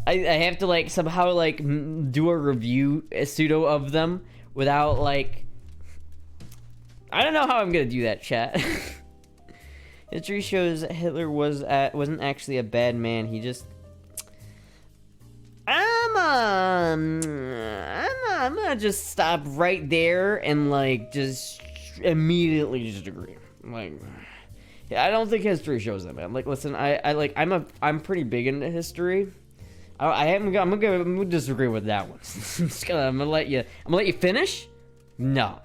Speaker 1: I have to like somehow like do a review pseudo of them without like, I don't know how I'm gonna do that, chat. History shows that Hitler wasn't actually a bad man. He just I'm gonna just stop right there and like just immediately disagree. Like, yeah, I don't think history shows that, man. Like, listen, I'm pretty big into history. I'm gonna disagree with that one. I'm gonna let you finish. No.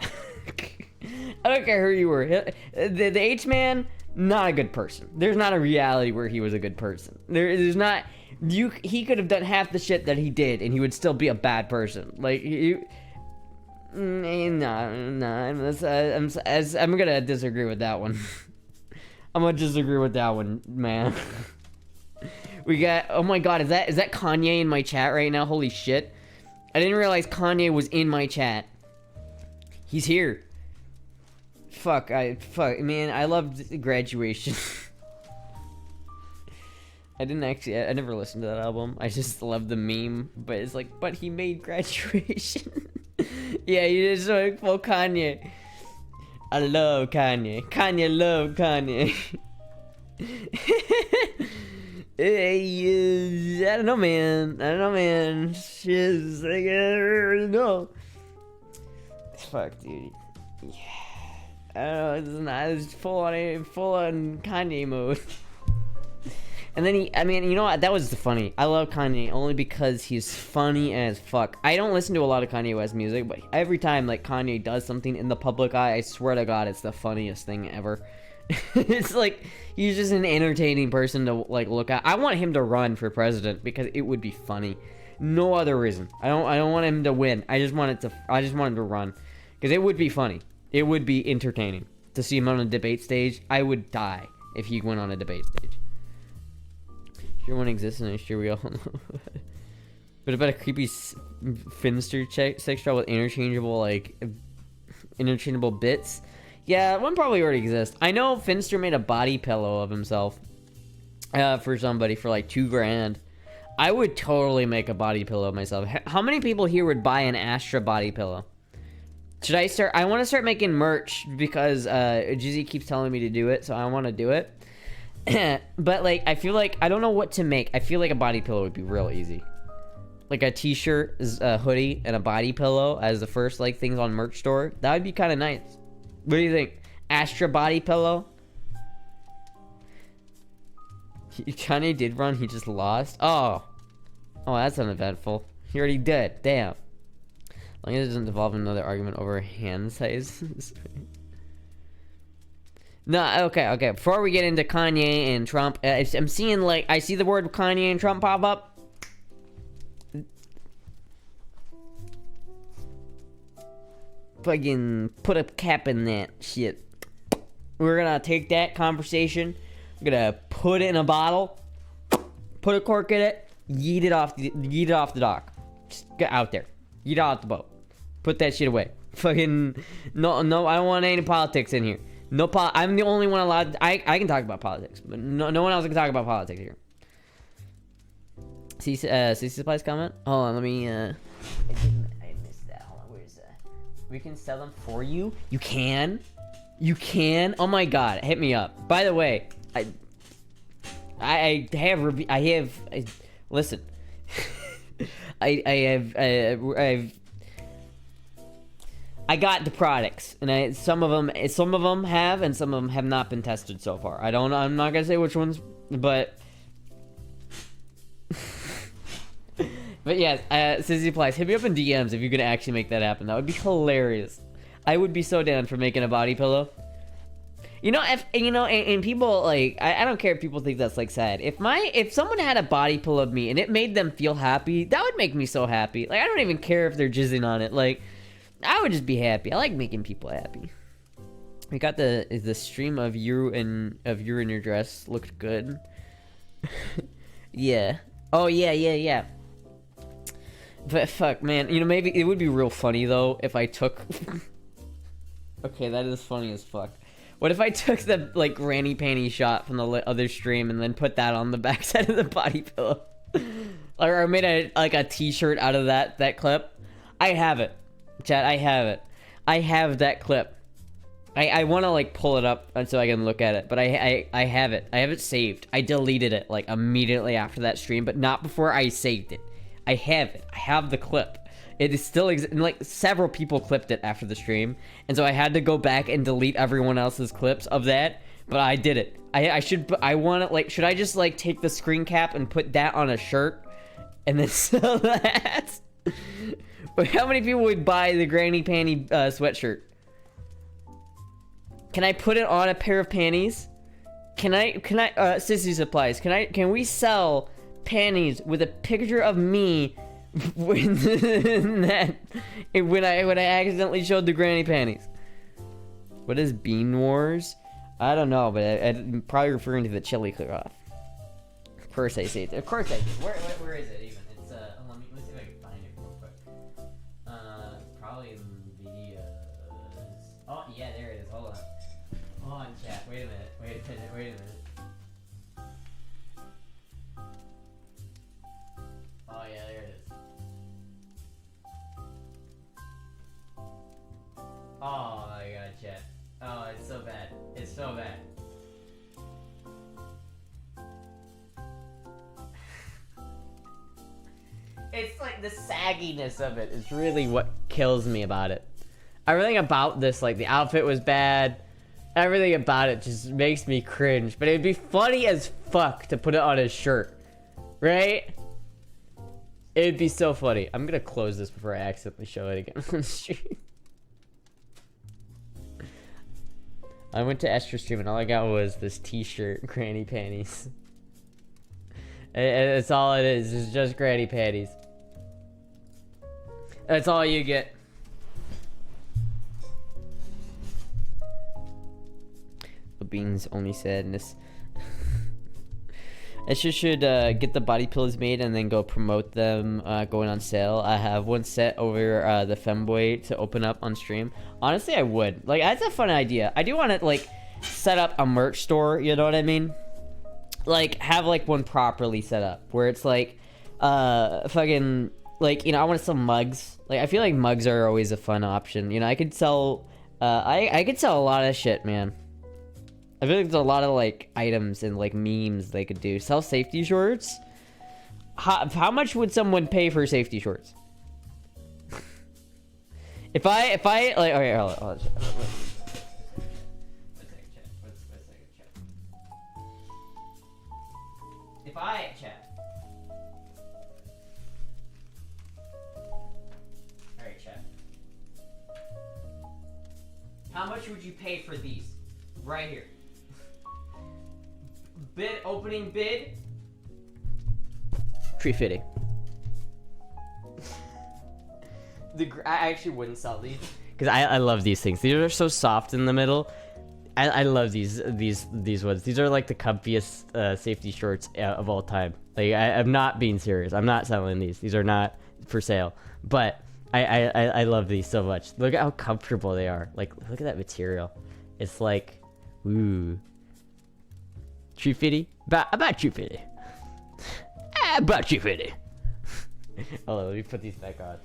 Speaker 1: I don't care who you were. The H-man, not a good person. There's not a reality where he was a good person. There's not. He could have done half the shit that he did, and he would still be a bad person. Like I'm gonna disagree with that one. I'm gonna disagree with that one, man. We got. Oh my god, is that Kanye in my chat right now? Holy shit! I didn't realize Kanye was in my chat. He's here. Fuck, man, I loved Graduation. I never listened to that album. I just love the meme, but it's like, but he made Graduation. Yeah, he is like full Kanye. I love Kanye. Kanye love Kanye. I don't know, man. Shiz, I don't know. Fuck, dude. Yeah. I don't know, it's full on Kanye mode. And then you know what? That was funny. I love Kanye only because he's funny as fuck. I don't listen to a lot of Kanye West music, but every time like Kanye does something in the public eye, I swear to God, it's the funniest thing ever. It's like he's just an entertaining person to like look at. I want him to run for president because it would be funny. No other reason. I don't want him to win. I just want him to run because it would be funny. It would be entertaining to see him on a debate stage. I would die if he went on a debate stage. Sure one exists, and I'm sure we all know. But about a creepy Finster sex doll with interchangeable bits. Yeah, one probably already exists. I know Finster made a body pillow of himself for somebody for like $2,000. I would totally make a body pillow myself. How many people here would buy an Astra body pillow? Should I start? I want to start making merch because Jizzy keeps telling me to do it, so I want to do it. But like, I feel like I don't know what to make. I feel like a body pillow would be real easy. Like a t-shirt, a hoodie, and a body pillow as the first like things on merch store. That would be kind of nice. What do you think? Astra body pillow? Kanye did run, he just lost. Oh, that's uneventful. He already did. Damn. As long as it doesn't involve another argument over hand size. No, okay. Before we get into Kanye and Trump, I'm seeing like I see the word Kanye and Trump pop up. Fucking put a cap in that shit. We're gonna take that conversation. We're gonna put it in a bottle, put a cork in it, yeet it off the dock. Just get out there, yeet it off the boat. Put that shit away. Fucking no. I don't want any politics in here. No, I'm the only one allowed. I can talk about politics, but no one else can talk about politics here. See supplies comment. Hold on, let me. I missed that. Hold on, where's that? We can sell them for you. You can. Oh my god, hit me up. By the way, listen. I got the products, and some of them have, and some of them have not been tested so far. I'm not gonna say which ones, but yes, Sissy Plies, hit me up in DMs if you could actually make that happen. That would be hilarious. I would be so down for making a body pillow. You know, if you know, and people like, I don't care if people think that's like sad. If someone had a body pillow of me and it made them feel happy, that would make me so happy. Like, I don't even care if they're jizzing on it. Like, I would just be happy. I like making people happy. We got the stream of you in your dress looked good. Yeah. Oh yeah. But fuck, man. You know, maybe it would be real funny though if I took. Okay, that is funny as fuck. What if I took the like granny panty shot from the other stream and then put that on the backside of the body pillow, or made a t-shirt out of that clip? I have it, chat. I have it. I have that clip. I want to like pull it up so I can look at it, but I have it. I have it saved. I deleted it like immediately after that stream, but not before I saved it. I have it. I have the clip. It is still like several people clipped it after the stream, and so I had to go back and delete everyone else's clips of that. But I did it. I want to like. Should I just like take the screen cap and put that on a shirt, and then sell that? But how many people would buy the granny panty sweatshirt? Can I put it on a pair of panties? Can I Sissy Supplies, can we sell panties with a picture of me when I accidentally showed the granny panties? What is Bean Wars? I don't know, but I'm probably referring to the chili cook-off. Of course I say it. Of course I do. Where is it even? It's let me see if I can find it real quick. Probably in videos. Oh yeah, there it is. Hold on. Hold on, chat. Wait a minute. Oh yeah, there it is. Oh my god, chat. Oh, it's so bad. It's so bad. It's like the sagginess of it is really what kills me about it. Everything about this, like the outfit was bad. Everything about it just makes me cringe. But it'd be funny as fuck to put it on his shirt. Right? It'd be so funny. I'm gonna close this before I accidentally show it again on the stream. I went to Astra stream and all I got was this t-shirt, granny panties. And that's all it is. It's just granny panties. That's all you get. The beans only sadness. I should get the body pillows made and then go promote them going on sale. I have one set over the femboy to open up on stream. Honestly, I would. Like, that's a fun idea. I do want to, like, set up a merch store, you know what I mean? Like, have, like, one properly set up where it's, like, fucking, like, you know, I want to sell mugs. Like, I feel like mugs are always a fun option. You know, I could sell, I could sell a lot of shit, man. I feel like there's a lot of, like, items and, like, memes they could do. Sell safety shorts? How much would someone pay for safety shorts? if I, like, okay, hold on. One second, chat. One second, chat. If I, chat. Alright, chat. How much would you pay for these? Right here. Bid, opening bid. Tree fitting. I actually wouldn't sell these because I love these things. These are so soft in the middle. I love these ones. These are like the comfiest safety shorts of all time. Like, I'm not being serious. I'm not selling these. These are not for sale. But I love these so much. Look at how comfortable they are. Like, look at that material. It's like, ooh. Tree fitty? About tree fitty. About tree fitty. Hold on, let me put these back on.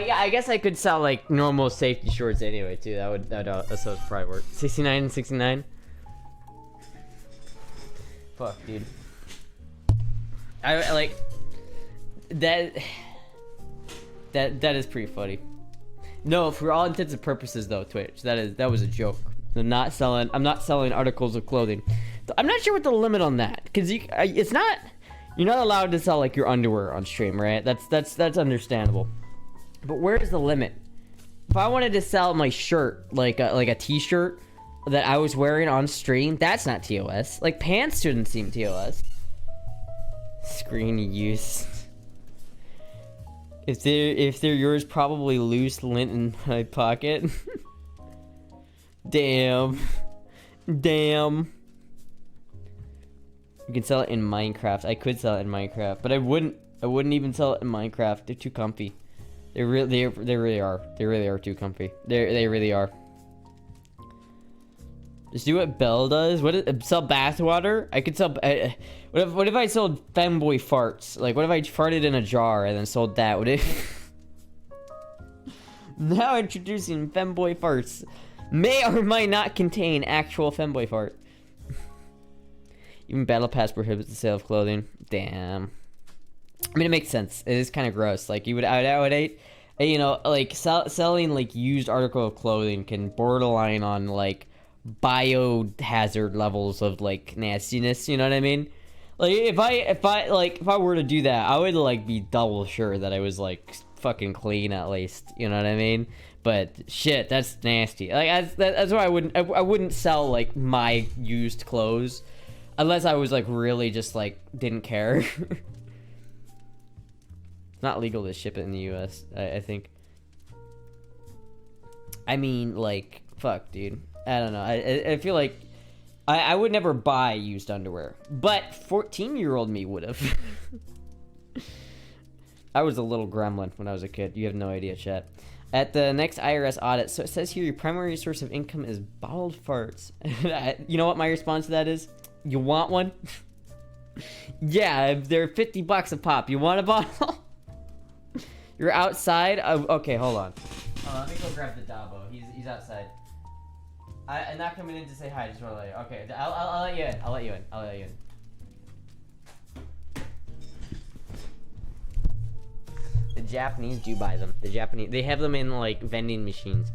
Speaker 1: Yeah, I guess I could sell like normal safety shorts anyway too. That would probably work. 69 and 69. Fuck, dude. I like that. That is pretty funny. No, for all intents and purposes though, Twitch. That was a joke. I'm not selling articles of clothing. I'm not sure what the limit on that, because it's not. You're not allowed to sell like your underwear on stream, right? That's understandable. But where is the limit? If I wanted to sell my shirt, like a t-shirt that I was wearing on stream, that's not TOS. Like pants shouldn't seem TOS. Screen use. If they're yours, probably loose lint in my pocket. Damn. Damn. You can sell it in Minecraft. I could sell it in Minecraft, but I wouldn't even sell it in Minecraft. They're too comfy. They really are. They really are too comfy. They really are. Just do what Belle does. Sell bathwater? I could sell. What if I sold femboy farts? Like, what if I farted in a jar and then sold that? Would it? Now introducing femboy farts. May or might not contain actual femboy fart. Even Battle Pass prohibits the sale of clothing. Damn. I mean, it makes sense. It is kind of gross. Like, I would, you know, like selling like used article of clothing can borderline on like biohazard levels of like nastiness. You know what I mean? Like, if I were to do that, I would like be double sure that I was like fucking clean at least. You know what I mean? But shit, that's nasty. Like, that's why I wouldn't sell like my used clothes. Unless I was like really just like didn't care. It's not legal to ship it in the US, I think. I mean, like, fuck, dude. I don't know. I feel like I would never buy used underwear, but 14-year-old me would have. I was a little gremlin when I was a kid. You have no idea, chat. At the next IRS audit, so it says here your primary source of income is bottled farts. You know what my response to that is? You want one? Yeah, they're $50 a pop. You want a bottle? You're outside? Okay, hold on. Let me go grab the Dabo. He's outside. I'm not coming in to say hi. I just want to let you. Okay, I'll let you in. I'll let you in. I'll let you in. The Japanese do buy them. They have them in like vending machines.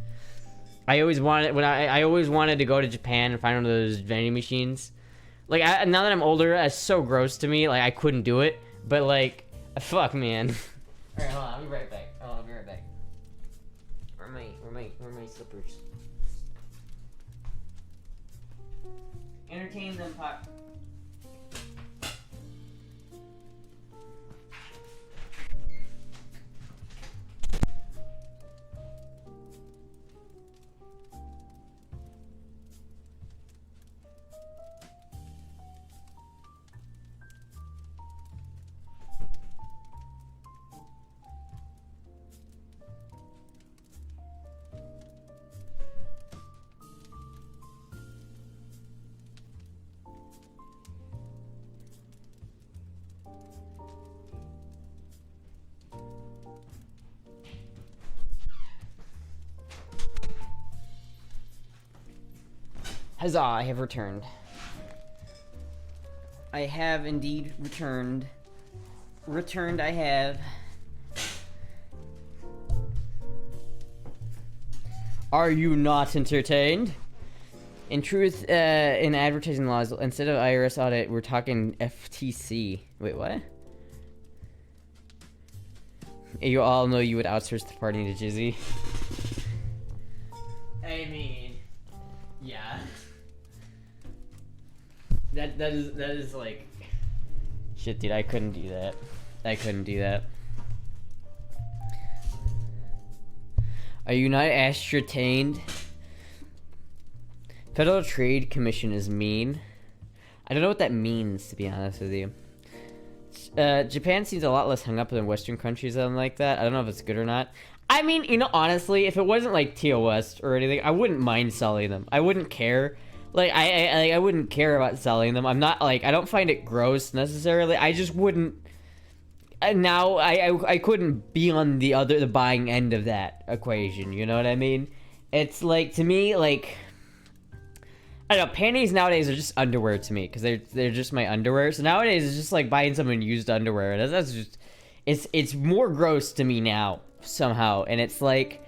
Speaker 1: I always wanted to go to Japan and find one of those vending machines. Like, now that I'm older, that's so gross to me. Like, I couldn't do it. But, like, fuck, man. Alright, hold on. I'll be right back. I'll be right back. Where are my slippers? Entertain them, Pop. Huzzah, I have returned. I have indeed returned. Returned I have. Are you not entertained? In truth, in advertising laws, instead of IRS audit, we're talking FTC. Wait, what? You all know you would outsource the party to Jizzy. I mean, yeah. That is like, shit, dude. I couldn't do that. I couldn't do that. Are you not ascertained? Federal Trade Commission is mean. I don't know what that means, to be honest with you. Japan seems a lot less hung up than Western countries and like that. I don't know if it's good or not. I mean, you know, honestly, if it wasn't like TOS or anything, I wouldn't mind selling them. I wouldn't care. Like, I wouldn't care about selling them. I'm not, like, I don't find it gross necessarily. I just wouldn't. Now, I couldn't be on the buying end of that equation. You know what I mean? It's like, to me, like, I don't know, panties nowadays are just underwear to me, because they're just my underwear. So nowadays, it's just like buying someone used underwear. That's just, it's more gross to me now, somehow. And it's like,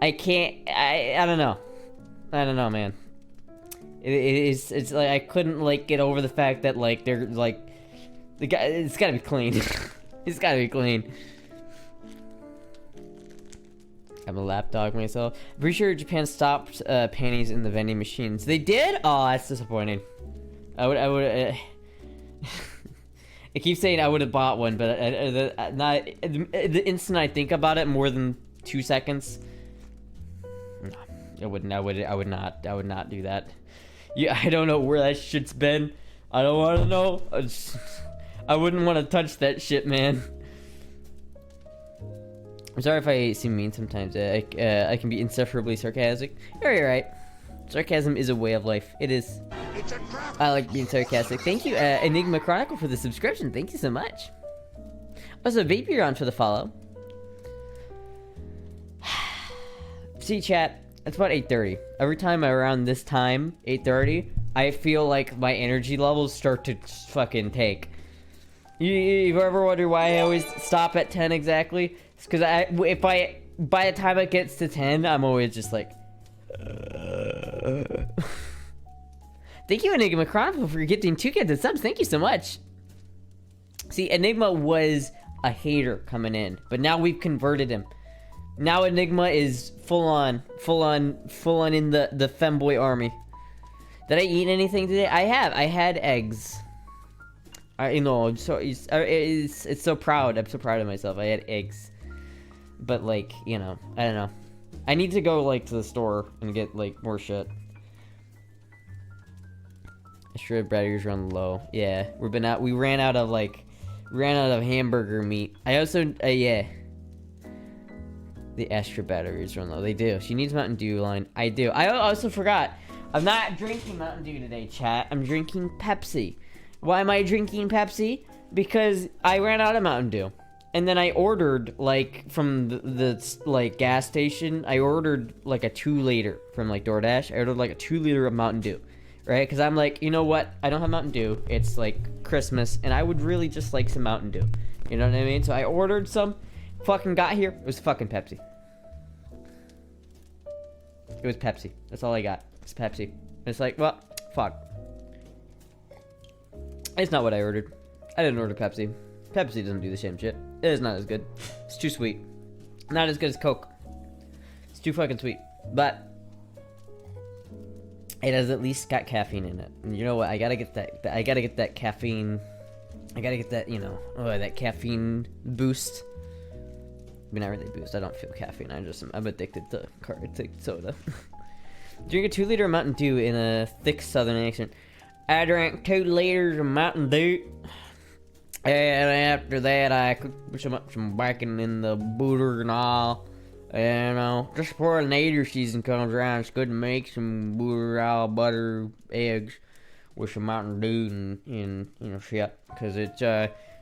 Speaker 1: I don't know. I don't know, man. It's like I couldn't like get over the fact that like they're like the guy. It's gotta be clean. It's gotta be clean. I'm a lapdog myself. I'm pretty sure Japan stopped panties in the vending machines. They did? Oh, that's disappointing. I would. I keep saying I would have bought one, but the instant I think about it, more than 2 seconds, no, I wouldn't. I would not do that. Yeah, I don't know where that shit's been. I don't want to know. I wouldn't want to touch that shit, man. I'm sorry if I seem mean sometimes. I can be insufferably sarcastic. You're right. Sarcasm is a way of life. It is. I like being sarcastic. Thank you, Enigma Chronicle, for the subscription. Thank you so much. Also, Vaporon for the follow. See, chat, it's about 8:30. Every time around this time, 8:30, I feel like my energy levels start to fucking take. You ever wonder why I always stop at 10 exactly? It's because by the time it gets to 10, I'm always just like... Thank you, Enigma Chronicle, for getting 2 kids and subs. Thank you so much. See, Enigma was a hater coming in, but now we've converted him. Now Enigma is full on in the femboy army. Did I eat anything today? I have. I had eggs. You know, it's so proud. I'm so proud of myself. I had eggs. But like, you know, I don't know. I need to go like to the store and get like more shit. Shredded batteries run low. Yeah, we ran out of hamburger meat. I also yeah. The Astra batteries run low. They do. She needs Mountain Dew line. I do. I also forgot. I'm not drinking Mountain Dew today, chat. I'm drinking Pepsi. Why am I drinking Pepsi? Because I ran out of Mountain Dew. And then I ordered, like, from the like, gas station, I ordered, like, a 2-liter from, like, DoorDash. I ordered, like, a 2-liter of Mountain Dew, right? Because I'm like, you know what? I don't have Mountain Dew. It's, like, Christmas, and I would really just like some Mountain Dew. You know what I mean? So I ordered some, fucking got here. It was fucking Pepsi. It was Pepsi. That's all I got. It's Pepsi. It's like, well, fuck. It's not what I ordered. I didn't order Pepsi. Pepsi doesn't do the same shit. It is not as good. It's too sweet. Not as good as Coke. It's too fucking sweet. But it has at least got caffeine in it. And you know what? I gotta get that. I gotta get that caffeine. I gotta get that, you know, that caffeine boost. I mean, not really boost. I don't feel caffeine. I'm addicted to soda. Drink a 2-liter of Mountain Dew in a thick Southern accent. I drank 2 liters of Mountain Dew. And after that, I cooked some bacon in the butter and all. And, just before the nader season comes around, it's good to make some butter, eggs with some Mountain Dew and you know, shit. Because it's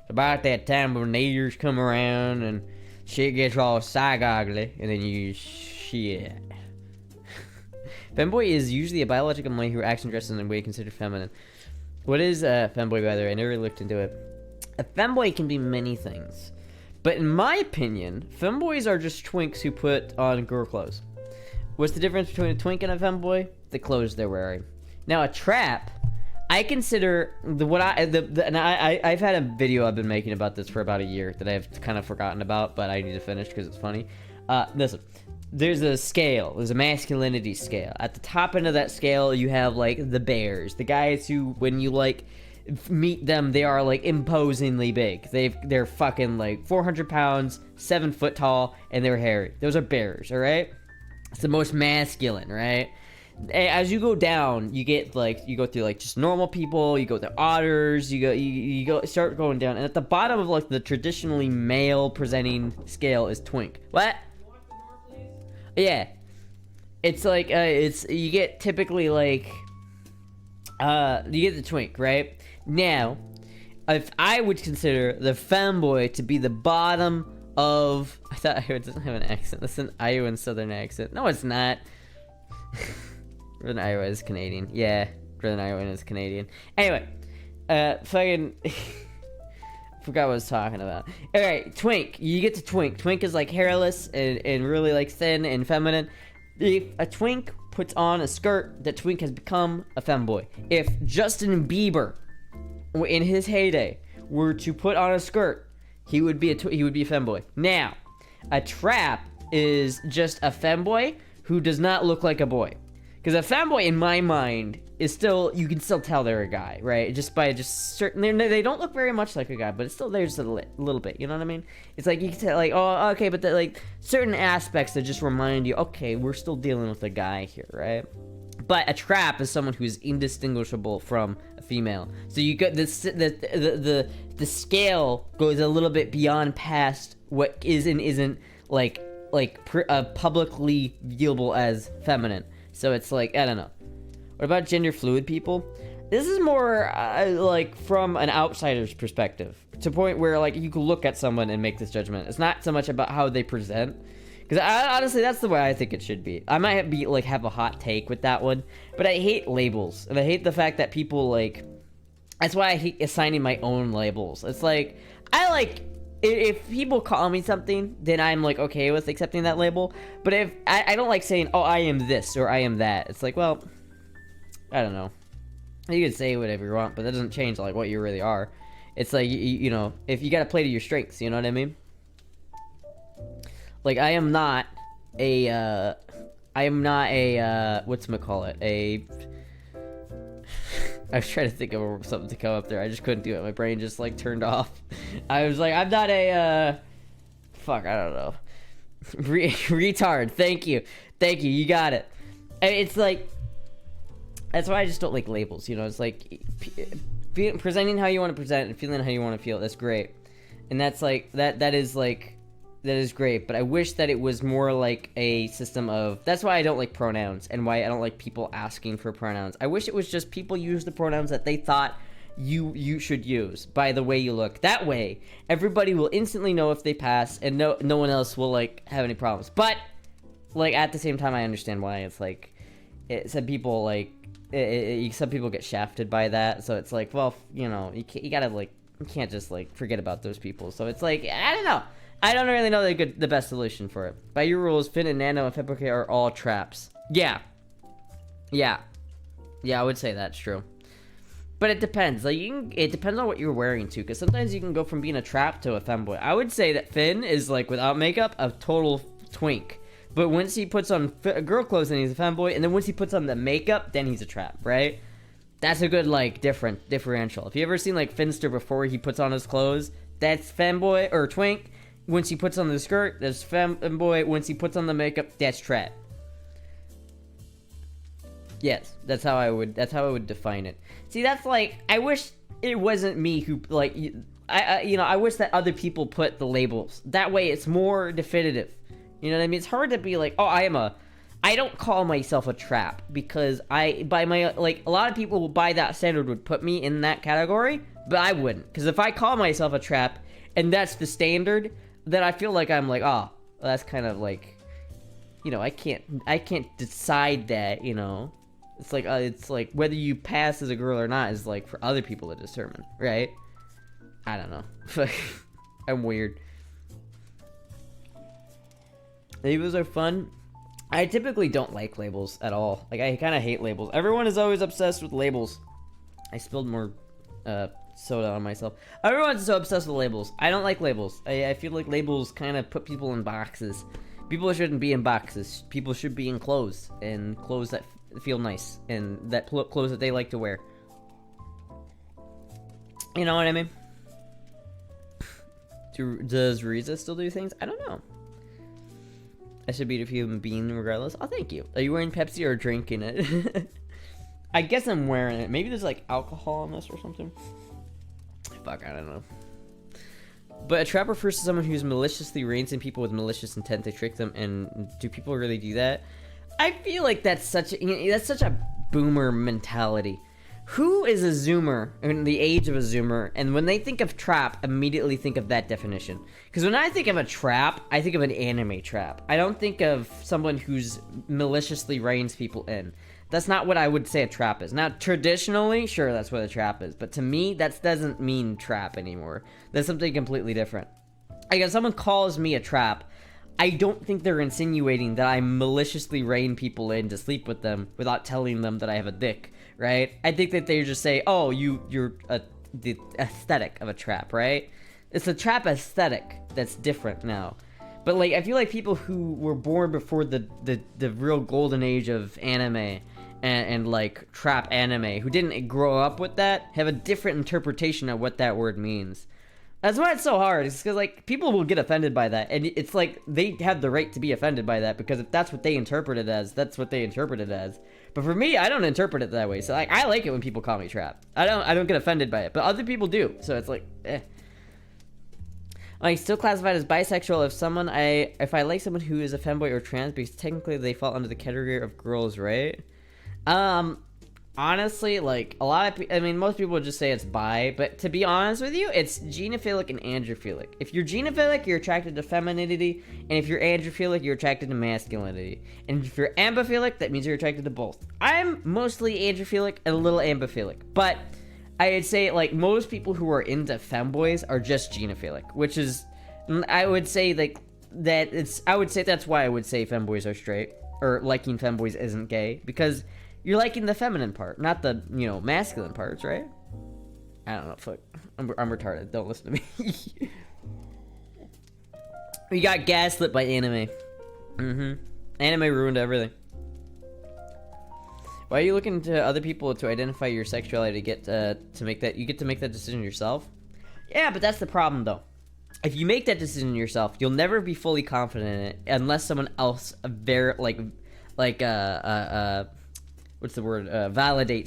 Speaker 1: about that time when naders come around and shit gets all side-goggly. And then you shit. Femboy is usually a biological male who acts and dresses in a way considered feminine. What is femboy, by the way? I never looked into it. A femboy can be many things. But in my opinion, femboys are just twinks who put on girl clothes. What's the difference between a twink and a femboy? The clothes they're wearing. Now, a trap, I consider I've had a video I've been making about this for about a year that I've kind of forgotten about, but I need to finish because it's funny. Listen. There's a scale. There's a masculinity scale. At the top end of that scale, you have, like, the bears. The guys who, when you, like, meet them, they are, like, imposingly big. They're fucking, like, 400 pounds, 7 foot tall, and they're hairy. Those are bears, alright? It's the most masculine, right? As you go down, you get, like, you go through, like, just normal people, you go through otters, you go start going down. And at the bottom of, like, the traditionally male-presenting scale is twink. What? Yeah, it's like, you get typically, like, you get the twink, right? Now, if I would consider the femboy to be the bottom of, I thought Iowa doesn't have an accent. That's an Iowan Southern accent. No, it's not. Northern Iowa is Canadian. Yeah, Northern Iowa is Canadian. Anyway, fucking... forgot what I was talking about. Alright, twink. You get to twink. Twink is like hairless and really like thin and feminine. If a twink puts on a skirt, that twink has become a femboy. If Justin Bieber, in his heyday, were to put on a skirt, he would be a femboy. Now, a trap is just a femboy who does not look like a boy. Because a femboy, in my mind, is still, you can still tell they're a guy, right? Just by certain, they don't look very much like a guy, but it's still there just a little bit, you know what I mean? It's like, you can tell, like, oh, okay, but like, certain aspects that just remind you, okay, we're still dealing with a guy here, right? But a trap is someone who's indistinguishable from a female. So you got this, the scale goes a little bit beyond past what is and isn't, publicly viewable as feminine. So it's like, I don't know. What about gender fluid people? This is more like from an outsider's perspective, to a point where like you can look at someone and make this judgment. It's not so much about how they present, because honestly that's the way I think it should be. I might have a hot take with that one, but I hate labels, and I hate the fact that people like. That's why I hate assigning my own labels. It's like if people call me something, then I'm like okay with accepting that label. But if I don't like saying, oh, I am this or I am that. It's like, well, I don't know. You can say whatever you want, but that doesn't change like what you really are. It's like you know, if you gotta play to your strengths, you know what I mean? Like I am not a whatchamacallit, I was trying to think of something to come up there. I just couldn't do it. My brain just like turned off. I was like, I'm not a fuck, I don't know. Retard. Thank you. You got it. It's like, that's why I just don't like labels. You know, it's like presenting how you want to present and feeling how you want to feel. That's great, and that's like that is great. But I wish that it was more like a system of. That's why I don't like pronouns and why I don't like people asking for pronouns. I wish it was just people use the pronouns that they thought you should use by the way you look. That way, everybody will instantly know if they pass, and no one else will like have any problems. But like at the same time, I understand why it's like some people like. Some people get shafted by that, so it's like, well, you know, you can't just like forget about those people. So it's like, I don't know. I don't really know the best solution for it. By your rules, Finn and Nano and February are all traps. Yeah, I would say that's true. But it depends. Like it depends on what you're wearing too, because sometimes you can go from being a trap to a femboy. I would say that Finn is like without makeup a total twink. But once he puts on girl clothes, then he's a femboy, and then once he puts on the makeup, then he's a trap, right? That's a good like differential. If you ever seen like Finster before he puts on his clothes, that's femboy or twink. Once he puts on the skirt, that's femboy. Once he puts on the makeup, that's trap. Yes, that's how I would define it. See, that's like, I wish it wasn't me who like I wish that other people put the labels. That way, it's more definitive. You know what I mean? It's hard to be like, oh, I don't call myself a trap, because a lot of people by that standard would put me in that category, but I wouldn't. Because if I call myself a trap, and that's the standard, then I feel like I'm like, oh, that's kind of like, you know, I can't decide that, you know? It's like whether you pass as a girl or not is like for other people to determine, right? I don't know. I'm weird. Labels are fun. I typically don't like labels at all. Like, I kind of hate labels. Everyone is always obsessed with labels. I spilled more soda on myself. Everyone's so obsessed with labels. I don't like labels. I feel like labels kind of put people in boxes. People shouldn't be in boxes. People should be in clothes, and clothes that feel nice, and that clothes that they like to wear. You know what I mean? Does Riza still do things? I don't know. I should be a human being regardless. Oh, thank you. Are you wearing Pepsi or drinking it? I guess I'm wearing it. Maybe there's like alcohol in this or something. Fuck, I don't know. But a trap refers to someone who's maliciously raising people with malicious intent to trick them. And do people really do that? I feel like that's such a boomer mentality. Who is a zoomer in the age of a zoomer, and when they think of trap, immediately think of that definition? Because when I think of a trap, I think of an anime trap. I don't think of someone who's maliciously reins people in. That's not what I would say a trap is. Now, traditionally, sure, that's what a trap is, but to me, that doesn't mean trap anymore. That's something completely different. Like, if someone calls me a trap, I don't think they're insinuating that I maliciously rein people in to sleep with them without telling them that I have a dick, right? I think that they just say, oh, you're the aesthetic of a trap, right? It's a trap aesthetic that's different now. But like, I feel like people who were born before the real golden age of anime and like trap anime, who didn't grow up with that, have a different interpretation of what that word means. That's why it's so hard. It's because like people will get offended by that, and it's like they have the right to be offended by that, because if that's what they interpret it as, that's what they interpret it as. But for me, I don't interpret it that way. So like, I like it when people call me trap. I don't get offended by it, but other people do. So it's like, eh. Like, still classified as bisexual if I like someone who is a femboy or trans, because technically they fall under the category of girls, right? Honestly, like, most people would just say it's bi, but to be honest with you, it's genophilic and androphilic. If you're genophilic, you're attracted to femininity, and if you're androphilic, you're attracted to masculinity. And if you're ambiphilic, that means you're attracted to both. I'm mostly androphilic and a little ambiphilic, but I'd say, like, most people who are into femboys are just genophilic, which is, I would say, like, I would say that's why I would say femboys are straight, or liking femboys isn't gay, because you're liking the feminine part, not the, masculine parts, right? I don't know, fuck. I'm retarded. Don't listen to me. We got gaslit by anime. Anime ruined everything. Why are you looking to other people to identify your sexuality to make that? You get to make that decision yourself? Yeah, but that's the problem, though. If you make that decision yourself, you'll never be fully confident in it unless someone else validates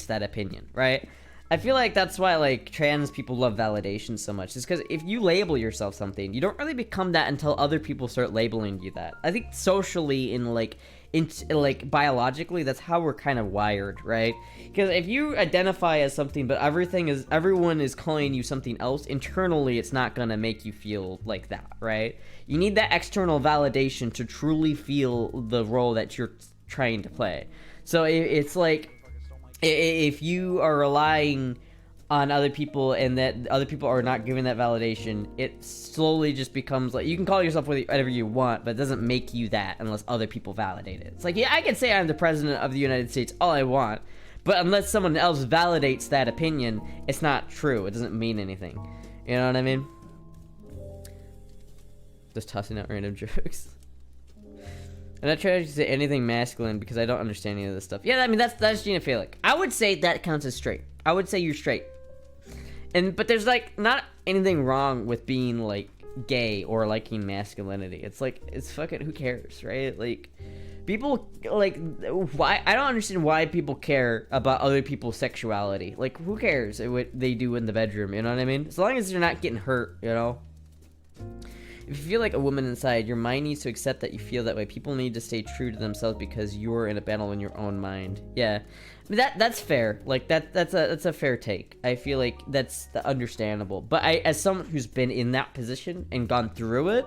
Speaker 1: that opinion, right? I feel like that's why, like, trans people love validation so much. It's because if you label yourself something, you don't really become that until other people start labeling you that. I think socially biologically, that's how we're kind of wired, right? Because if you identify as something, but everyone is calling you something else, internally, it's not gonna make you feel like that, right? You need that external validation to truly feel the role that you're trying to play. So it's like, if you are relying on other people and that other people are not giving that validation, it slowly just becomes like, you can call yourself whatever you want, but it doesn't make you that unless other people validate it. It's like, yeah, I can say I'm the president of the United States all I want, but unless someone else validates that opinion, it's not true. It doesn't mean anything. You know what I mean? Just tossing out random jokes. I'm not trying to say anything masculine because I don't understand any of this stuff. Yeah, I mean, that's genophilic. I would say that counts as straight. I would say you're straight. But there's, like, not anything wrong with being, like, gay or liking masculinity. It's like, it's fucking, who cares, right? Like, people, like, why, I don't understand why people care about other people's sexuality. Like, who cares what they do in the bedroom, you know what I mean? As long as they're not getting hurt, you know? If you feel like a woman inside, your mind needs to accept that you feel that way. People need to stay true to themselves because you're in a battle in your own mind. Yeah, I mean, that's fair. Like, that's a fair take. I feel like that's understandable. But as someone who's been in that position and gone through it,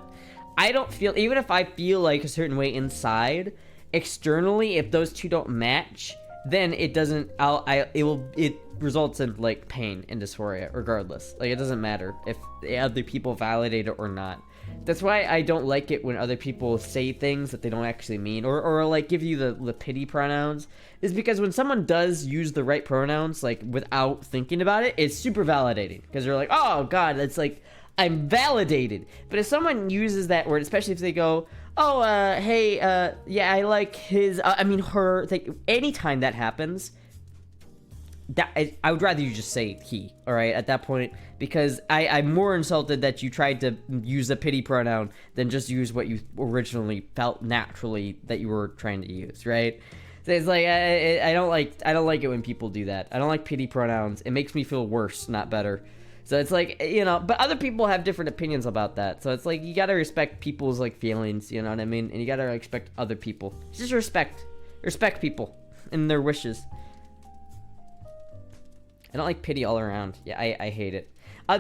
Speaker 1: I don't feel, even if I feel like a certain way inside, externally, if those two don't match, then it doesn't. It results in, like, pain and dysphoria regardless. Like, it doesn't matter if other people validate it or not. That's why I don't like it when other people say things that they don't actually mean, or like give you the pity pronouns, is because when someone does use the right pronouns, like, without thinking about it, it's super validating, because they're like, oh god, it's like, I'm validated. But if someone uses that word, especially if they go, oh, hey, yeah, I like his, her, like, anytime that happens, I would rather you just say he, alright, at that point, because I'm more insulted that you tried to use a pity pronoun than just use what you originally felt naturally that you were trying to use, right? So it's like, I don't like it when people do that. I don't like pity pronouns. It makes me feel worse, not better. So it's like, but other people have different opinions about that. So it's like, you gotta respect people's, like, feelings, you know what I mean? And you gotta respect other people. Just respect people and their wishes. I don't like pity all around. Yeah, I hate it.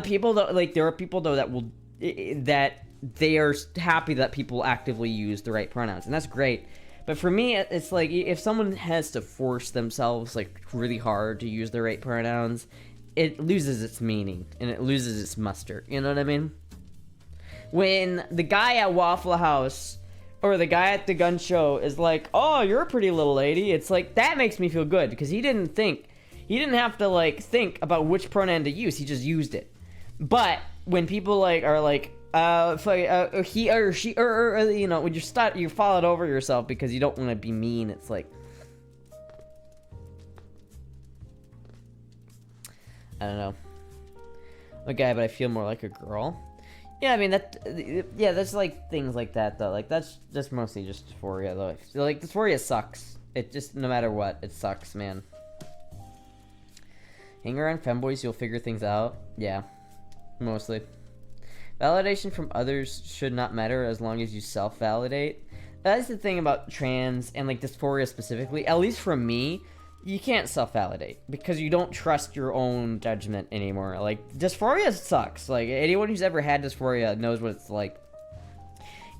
Speaker 1: People, though, like, there are people, though, that they are happy that people actively use the right pronouns, and that's great. But for me, it's like, if someone has to force themselves, like, really hard to use the right pronouns, it loses its meaning, and it loses its muster, you know what I mean? When the guy at Waffle House or the guy at the gun show is like, "Oh, you're a pretty little lady," it's like that makes me feel good because he didn't have to like think about which pronoun to use. He just used it. But when people like are like, he or she or you know, when you fall it over yourself because you don't want to be mean, it's like, I don't know. I'm a guy, but I feel more like a girl. Yeah, I mean that's like things like that though. Like that's just mostly just dysphoria though. Like dysphoria sucks. It just, no matter what, it sucks, man. Hang around femboys, you'll figure things out. Yeah, mostly. Validation from others should not matter as long as you self-validate. That's the thing about trans and like dysphoria specifically. At least for me, you can't self-validate because you don't trust your own judgment anymore. Like, dysphoria sucks. Like, anyone who's ever had dysphoria knows what it's like.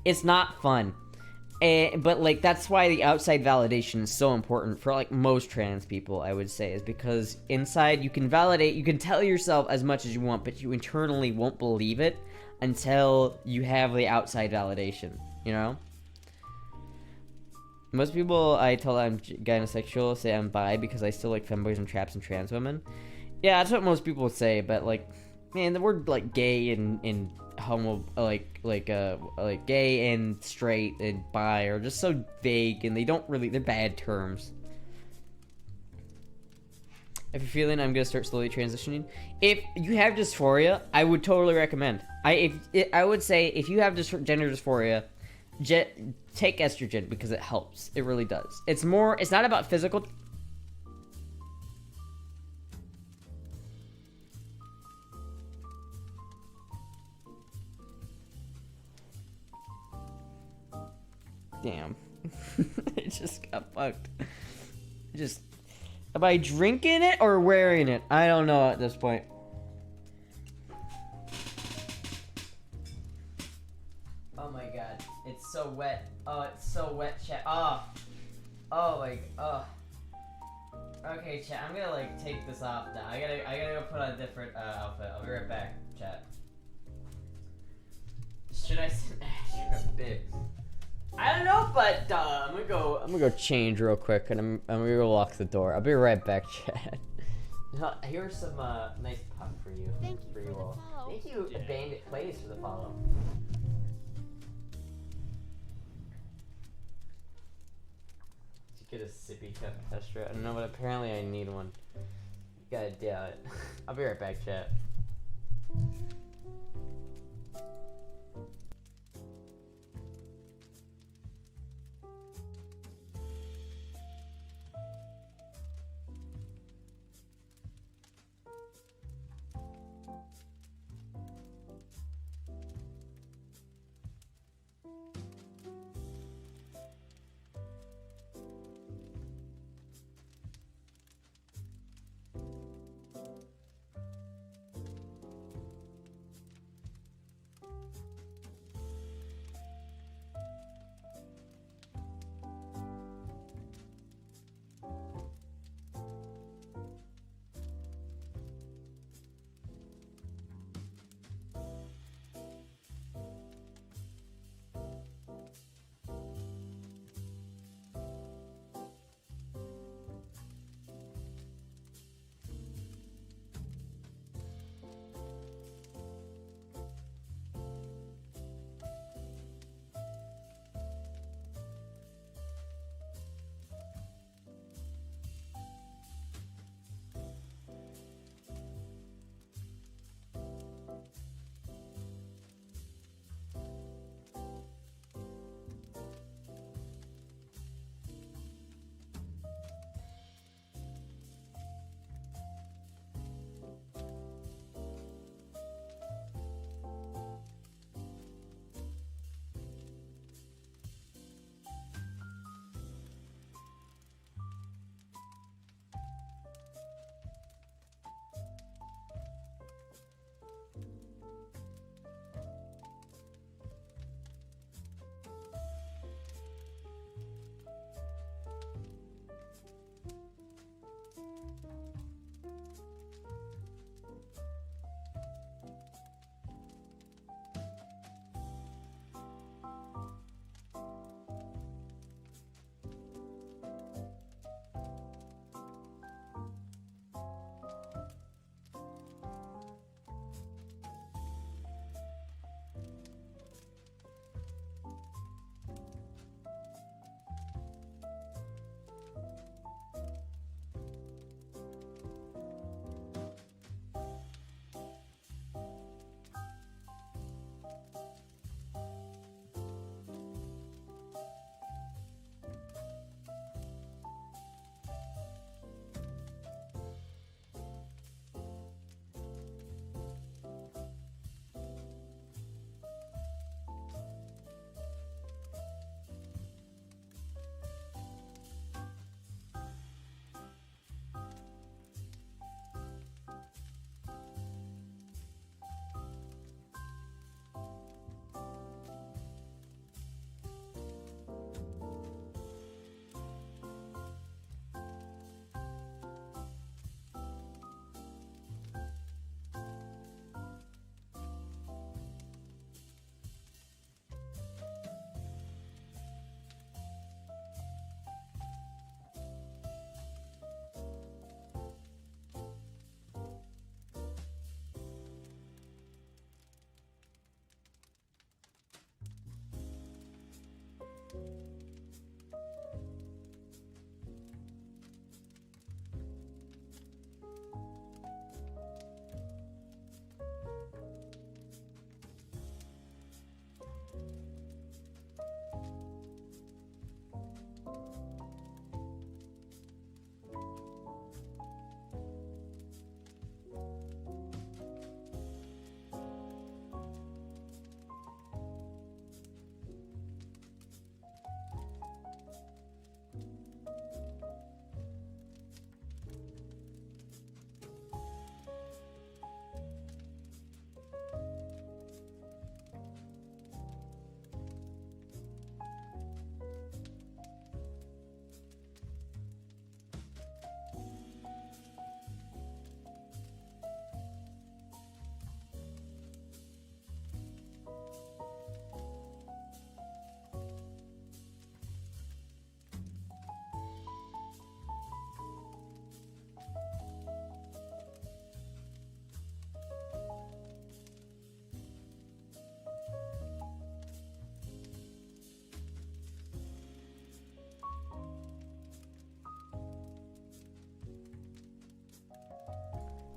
Speaker 1: It's not fun. But, like, that's why the outside validation is so important for, like, most trans people, I would say, is because inside you can validate, you can tell yourself as much as you want, but you internally won't believe it until you have the outside validation, you know? Most people I tell I'm gynosexual say I'm bi because I still like femboys and traps and trans women. Yeah, that's what most people say, but like, man, the word like gay and homo, like gay and straight and bi are just so vague and they're bad terms. If you're feeling I'm gonna start slowly transitioning, if you have dysphoria, I would totally recommend. I would say if you have gender dysphoria, take estrogen because it helps. It really does. It's not about physical. Damn. It just got fucked. Am I drinking it or wearing it? I don't know at this point. Oh my god. It's so wet. Oh, it's so wet, chat. Oh my, okay, chat, I'm gonna like take this off now. I gotta go put on a different outfit. I'll be right back, chat. Should I send Astra a bib? I don't know, but I'm gonna go change real quick, and I'm gonna go lock the door. I'll be right back, chat. Here's some nice puck for you.
Speaker 2: Thank you
Speaker 1: for
Speaker 2: the
Speaker 1: all.
Speaker 2: follow.
Speaker 1: Thank you, Bandit Plays, for the follow. Get a sippy cup, Astra. I don't know, but apparently I need one. God damn it. I'll be right back, chat.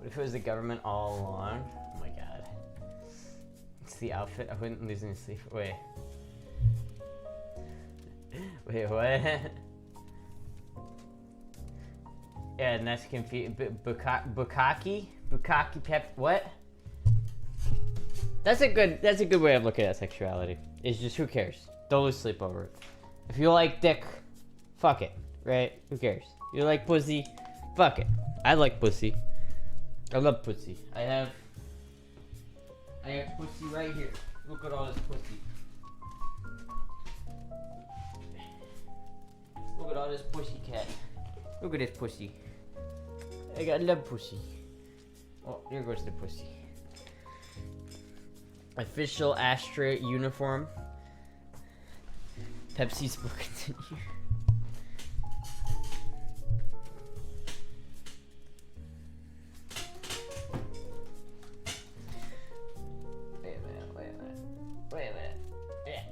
Speaker 1: If it was the government all along? Oh my god. It's the outfit. I wouldn't lose any sleep. Wait. Wait, what? Yeah, and that's confusing. Bukkake pep. What? That's a good way of looking at sexuality. It's just, who cares? Don't lose sleep over it. If you like dick, fuck it, right? Who cares? You like pussy, fuck it. I like pussy. I love pussy. I have pussy right here. Look at all this pussy. Look at all this pussy cat. Look at this pussy. I love pussy. Oh, here goes the pussy. Official Astra uniform. Pepsi's will continue. Wait a minute. Yeah.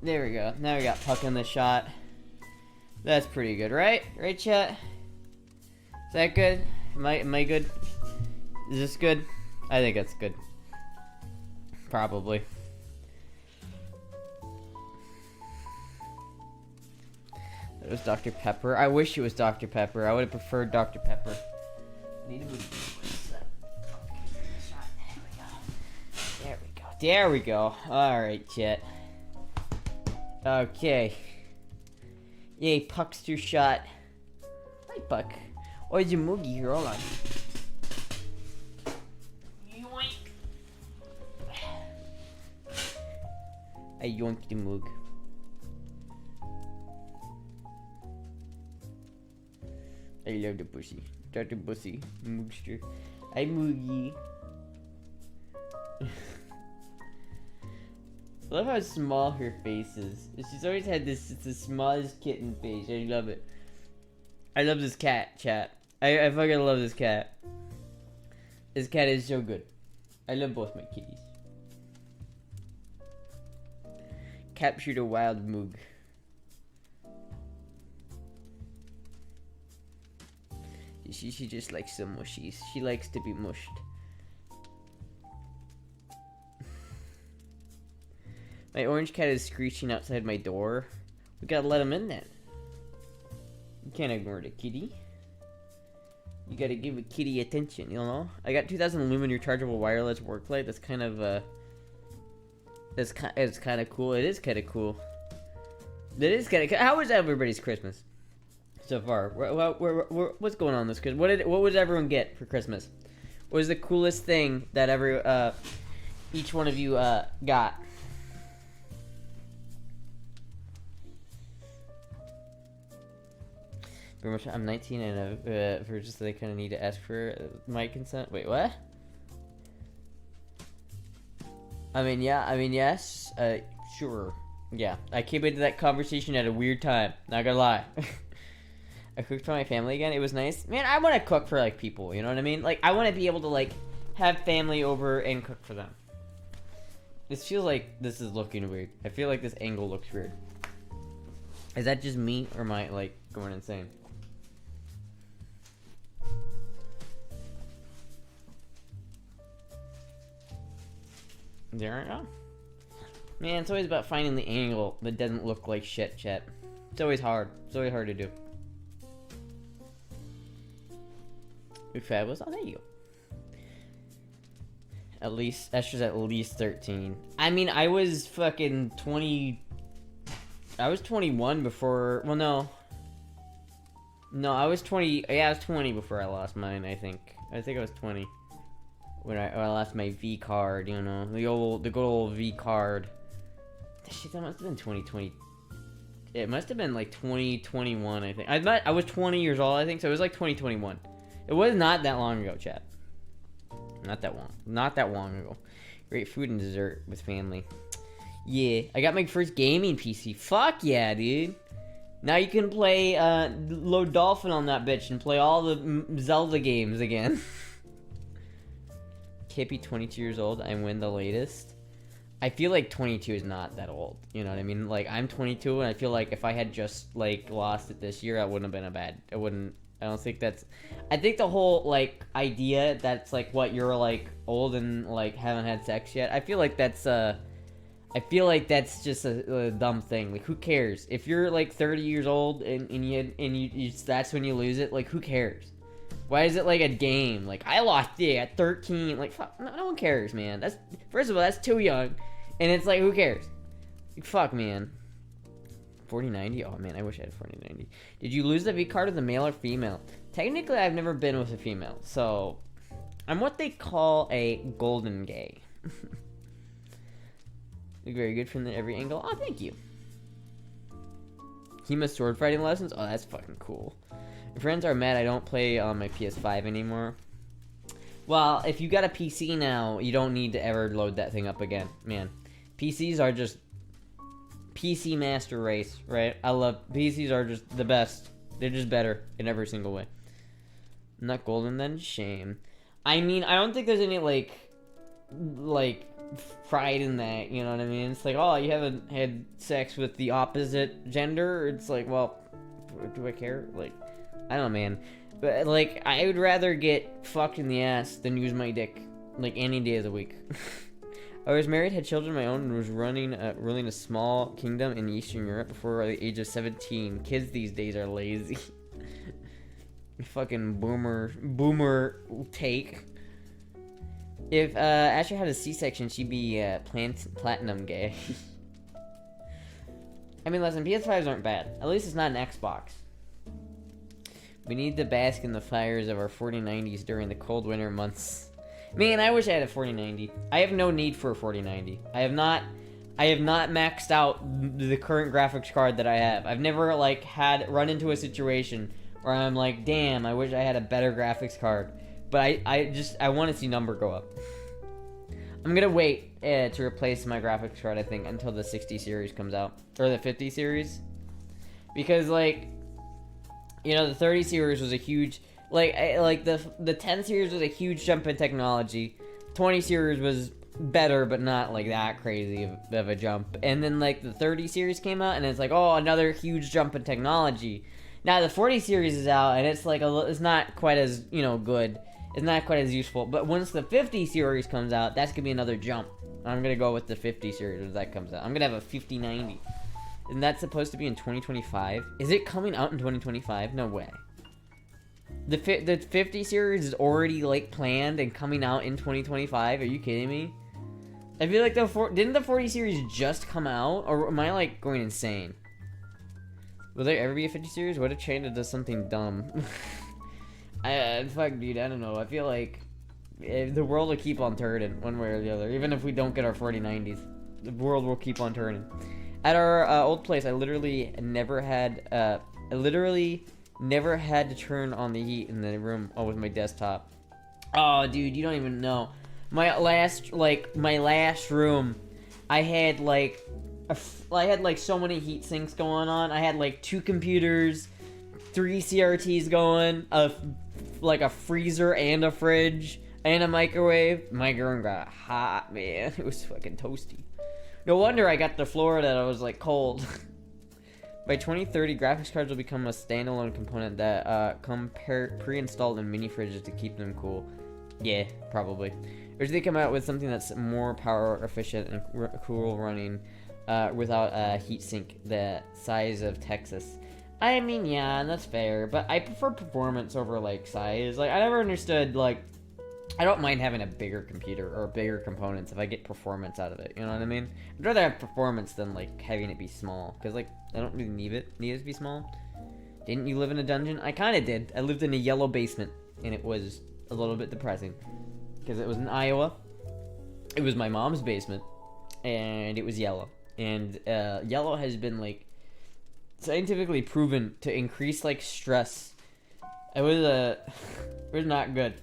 Speaker 1: There we go. Now we got Puck in the shot. That's pretty good, right? Right, chat? Is that good? Am I good? Is this good? I think that's good. Probably. It was Dr. Pepper. I wish it was Dr. Pepper. I would have preferred Dr. Pepper. I need to move. There we go. Alright, chat. Okay. Yay, Puckster shot. Hi, Puck. Oh, it's a Moogie here. Hold on. Yoink. I yoinked the Moog. I love the pussy. Dr. Pussy. Moogster. Hi, Moogie. I love how small her face is. She's always had this, it's the smallest kitten face. I love it. I love this cat, chat. I fucking love this cat. This cat is so good. I love both my kitties. Captured a wild moog. She just likes some mushies. She likes to be mushed. My orange cat is screeching outside my door. We gotta let him in then. You can't ignore the kitty. You gotta give a kitty attention, you know? I got 2000 lumen rechargeable wireless work light. That's kind of, it's kind of cool. It is kind of cool. It is kind of. How was everybody's Christmas so far? What's going on this Christmas? What would everyone get for Christmas? What was the coolest thing that each one of you got? Very much. I'm 19 and for just they kind of need to ask for my consent. Wait, what? I mean, yeah. I mean, yes. Sure. Yeah. I came into that conversation at a weird time. Not gonna lie. I cooked for my family again. It was nice. Man, I want to cook for like people. You know what I mean? Like, I want to be able to like have family over and cook for them. This feels like this is looking weird. I feel like this angle looks weird. Is that just me or am I like going insane? There we go. Man, it's always about finding the angle that doesn't look like shit, chat. It's always hard. It's always hard to do. Fabulous. Oh, there you go. At least, Astra's at least 13. I mean, I was fucking 20. I was 21 before. Well, no. No, I was 20. Yeah, I was 20 before I lost mine, I think. I think I was 20. When I lost my V card, you know, the good old V card. Shit, that must have been 2020. It must have been like 2021, I think. I was 20 years old, I think, so it was like 2021. It was not that long ago, chat. Not that long ago. Great food and dessert with family. Yeah, I got my first gaming PC. Fuck yeah, dude. Now you can play load Dolphin on that bitch and play all the Zelda games again. Can't be 22 years old. I win the latest. I feel like 22 is not that old. You know what I mean? Like, I'm 22 and I feel like if I had just like lost it this year, I wouldn't have been I I don't think that's. I think the whole like idea that's like what you're like old and like haven't had sex yet. I feel like that's just a dumb thing. Like, who cares if you're like 30 years old and you that's when you lose it? Like, who cares? Why is it like a game? Like, I lost it at 13. Like, fuck, no one cares, man. That's, first of all, that's too young, and it's like, who cares? Like, fuck, man. 4090? Oh man, I wish I had 4090. Did you lose the V card of the male or female? Technically, I've never been with a female, so I'm what they call a golden gay. Very good from every angle. Oh, thank you. Hema sword fighting lessons? Oh, that's fucking cool. My friends are mad I don't play on my PS5 anymore. Well, if you got a PC now, you don't need to ever load that thing up again. Man, PCs are just PC master race, right? I love PCs are just the best. They're just better in every single way. Not golden then? Shame. I mean, I don't think there's any like pride in that, you know what I mean? It's like, oh, you haven't had sex with the opposite gender. It's like, well, do I care? Like, I don't know, man. But like, I would rather get fucked in the ass than use my dick like any day of the week. I was married, had children of my own, and was ruling a small kingdom in Eastern Europe before the age of 17. Kids these days are lazy. Fucking boomer take. If Astra had a C-section, she'd be platinum gay. I mean, listen, PS5s aren't bad. At least it's not an Xbox. We need to bask in the fires of our 4090s during the cold winter months. Man, I wish I had a 4090. I have no need for a 4090. I have not maxed out the current graphics card that I have. I've never like run into a situation where I'm like, damn, I wish I had a better graphics card. But I want to see number go up. I'm gonna wait to replace my graphics card, I think, until the 60 series comes out, or the 50 series, because like, you know, the 30 series was a huge, like the 10 series was a huge jump in technology. 20 series was better, but not like that crazy of a jump. And then like the 30 series came out, and it's like, oh, another huge jump in technology. Now the 40 series is out, and it's like it's not quite as, you know, good. It's not quite as useful. But once the 50 series comes out, that's gonna be another jump. I'm gonna go with the 50 series when that comes out. I'm gonna have a 5090. And that's supposed to be in 2025. Is it coming out in 2025? No way. The 50 series is already like planned and coming out in 2025. Are you kidding me? I feel like didn't the 40 series just come out, or am I like going insane? Will there ever be a 50 series? What if China does something dumb? Fuck, dude, I don't know. I feel like the world will keep on turning one way or the other. Even if we don't get our 4090s, the world will keep on turning. At our old place, I literally never had to turn on the heat in the room with my desktop. Oh, dude, you don't even know. My last room, I had like so many heat sinks going on. I had like 2 computers, 3 CRTs going, like a freezer and a fridge and a microwave. My room got hot, man. It was fucking toasty. No wonder I got the floor that I was like cold. By 2030, graphics cards will become a standalone component that come pre-installed in mini fridges to keep them cool. Yeah, probably. Or do they come out with something that's more power efficient and cool running without a heatsink the size of Texas? I mean, yeah, that's fair, but I prefer performance over like size. Like, I never understood, like, I don't mind having a bigger computer or bigger components if I get performance out of it, you know what I mean? I'd rather have performance than like having it be small, because like I don't really need it to be small. Didn't you live in a dungeon? I kind of did. I lived in a yellow basement, and it was a little bit depressing because it was in Iowa. It was my mom's basement, and it was yellow, and yellow has been like scientifically proven to increase like stress. It was not good.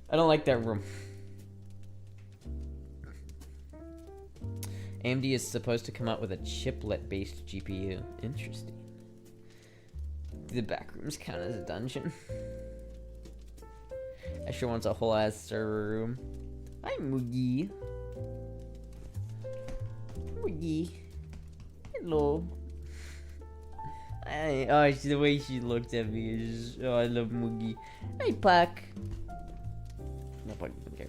Speaker 1: I don't like that room. AMD is supposed to come out with a chiplet-based GPU. Interesting. Do the back rooms count as a dungeon? I sure wants a whole ass server room. Hi, Moogie. Moogie. Hello. Oh, the way she looked at me is just, oh, I love Moogie. Hey, Puck. No, Puck doesn't care.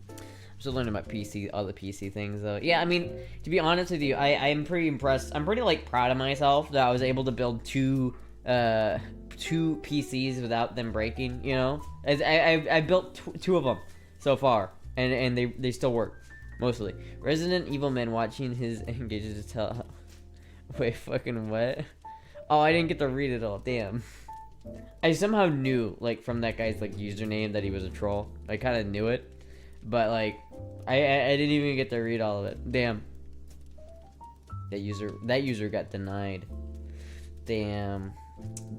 Speaker 1: I'm still learning about all the PC things, though. Yeah, I mean, to be honest with you, I'm pretty impressed. I'm pretty, like, proud of myself that I was able to build two PCs without them breaking, you know? I built two of them so far, and they still work, mostly. Resident Evil Man watching his engages to tell... Wait, fucking what? Oh, I didn't get to read it all, damn. I somehow knew, like, from that guy's, like, username that he was a troll. I kind of knew it, but, like, I didn't even get to read all of it. Damn. That user got denied. Damn.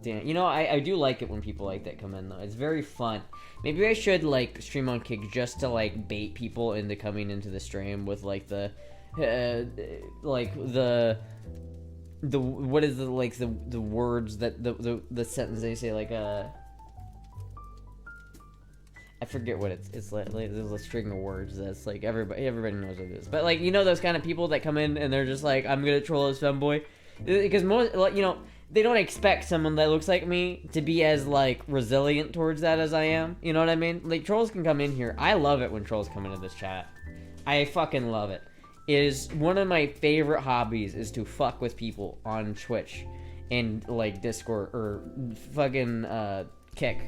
Speaker 1: You know, I do like it when people like that come in, though. It's very fun. Maybe I should, like, stream on Kick just to, like, bait people into coming into the stream with, like, the what is the words that the sentence they say, like, I forget what it's like there's a string of words that's like everybody knows what it is, but, like, you know, those kind of people that come in and they're just like, I'm gonna troll this femboy, because most, like, you know, they don't expect someone that looks like me to be as, like, resilient towards that as I am, you know what I mean? Like, trolls can come in here. I love it when trolls come into this chat. I fucking love it. It is one of my favorite hobbies is to fuck with people on Twitch and, like, Discord or fucking Kick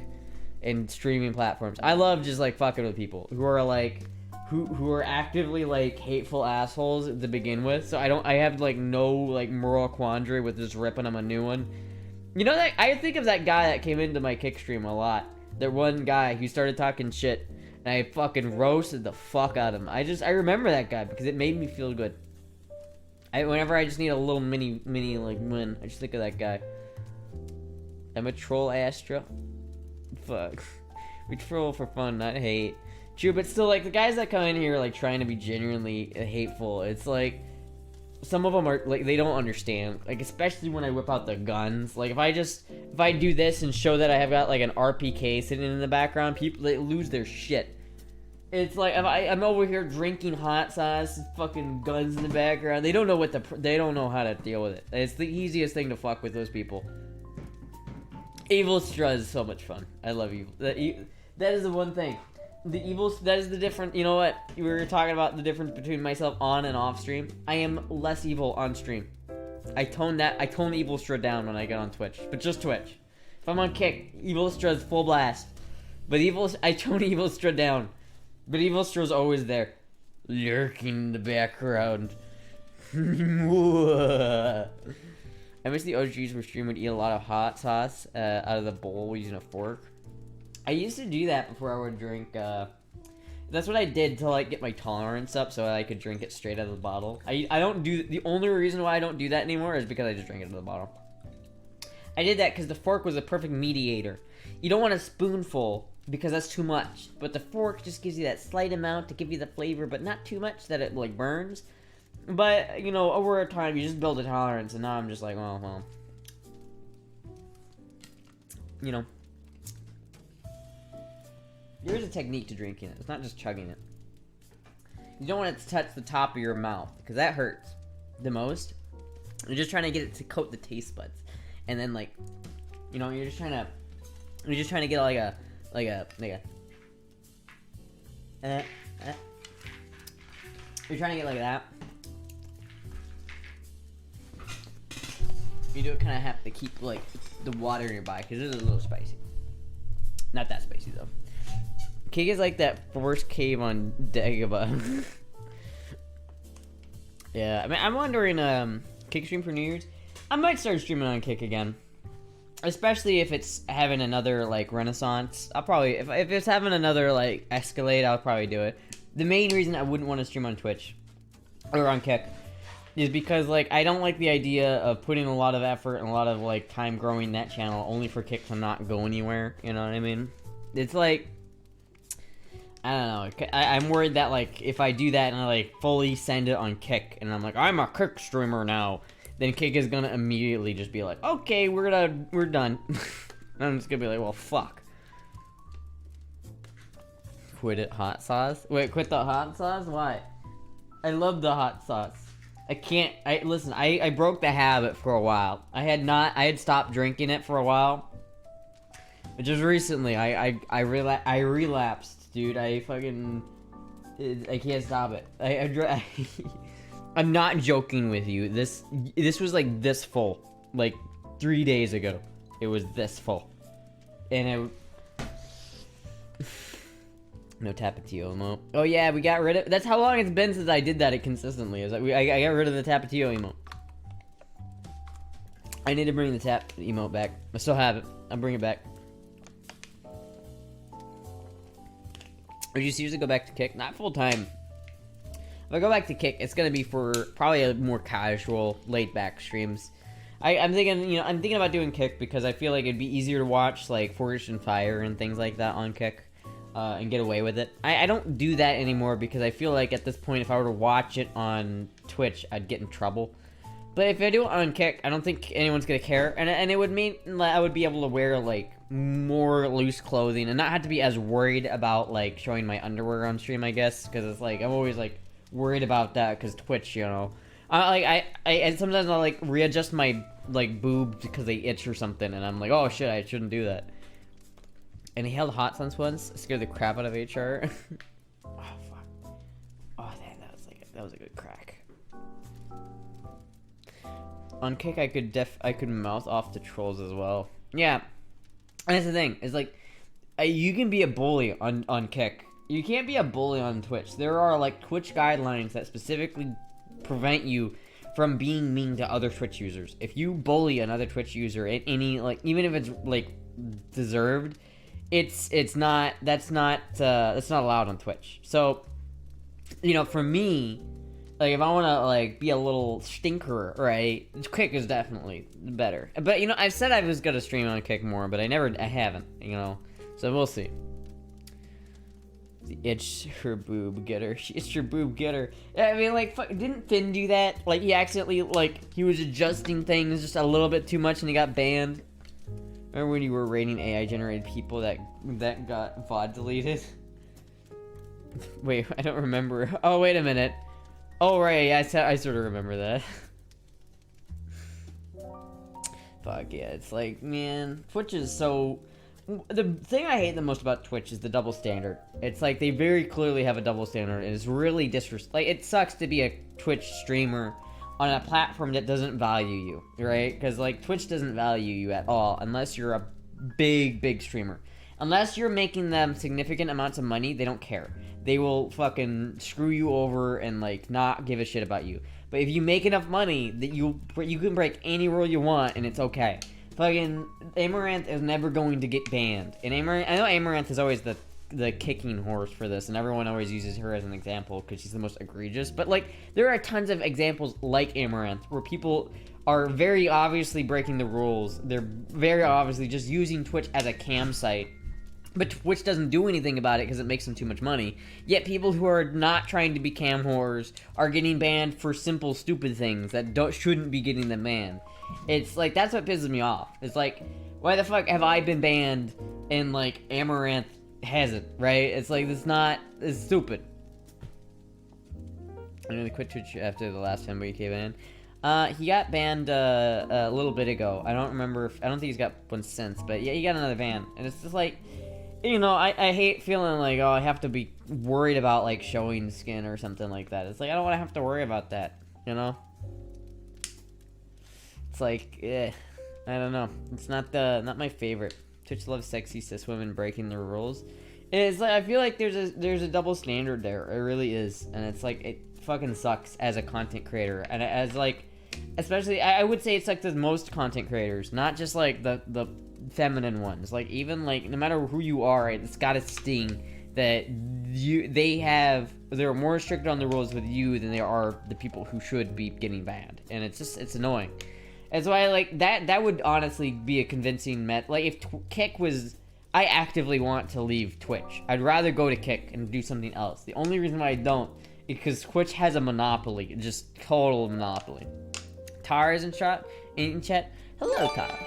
Speaker 1: and streaming platforms. I love just, like, fucking with people who are, like, who are actively, like, hateful assholes to begin with. So I have, like, no, like, moral quandary with just ripping them a new one. You know, that I think of that guy that came into my Kick stream a lot. That one guy who started talking shit. And I fucking roasted the fuck out of him. I remember that guy because it made me feel good. Whenever I just need a little mini, like, win, I just think of that guy. I'm a troll, Astra. Fuck. We troll for fun, not hate. True, but still, like, the guys that come in here, like, trying to be genuinely hateful, it's like, some of them are, like, they don't understand. Like, especially when I whip out the guns. Like, if I do this and show that I have got, like, an RPK sitting in the background, people, they lose their shit. It's like, if I'm over here drinking hot sauce, fucking guns in the background, they don't know they don't know how to deal with it. It's the easiest thing to fuck with those people. Evil Stra is so much fun. I love Evil. That is the one thing. That is the difference. You know what? We were talking about the difference between myself on and off stream. I am less evil on stream. I tone Evil Stra down when I get on Twitch, but just Twitch. If I'm on Kick, Evil Stra's full blast. But I tone Evil Stra down. But Evil Stra's always there, lurking in the background. I wish the OGs were stream would eat a lot of hot sauce out of the bowl using a fork. I used to do that before I would drink, that's what I did to, like, get my tolerance up so that I could drink it straight out of the bottle. I don't do, the only reason why I don't do that anymore is because I just drink it out of the bottle. I did that because the fork was a perfect mediator. You don't want a spoonful because that's too much, but the fork just gives you that slight amount to give you the flavor, but not too much that it, like, burns. But, you know, over time, you just build a tolerance, and now I'm just like, well, you know. There is a technique to drinking it. It's not just chugging it. You don't want it to touch the top of your mouth, because that hurts the most. You're just trying to get it to coat the taste buds. And then, like, you know, you're just trying to get like a you're trying to get like that. You do kind of have to keep, like, the water nearby, because it is a little spicy. Not that spicy, though. Kick is like that first cave on Dagobah. Yeah, I mean, I'm wondering, Kick stream for New Year's? I might start streaming on Kick again. Especially if it's having another, like, renaissance. I'll probably, if it's having another, like, escalade, I'll probably do it. The main reason I wouldn't want to stream on Twitch, or on Kick, is because, like, I don't like the idea of putting a lot of effort and a lot of, like, time growing that channel only for Kick to not go anywhere, you know what I mean? It's like, I don't know, I'm worried that, like, if I do that and I, like, fully send it on Kick, and I'm like, I'm a Kick streamer now, then Kick is gonna immediately just be like, okay, we're done. And I'm just gonna be like, well, fuck. Quit it, hot sauce? Wait, quit the hot sauce? Why? I love the hot sauce. I can't. Listen. I broke the habit for a while. I had stopped drinking it for a while. But just recently, I relapsed, dude. I can't stop it. I'm not joking with you. This was like this full, like 3 days ago. It was this full, and no Tapatio emote. Oh yeah, we got rid of. That's how long it's been since I did that consistently. Is like I got rid of the Tapatio emote. I need to bring the tap emote back. I still have it. I'll bring it back. Would you seriously go back to Kick? Not full time. If I go back to Kick, it's gonna be for probably a more casual, laid back streams. I'm thinking about doing Kick because I feel like it'd be easier to watch like Forged in Fire and things like that on Kick, and get away with it. I don't do that anymore because I feel like at this point, if I were to watch it on Twitch, I'd get in trouble. But if I do it on Kick, I don't think anyone's gonna care, and it would mean I would be able to wear like more loose clothing and not have to be as worried about like showing my underwear on stream, I guess, because it's like I'm always like worried about that because Twitch, you know. I sometimes I'll like readjust my like boobs because they itch or something, and I'm like, oh shit, I shouldn't do that. And he held hot suns once, scared the crap out of HR. Oh fuck. Oh damn, that was a good crack. On Kick, I could mouth off to trolls as well. Yeah, and that's the thing. Is like, you can be a bully on Kick. You can't be a bully on Twitch. There are like Twitch guidelines that specifically prevent you from being mean to other Twitch users. If you bully another Twitch user at any like, even if it's like deserved, that's not allowed on Twitch. So, you know, for me, like if I want to like be a little stinker, right, Kick is definitely better. But you know, I've said I was gonna stream on Kick more, but I haven't, you know. So we'll see. Itch her boob getter. It's your boob getter. I mean, like, didn't Finn do that? Like, he accidentally, like, he was adjusting things just a little bit too much and he got banned. Remember when you were rating AI-generated people that got VOD deleted? Wait, I don't remember. Oh, wait a minute. Oh, right, I sort of remember that. Fuck, yeah, it's like, man, Twitch is so... The thing I hate the most about Twitch is the double standard. It's like they very clearly have a double standard, and it's really like it sucks to be a Twitch streamer on a platform that doesn't value you, right? Because like Twitch doesn't value you at all unless you're a big streamer. Unless you're making them significant amounts of money, they don't care. They will fucking screw you over and like not give a shit about you. But if you make enough money that you can break any rule you want and it's okay. Fucking Amaranth is never going to get banned. And I know Amaranth is always the kicking horse for this, and everyone always uses her as an example because she's the most egregious. But like, there are tons of examples like Amaranth where people are very obviously breaking the rules. They're very obviously just using Twitch as a cam site. But Twitch doesn't do anything about it because it makes them too much money. Yet people who are not trying to be cam whores are getting banned for simple, stupid things that shouldn't be getting them banned. It's like, that's what pisses me off. It's like, why the fuck have I been banned and like Amaranth hasn't, right? It's like, it's stupid. I'm gonna quit Twitch after the last time WK ban. He got banned a little bit ago. I don't think he's got one since, but yeah, he got another ban. And it's just like, you know, I hate feeling like, oh, I have to be worried about like showing skin or something like that. It's like, I don't want to have to worry about that, you know? It's like, I don't know. It's not my favorite. Twitch loves sexy cis women breaking the rules. It's like, I feel like there's a double standard there. It really is, and it's like, it fucking sucks as a content creator, and as like, especially I would say it's like the most content creators, not just like the feminine ones. Like even like no matter who you are, it's gotta sting that they're more strict on the rules with you than they are the people who should be getting banned, and it's annoying. That's why, like, that would honestly be a convincing like, if Kick was... I actively want to leave Twitch. I'd rather go to Kick and do something else. The only reason why I don't is because Twitch has a monopoly. Just total monopoly. Tara is in chat. Hello, Tara.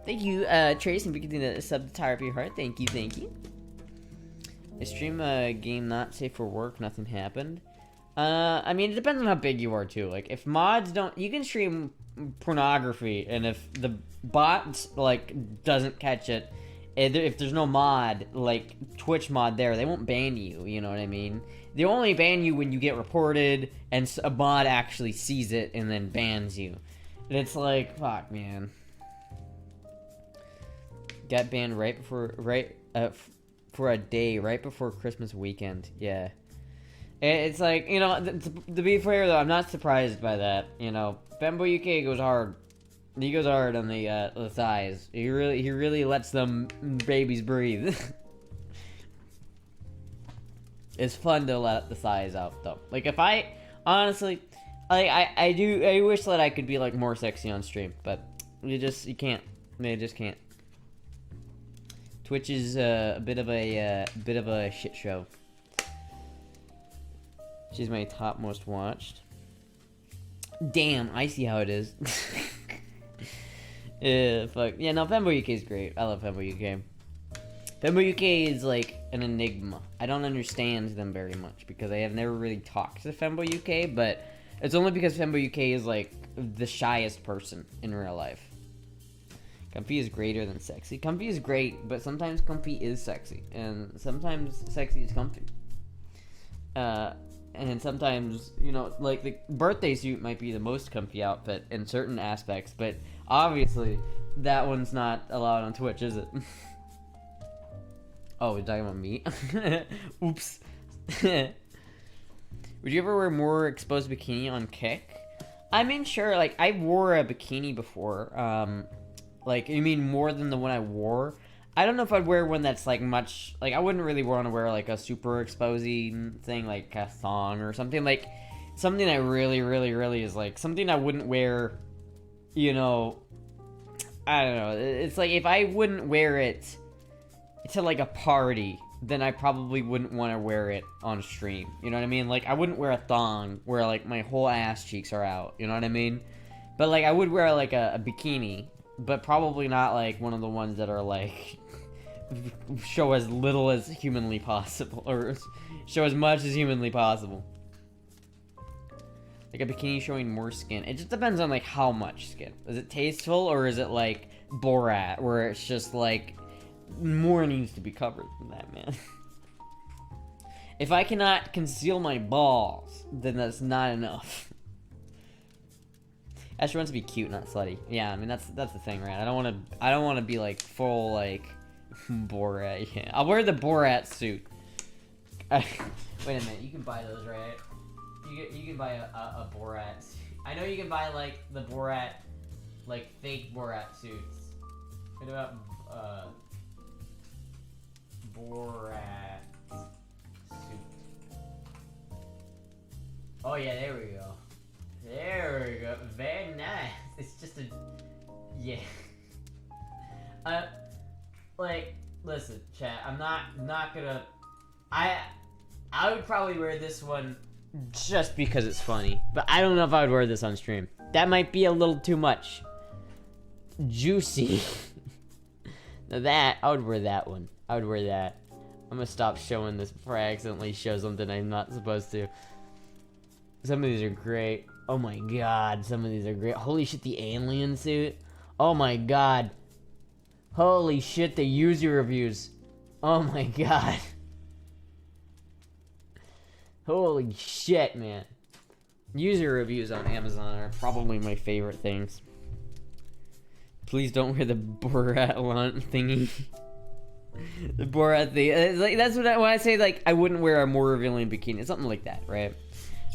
Speaker 1: Thank you, Trace, and beginning to sub the Tara of your heart. Thank you. I stream a game not safe for work. Nothing happened. I mean, it depends on how big you are too. Like, if mods don't, you can stream pornography, and if the bot like doesn't catch it, if there's no mod like Twitch mod there, they won't ban you. You know what I mean? They only ban you when you get reported and a mod actually sees it and then bans you. And it's like, fuck, man. Got banned right before, for a day right before Christmas weekend. Yeah. It's like, you know, to be fair though, I'm not surprised by that. You know, Fembo UK goes hard. He goes hard on the thighs. He really lets them babies breathe. It's fun to let the thighs out though. Like, if I honestly, I wish that I could be like more sexy on stream, but you can't. You just can't. Twitch is a bit of a shit show. She's my top most watched. Damn, I see how it is. Yeah, fuck. Yeah, no, Fembo UK is great. I love Fembo UK. Fembo UK is like an enigma. I don't understand them very much because I have never really talked to Fembo UK, but it's only because Fembo UK is like the shyest person in real life. Comfy is greater than sexy. Comfy is great, but sometimes comfy is sexy, and sometimes sexy is comfy. And sometimes, you know, like the birthday suit might be the most comfy outfit in certain aspects, but obviously that one's not allowed on Twitch, is it? Oh, we're talking about me? Oops. Would you ever wear more exposed bikini on Kick? I mean, sure, like, I wore a bikini before. Like, you mean more than the one I wore? I don't know if I'd wear one that's, like, much... Like, I wouldn't really want to wear, like, a super exposing thing, like a thong or something. Like, something that really is, like, something I wouldn't wear, you know... I don't know. It's like, if I wouldn't wear it to, like, a party, then I probably wouldn't want to wear it on stream. You know what I mean? Like, I wouldn't wear a thong where, like, my whole ass cheeks are out. You know what I mean? But, like, I would wear, like, a bikini, but probably not, like, one of the ones that are, like... show as little as humanly possible, or show as much as humanly possible. Like a bikini showing more skin. It just depends on like how much skin. Is it tasteful, or is it like Borat, where it's just like more needs to be covered than that, man? If I cannot conceal my balls, then that's not enough. Astra wants to be cute, not slutty. Yeah, I mean that's the thing, right? I don't want to be like full like Borat. Yeah, I'll wear the Borat suit. Wait a minute, you can buy those, right? You can buy a Borat suit. I know you can buy like the Borat, like fake Borat suits. What about Borat suit? Oh yeah, there we go. There we go. Very nice. It's just a yeah. Like, listen, chat, I'm not gonna... I would probably wear this one just because it's funny. But I don't know if I would wear this on stream. That might be a little too much. Juicy. Now that, I would wear that one. I would wear that. I'm gonna stop showing this before I accidentally show something I'm not supposed to. Some of these are great. Oh my god, some of these are great. Holy shit, the alien suit. Oh my god. Holy shit, the user reviews. Oh my god. Holy shit, man. User reviews on Amazon are probably my favorite things. Please don't wear the Borat thingy. The Borat thing. It's like, that's what when I say, like, I wouldn't wear a more revealing bikini. Something like that, right?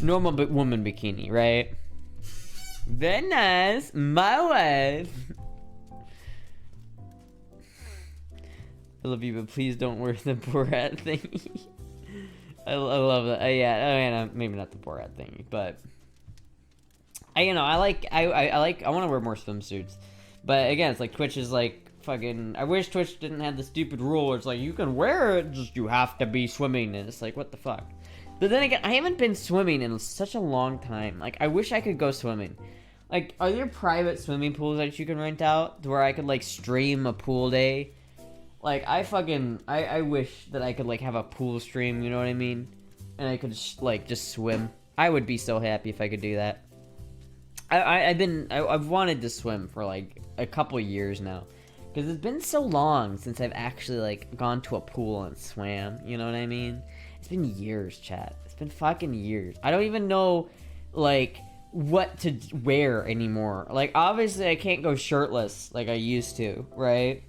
Speaker 1: Normal woman bikini, right? Very nice. My wife. I love you, but please don't wear the Borat thingy. I love that. Yeah, maybe not the Borat thingy, but I want to wear more swimsuits. But again, it's like Twitch is like fucking. I wish Twitch didn't have the stupid rule where it's like you can wear it, just you have to be swimming, and it's like what the fuck. But then again, I haven't been swimming in such a long time. Like I wish I could go swimming. Like, are there private swimming pools that you can rent out to where I could like stream a pool day? Like, I wish that I could, like, have a pool stream, you know what I mean? And I could, just swim. I would be so happy if I could do that. I've wanted to swim for like a couple years now, because it's been so long since I've actually like gone to a pool and swam. You know what I mean? It's been years, chat. It's been fucking years. I don't even know like what to wear anymore. Like, obviously I can't go shirtless like I used to, right?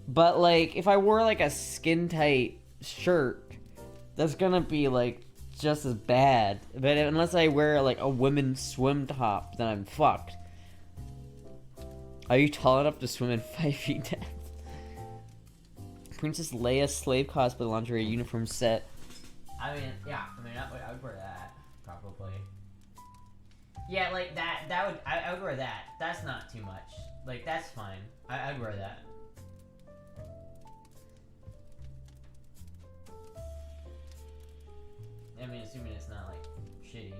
Speaker 1: But like if I wore like a skin tight shirt, that's gonna be like just as bad. But unless I wear like a women's swim top, then I'm fucked. Are you tall enough to swim in 5 feet depth? Princess Leia slave cosplay lingerie uniform set. I mean, yeah. I mean, I would wear that probably. Yeah, like I would wear that. That's not too much. Like, that's fine. I'd wear that. I mean, assuming it's not like shitty.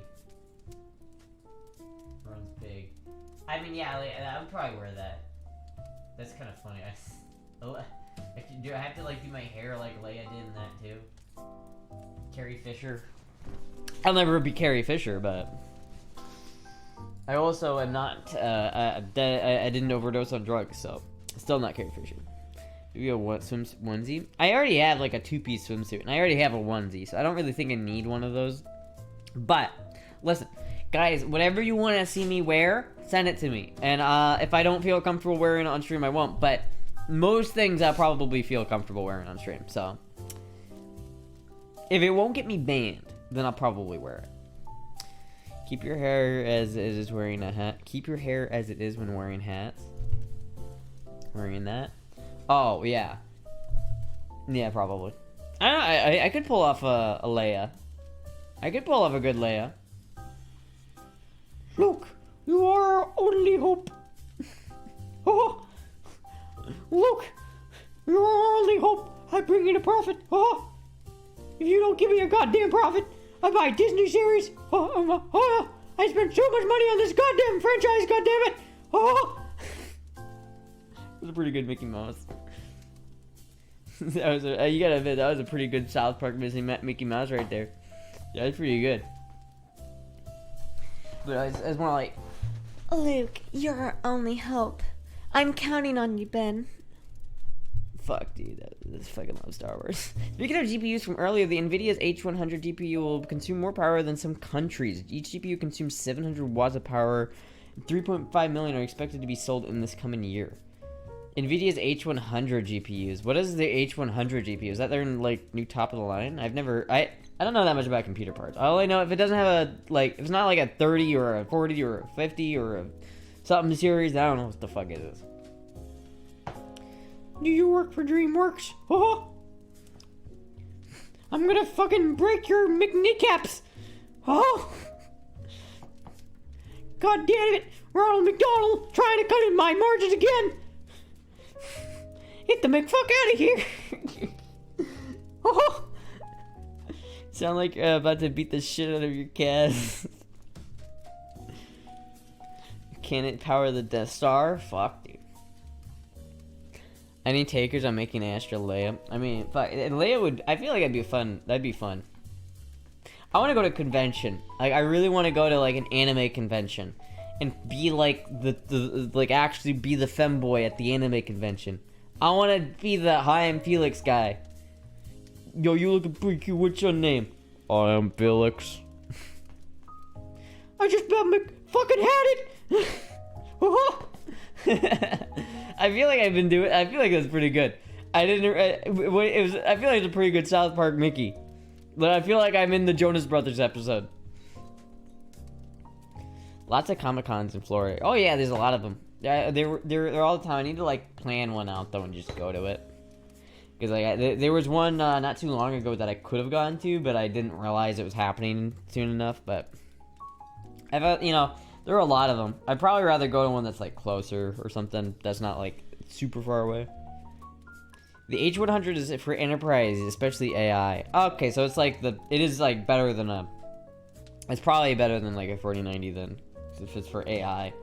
Speaker 1: Runs big. I mean, yeah, like, I would probably wear that. That's kind of funny. Do I have to like do my hair like Leia did in that too? Carrie Fisher. I'll never be Carrie Fisher, but I also am not. I didn't overdose on drugs, so still not Carrie Fisher. Do you have a onesie? I already have like a 2-piece swimsuit, and I already have a onesie, so I don't really think I need one of those. But listen, guys, whatever you want to see me wear, send it to me. And if I don't feel comfortable wearing it on stream, I won't. But most things I'll probably feel comfortable wearing on stream. So if it won't get me banned, then I'll probably wear it. Keep your hair as it is wearing a hat. Keep your hair as it is when wearing hats. Wearing that. Oh, yeah. Yeah, probably. I could pull off a Leia. I could pull off a good Leia. Look, you are our only hope. Oh, look, you're our only hope. I bring you a profit. Oh, if you don't give me a goddamn profit, I buy Disney series. I spent so much money on this goddamn franchise. Goddamn it. Oh, it was a pretty good Mickey Mouse. That was you gotta admit, that was a pretty good South Park Mickey Mouse right there. Yeah, that's pretty good. But it's more like,
Speaker 2: Luke, you're our only hope. I'm counting on you, Ben.
Speaker 1: Fuck, dude, that's fucking love Star Wars. Speaking of GPUs from earlier, the NVIDIA's H100 GPU will consume more power than some countries. Each GPU consumes 700 watts of power. 3.5 million are expected to be sold in this coming year. NVIDIA's H100 GPUs. What is the H100 GPU? Is that their like new top of the line? I don't know that much about computer parts. All I know, if it doesn't have a like, if it's not like a 30 or a 40 or a 50 or a something series, I don't know what the fuck it is. Do you work for DreamWorks? Oh, I'm gonna fucking break your kneecaps. Oh, god damn it, Ronald McDonald trying to cut in my margins again. Get the McFuck out of here! Oh! Sound like you're about to beat the shit out of your cat. Can it power the Death Star? Fuck, dude. Any takers on making Astra Leia? I mean, fuck, Leia would. I feel like that'd be fun. That'd be fun. I want to go to a convention. Like, I really want to go to like an anime convention and be like the like actually be the femboy at the anime convention. I want to be the hi, I'm Felix guy. Yo, you looking pretty cute. What's your name? I am Felix. I just about fucking had it. I feel like I've been doing. I feel like that's pretty good. I didn't. It was. I feel like it's a pretty good South Park Mickey. But I feel like I'm in the Jonas Brothers episode. Lots of Comic Cons in Florida. Oh yeah, there's a lot of them. Yeah, they're all the time. I need to like plan one out though and just go to it. Because like there was one not too long ago that I could have gone to, but I didn't realize it was happening soon enough. But I thought, you know, there are a lot of them. I'd probably rather go to one that's like closer or something that's not like super far away. The H100 is for enterprise, especially AI. Okay, so it's like it is like better than a. It's probably better than like a 4090 then, if it's for AI.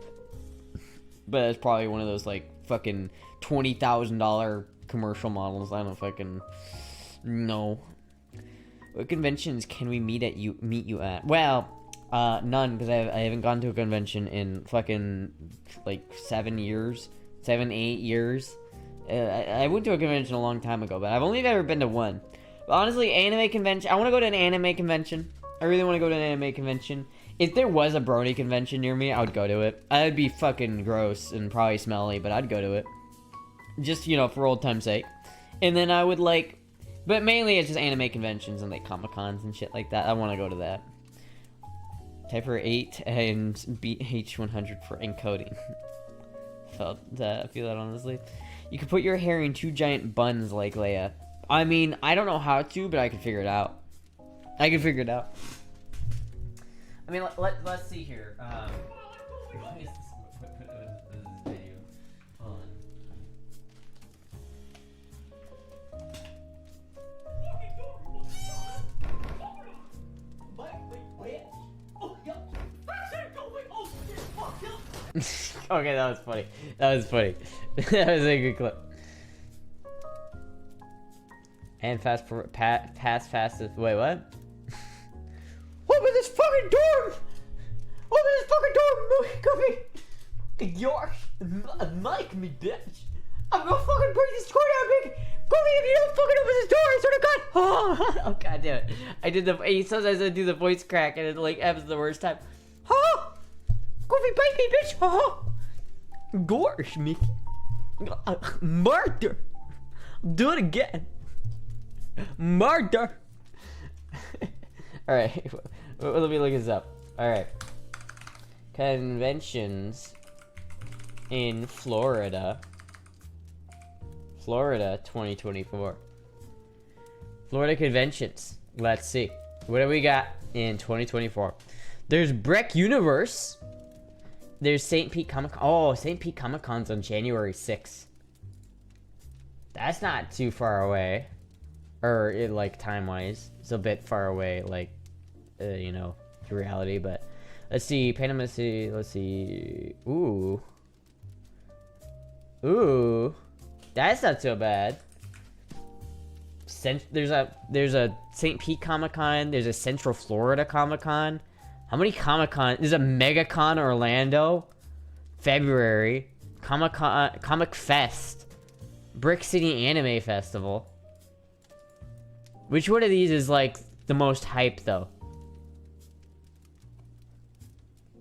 Speaker 1: But it's probably one of those like fucking $20,000 commercial models. I don't fucking know. What conventions can we meet you at? Well, none, because I haven't gone to a convention in fucking like 7 years, 8 years. I went to a convention a long time ago, but I've only ever been to one. But honestly, anime convention. I want to go to an anime convention. I really want to go to an anime convention. If there was a brony convention near me, I would go to it. I'd be fucking gross and probably smelly, but I'd go to it. Just, you know, for old time's sake. And then I would like, but mainly it's just anime conventions and like Comic-Cons and shit like that. I want to go to that. Type for 8 and BH100 for encoding. Feel that honestly. You could put your hair in 2 giant buns like Leia. I mean, I don't know how to, but I can figure it out. I can figure it out. I mean, let's see here. Why is this video on? Okay, that was funny. That was funny. That was a good clip. And pass fastest. Wait, what? Open this fucking door! Open this fucking door, Goofy! You're like me, bitch. I'm gonna fucking break this door down, big Goofy, if you don't fucking open this door, I swear to God! Oh god damn it. I did the, sometimes I do the voice crack and it like happens the worst time. Oh! Goofy, bite me, bitch! Oh! Gosh, Mickey. Murder! Do it again. Murder! Alright, let me look this up. Alright. Conventions in Florida. Florida 2024. Florida conventions. Let's see. What do we got in 2024? There's Breck Universe. There's St. Pete Comic Con. Oh, St. Pete Comic Con's on January 6th. That's not too far away. Or, like, time-wise. It's a bit far away, like, you know, to reality, but... Let's see, Panama City, let's see... Ooh. Ooh. That's not so bad. There's a St. Pete Comic-Con, there's a Central Florida Comic-Con. How many Comic-Con? There's a Mega-Con Orlando. February. Comic Fest. Brick City Anime Festival. Which one of these is, like, the most hype, though?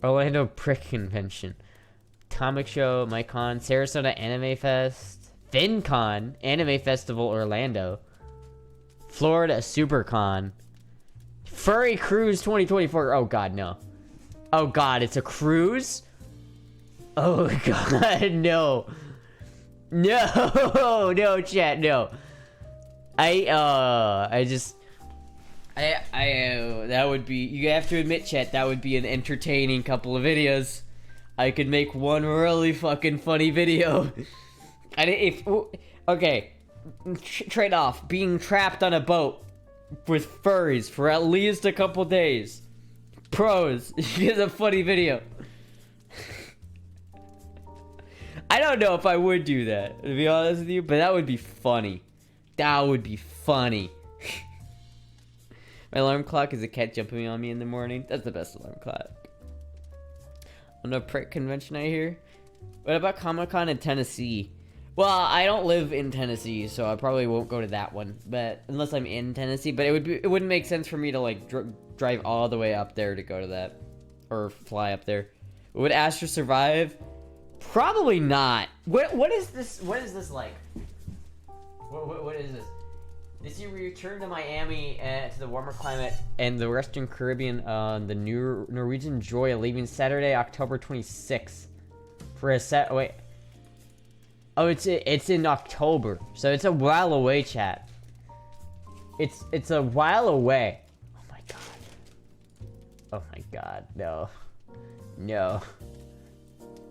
Speaker 1: Orlando Brick Convention. Comic Show, MyCon, Sarasota Anime Fest. FinCon, Anime Festival Orlando. Florida SuperCon. Furry Cruise 2024. Oh, God, no. Oh, God, it's a cruise? Oh, God, no. No, no, chat, no. That would be, you have to admit, chat, that would be an entertaining couple of videos. I could make one really fucking funny video. Okay, trade off, being trapped on a boat with furries for at least a couple days. Pros, you get a funny video. I don't know if I would do that, to be honest with you, but that would be funny. That would be funny. My alarm clock is a cat jumping on me in the morning. That's the best alarm clock. On a prick convention, I hear. What about Comic-Con in Tennessee? Well, I don't live in Tennessee, so I probably won't go to that one. But unless I'm in Tennessee, but it wouldn't make sense for me to like drive all the way up there to go to that, or fly up there. Would Astra survive? Probably not. What is this? What is this like? What is this? This year we returned to Miami to the warmer climate and the Western Caribbean on the new Norwegian Joy, leaving Saturday, October 26th for a set. Wait. Oh, it's in October, so it's a while away, chat. It's a while away. Oh my god. Oh my god. No. No.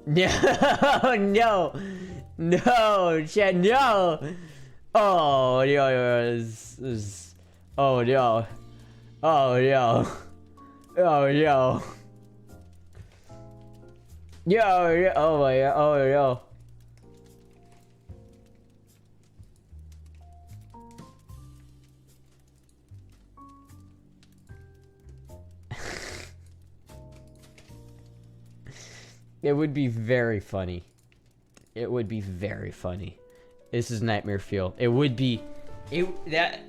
Speaker 1: No. No. No, chat. No. Oh no, oh no, oh no, oh no, yo, oh my god, oh no. It would be very funny. It would be very funny. This is nightmare fuel. It would be. I'd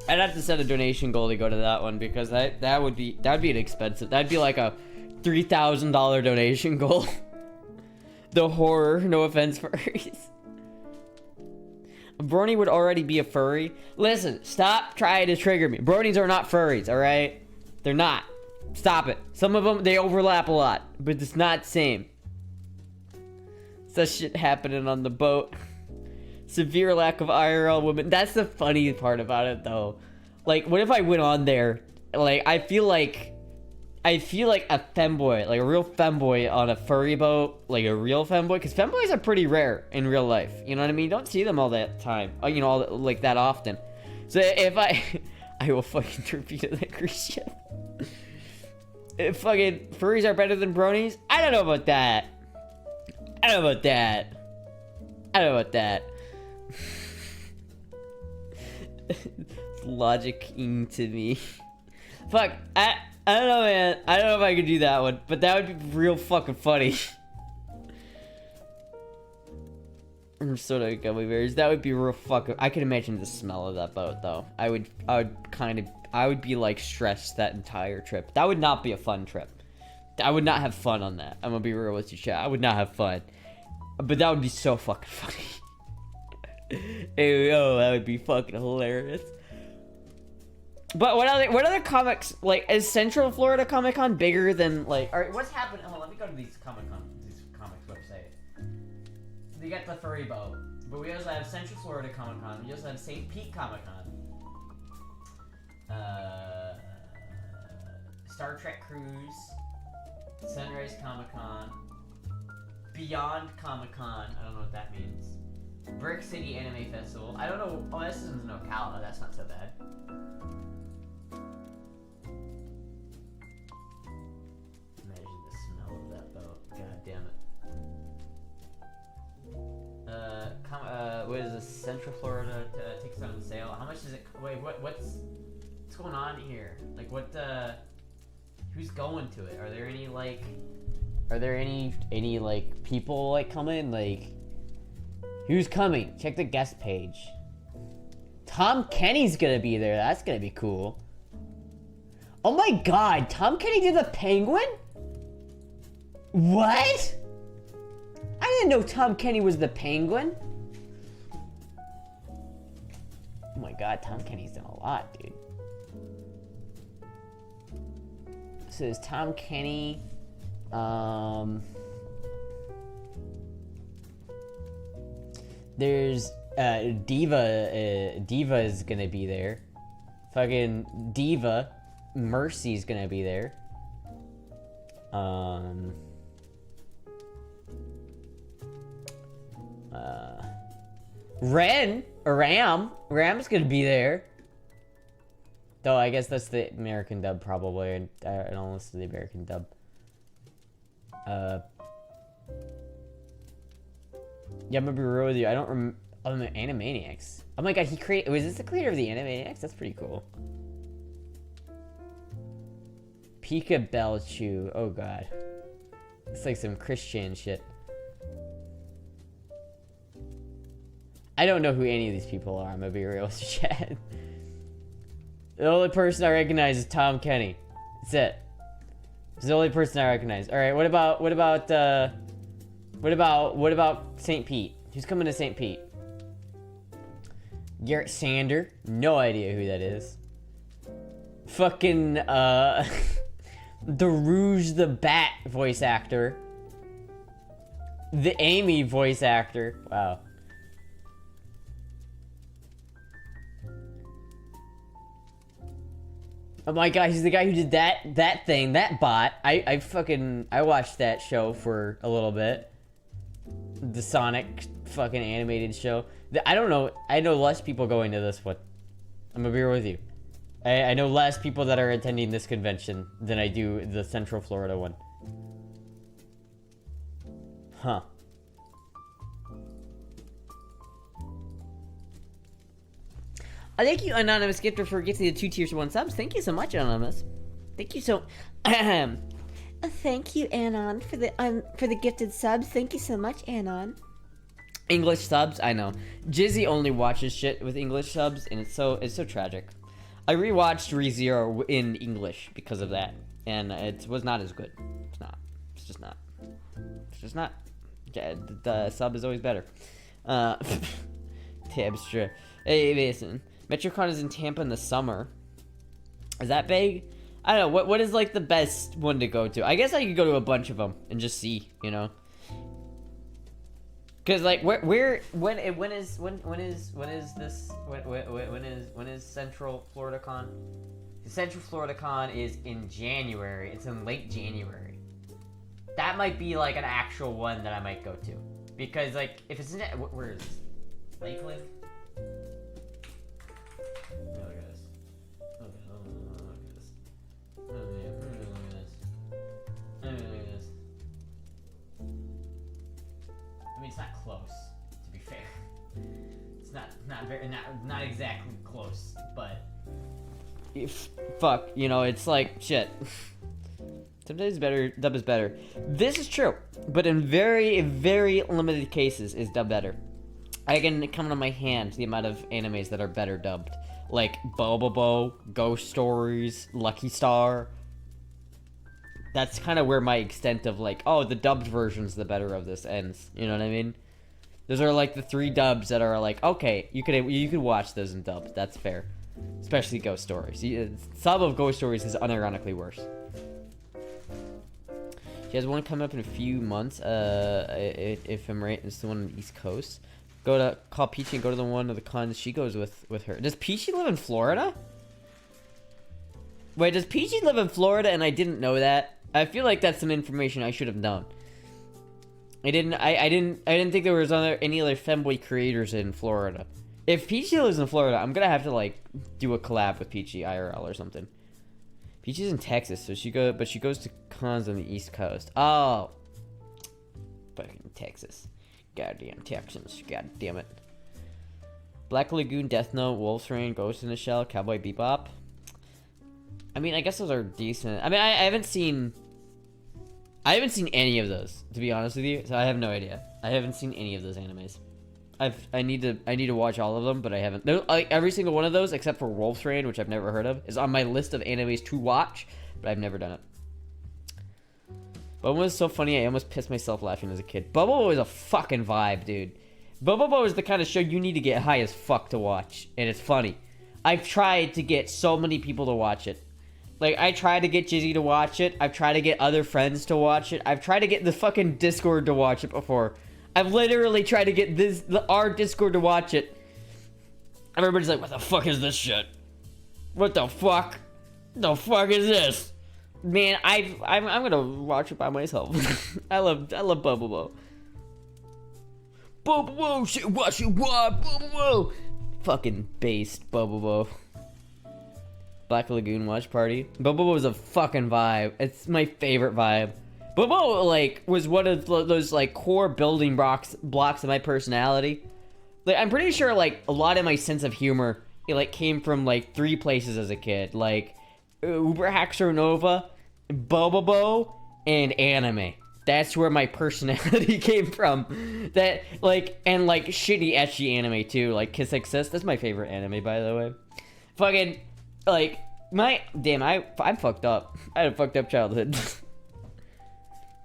Speaker 1: have to set a donation goal to go to that one because that would be an expensive. That'd be like a $3,000 donation goal. The horror. No offense, furries. Brony would already be a furry. Listen, stop trying to trigger me. Bronies are not furries, all right? They're not. Stop it. Some of them, they overlap a lot, but it's not the same. It's that shit happening on the boat. Severe lack of IRL women. That's the funny part about it, though. Like, what if I went on there? Like, I feel like a femboy, like a real femboy on a furry boat, like a real femboy, because femboys are pretty rare in real life. You know what I mean? You don't see them all that time. You know, like that often. So if I will fucking torpedo that cruise ship. If fucking furries are better than bronies, I don't know about that. I don't know about that. I don't know about that. Logicking to me. Fuck, I don't know, man. I don't know if I could do that one, but that would be real fucking funny. Soda gummy bears. That would be real fucking. I can imagine the smell of that boat, though. I would be like stressed that entire trip. That would not be a fun trip. I would not have fun on that. I'm gonna be real with you, chat. I would not have fun. But that would be so fucking funny. Hey, oh, that would be fucking hilarious. But what other comics, like, is Central Florida Comic Con bigger than, like, alright, what's happening? Hold on, let me go to these comics website. We got the furry boat, but we also have Central Florida Comic Con. We also have St. Pete Comic Con. Star Trek Cruise, Sunrise Comic Con, Beyond Comic Con. I don't know what that means. Brick City Anime Festival. I don't know. Oh, this is in Ocala. That's not so bad. Imagine the smell of that boat. God damn it. What is this? Central Florida takes on sale. How much is it? Wait, what's going on here? Like, who's going to it? Are there any like people like coming? Like, who's coming? Check the guest page. Tom Kenny's gonna be there. That's gonna be cool. Oh my god, Tom Kenny did the Penguin? What? I didn't know Tom Kenny was the Penguin. Oh my god, Tom Kenny's done a lot, dude. So there's Tom Kenny. There's Diva. Diva is gonna be there. Fucking Diva. Mercy's gonna be there. Ram's gonna be there. Though I guess that's the American dub probably. I don't listen to the American dub. Yeah, I'm gonna be real with you. I don't remember. Oh, the Animaniacs. Oh my god, was this the creator of the Animaniacs? That's pretty cool. Pika Belchu. Oh god. It's like some Christian shit. I don't know who any of these people are. I'm gonna be real with you, chat. The only person I recognize is Tom Kenny. That's it. It's the only person I recognize. All right. What about St. Pete? Who's coming to St. Pete? Garrett Sander. No idea who that is. Fucking the Rouge the Bat voice actor. The Amy voice actor. Wow. Oh my god, he's the guy who did that bot. I watched that show for a little bit. The Sonic fucking animated show. I don't know. I know less people going to this one. I'm gonna be real with you. I know less people that are attending this convention than I do the Central Florida one. Huh. Thank you, Anonymous Gifter, for gifting the 2 tiers to 1 subs. Thank you so much, Anonymous. Thank you so...
Speaker 2: Thank you, Anon, for the gifted subs. Thank you so much, Anon.
Speaker 1: English subs, I know. Jizzy only watches shit with English subs, and it's so tragic. I rewatched ReZero in English because of that, and it was not as good. It's not. It's just not. It's just not. Yeah, the sub is always better. Tabstra. Hey, listen. MetroCon is in Tampa in the summer. Is that big? I don't know. What is like the best one to go to? I guess I could go to a bunch of them and just see, you know. Cause like when is Central Florida Con? Central Florida Con is in January. It's in late January. That might be like an actual one that I might go to, because like if it's in where is this? Lakeland? Look at this. Look at this. Look at this. Look at this. I mean, it's not close, to be fair. It's not exactly close, but fuck, you know, it's like shit. Sometimes dub is better. This is true, but in very, very limited cases is dub better. I can count on my hand the amount of animes that are better dubbed, like Bobobo, Ghost Stories, Lucky Star. That's kind of where my extent of like, oh, the dubbed version's the better of this ends. You know what I mean? Those are like the 3 dubs that are like, okay, you could watch those in dub. That's fair, especially Ghost Stories. Sub of Ghost Stories is unironically worse. She has one coming up in a few months. If I'm right, it's the one on the East Coast. Call Peachy and go to the one of the cons she goes with her. Does Peachy live in Florida? Wait, does Peachy live in Florida and I didn't know that? I feel like that's some information I should have known. I didn't think there was any other femboy creators in Florida. If Peachy lives in Florida, I'm gonna have to like do a collab with Peachy IRL or something. Peachy's in Texas, so she goes to cons on the East Coast. Oh, fucking Texas. Goddamn Texans. God damn it. Black Lagoon, Death Note, Wolf's Rain, Ghost in the Shell, Cowboy Bebop. I mean, I guess those are decent. I mean, I haven't seen any of those, to be honest with you. So I have no idea. I haven't seen any of those animes. I need to watch all of them, but I haven't. Like every single one of those, except for Wolf's Rain, which I've never heard of, is on my list of animes to watch, but I've never done it. Bobo was so funny, I almost pissed myself laughing as a kid. Bobo is a fucking vibe, dude. Bobo is the kind of show you need to get high as fuck to watch, and it's funny. I've tried to get so many people to watch it. Like, I tried to get Jizzy to watch it. I've tried to get other friends to watch it. I've tried to get the fucking Discord to watch it before. I've literally tried to get our Discord to watch it. Everybody's like, what the fuck is this shit? What the fuck? The fuck is this? Man, I'm gonna watch it by myself. I love Bobo. Bobo, shit, watch it, what? Bobo. Fucking based Bobo. Black Lagoon watch party. Bobo was a fucking vibe. It's my favorite vibe. Bobo, like, was one of those, like, core building blocks of my personality. Like, I'm pretty sure, like, a lot of my sense of humor, it, like, came from, like, 3 places as a kid. Like, Uber Haxor Nova, Bobo, and anime. That's where my personality came from. That, like, and, like, shitty, ecchi anime, too. Like, Kiss Exist. That's my favorite anime, by the way. Fucking, like, I'm fucked up. I had a fucked up childhood.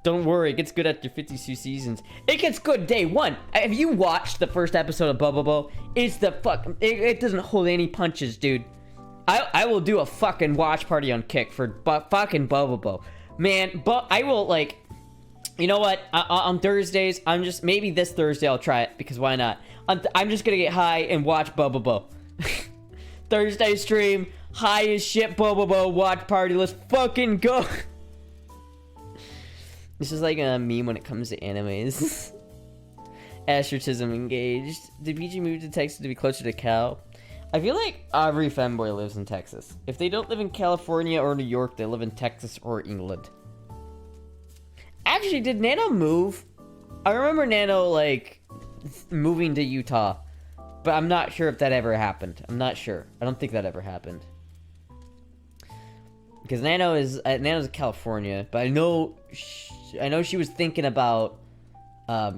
Speaker 1: Don't worry, it gets good after 52 seasons. It gets good day 1. Have you watched the first episode of Bobo? It's the it doesn't hold any punches, dude. I will do a fucking watch party on Kick for fucking Bobo. Man, but I will, like, you know what? On Thursdays, maybe this Thursday I'll try it, because why not? I'm just gonna get high and watch Bobo. Thursday stream, high as shit Bobo watch party. Let's fucking go. This is like a meme when it comes to animes. Astrotism engaged. Did PG move to Texas to be closer to Cal? I feel like every femboy lives in Texas. If they don't live in California or New York, they live in Texas or England. Actually, did Nano move? I remember Nano, like, moving to Utah. But I'm not sure if that ever happened. I'm not sure. I don't think that ever happened. because Nano's in California, but I know she was thinking about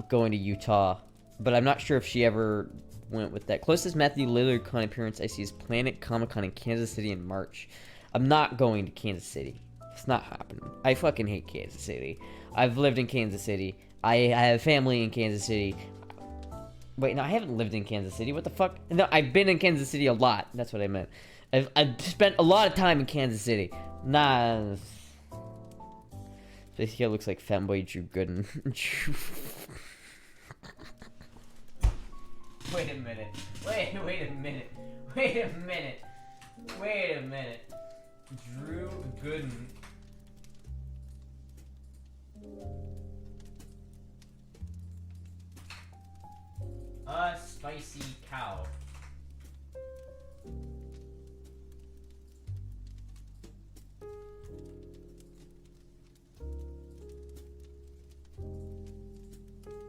Speaker 1: going to Utah, but I'm not sure if she ever went with that. Closest Matthew Lillard con appearance I see is Planet Comic-Con in Kansas City in March. I'm not going to Kansas City. It's not happening. I fucking hate Kansas City. I've lived in Kansas City. I have family in Kansas City. Wait, no, I haven't lived in Kansas City. What the fuck? No, I've been in Kansas City a lot. That's what I meant. I've spent a lot of time in Kansas City. Nah. This here looks like fanboy Drew Gooden. Wait a minute. Wait a minute. Wait a minute. Wait a minute. Drew Gooden. A spicy cow.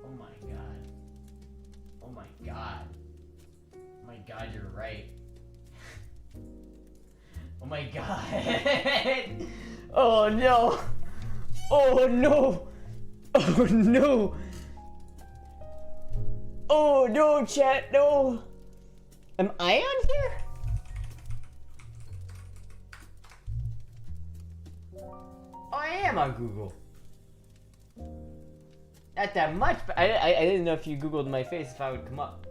Speaker 1: Oh my god. Oh my god. Oh my god, you're right. Oh my god. Oh no. Oh no. Oh no. Oh no, chat, no. Am I on here? Oh, I am on Google. Not that much, but I didn't know if you Googled my face if I would come up.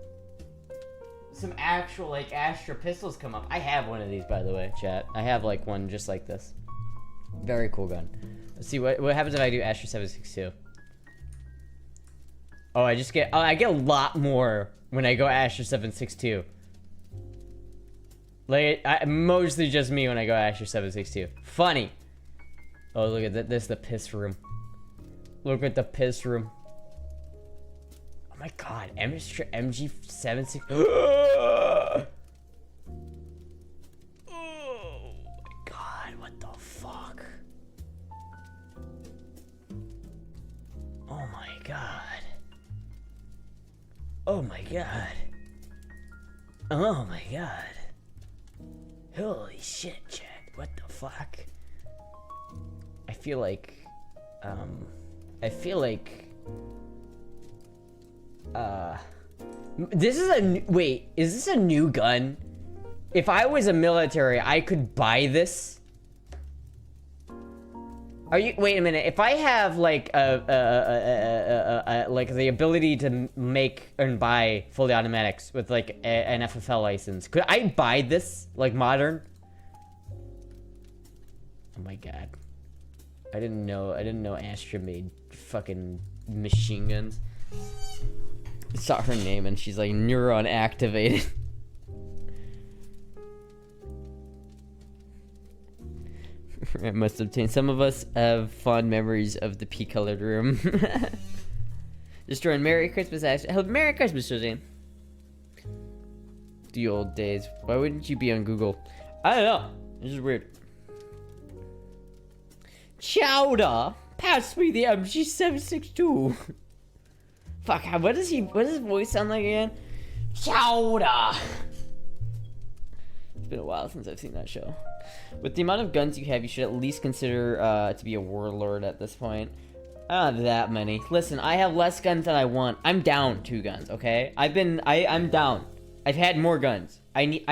Speaker 1: Some actual, like, Astra pistols come up. I have one of these, by the way, chat. I have, like, one just like this. Very cool gun. Let's see, what happens if I do Astra 762? Oh, I get a lot more when I go Astra 762. Like, mostly just me when I go Astra 762. Funny. Oh, look at that. This is the piss room. Look at the piss room. Oh my god, MG76. Oh my god, what the fuck? Oh my god. Oh my god. Oh my god. Holy shit, chat. What the fuck? I feel like this is wait, is this a new gun? If I was a military, I could buy this. Wait a minute, if I have like like the ability to make and buy fully automatics with like an FFL license, could I buy this, like modern? Oh my god. I didn't know Astra made fucking machine guns. I saw her name and she's like neuron activated. I must obtain. Some of us have fond memories of the pea-colored room. Destroying Merry Christmas, Astra. Merry Christmas, Josean. The old days. Why wouldn't you be on Google? I don't know. This is weird. Chowder, pass me the MG762. Fuck, what does his voice sound like again? Chowder. It's been a while since I've seen that show. With the amount of guns you have, you should at least consider to be a warlord at this point. Not that many. Listen, I have less guns than I want. I'm down 2 guns, okay? I'm down. I've had more guns. I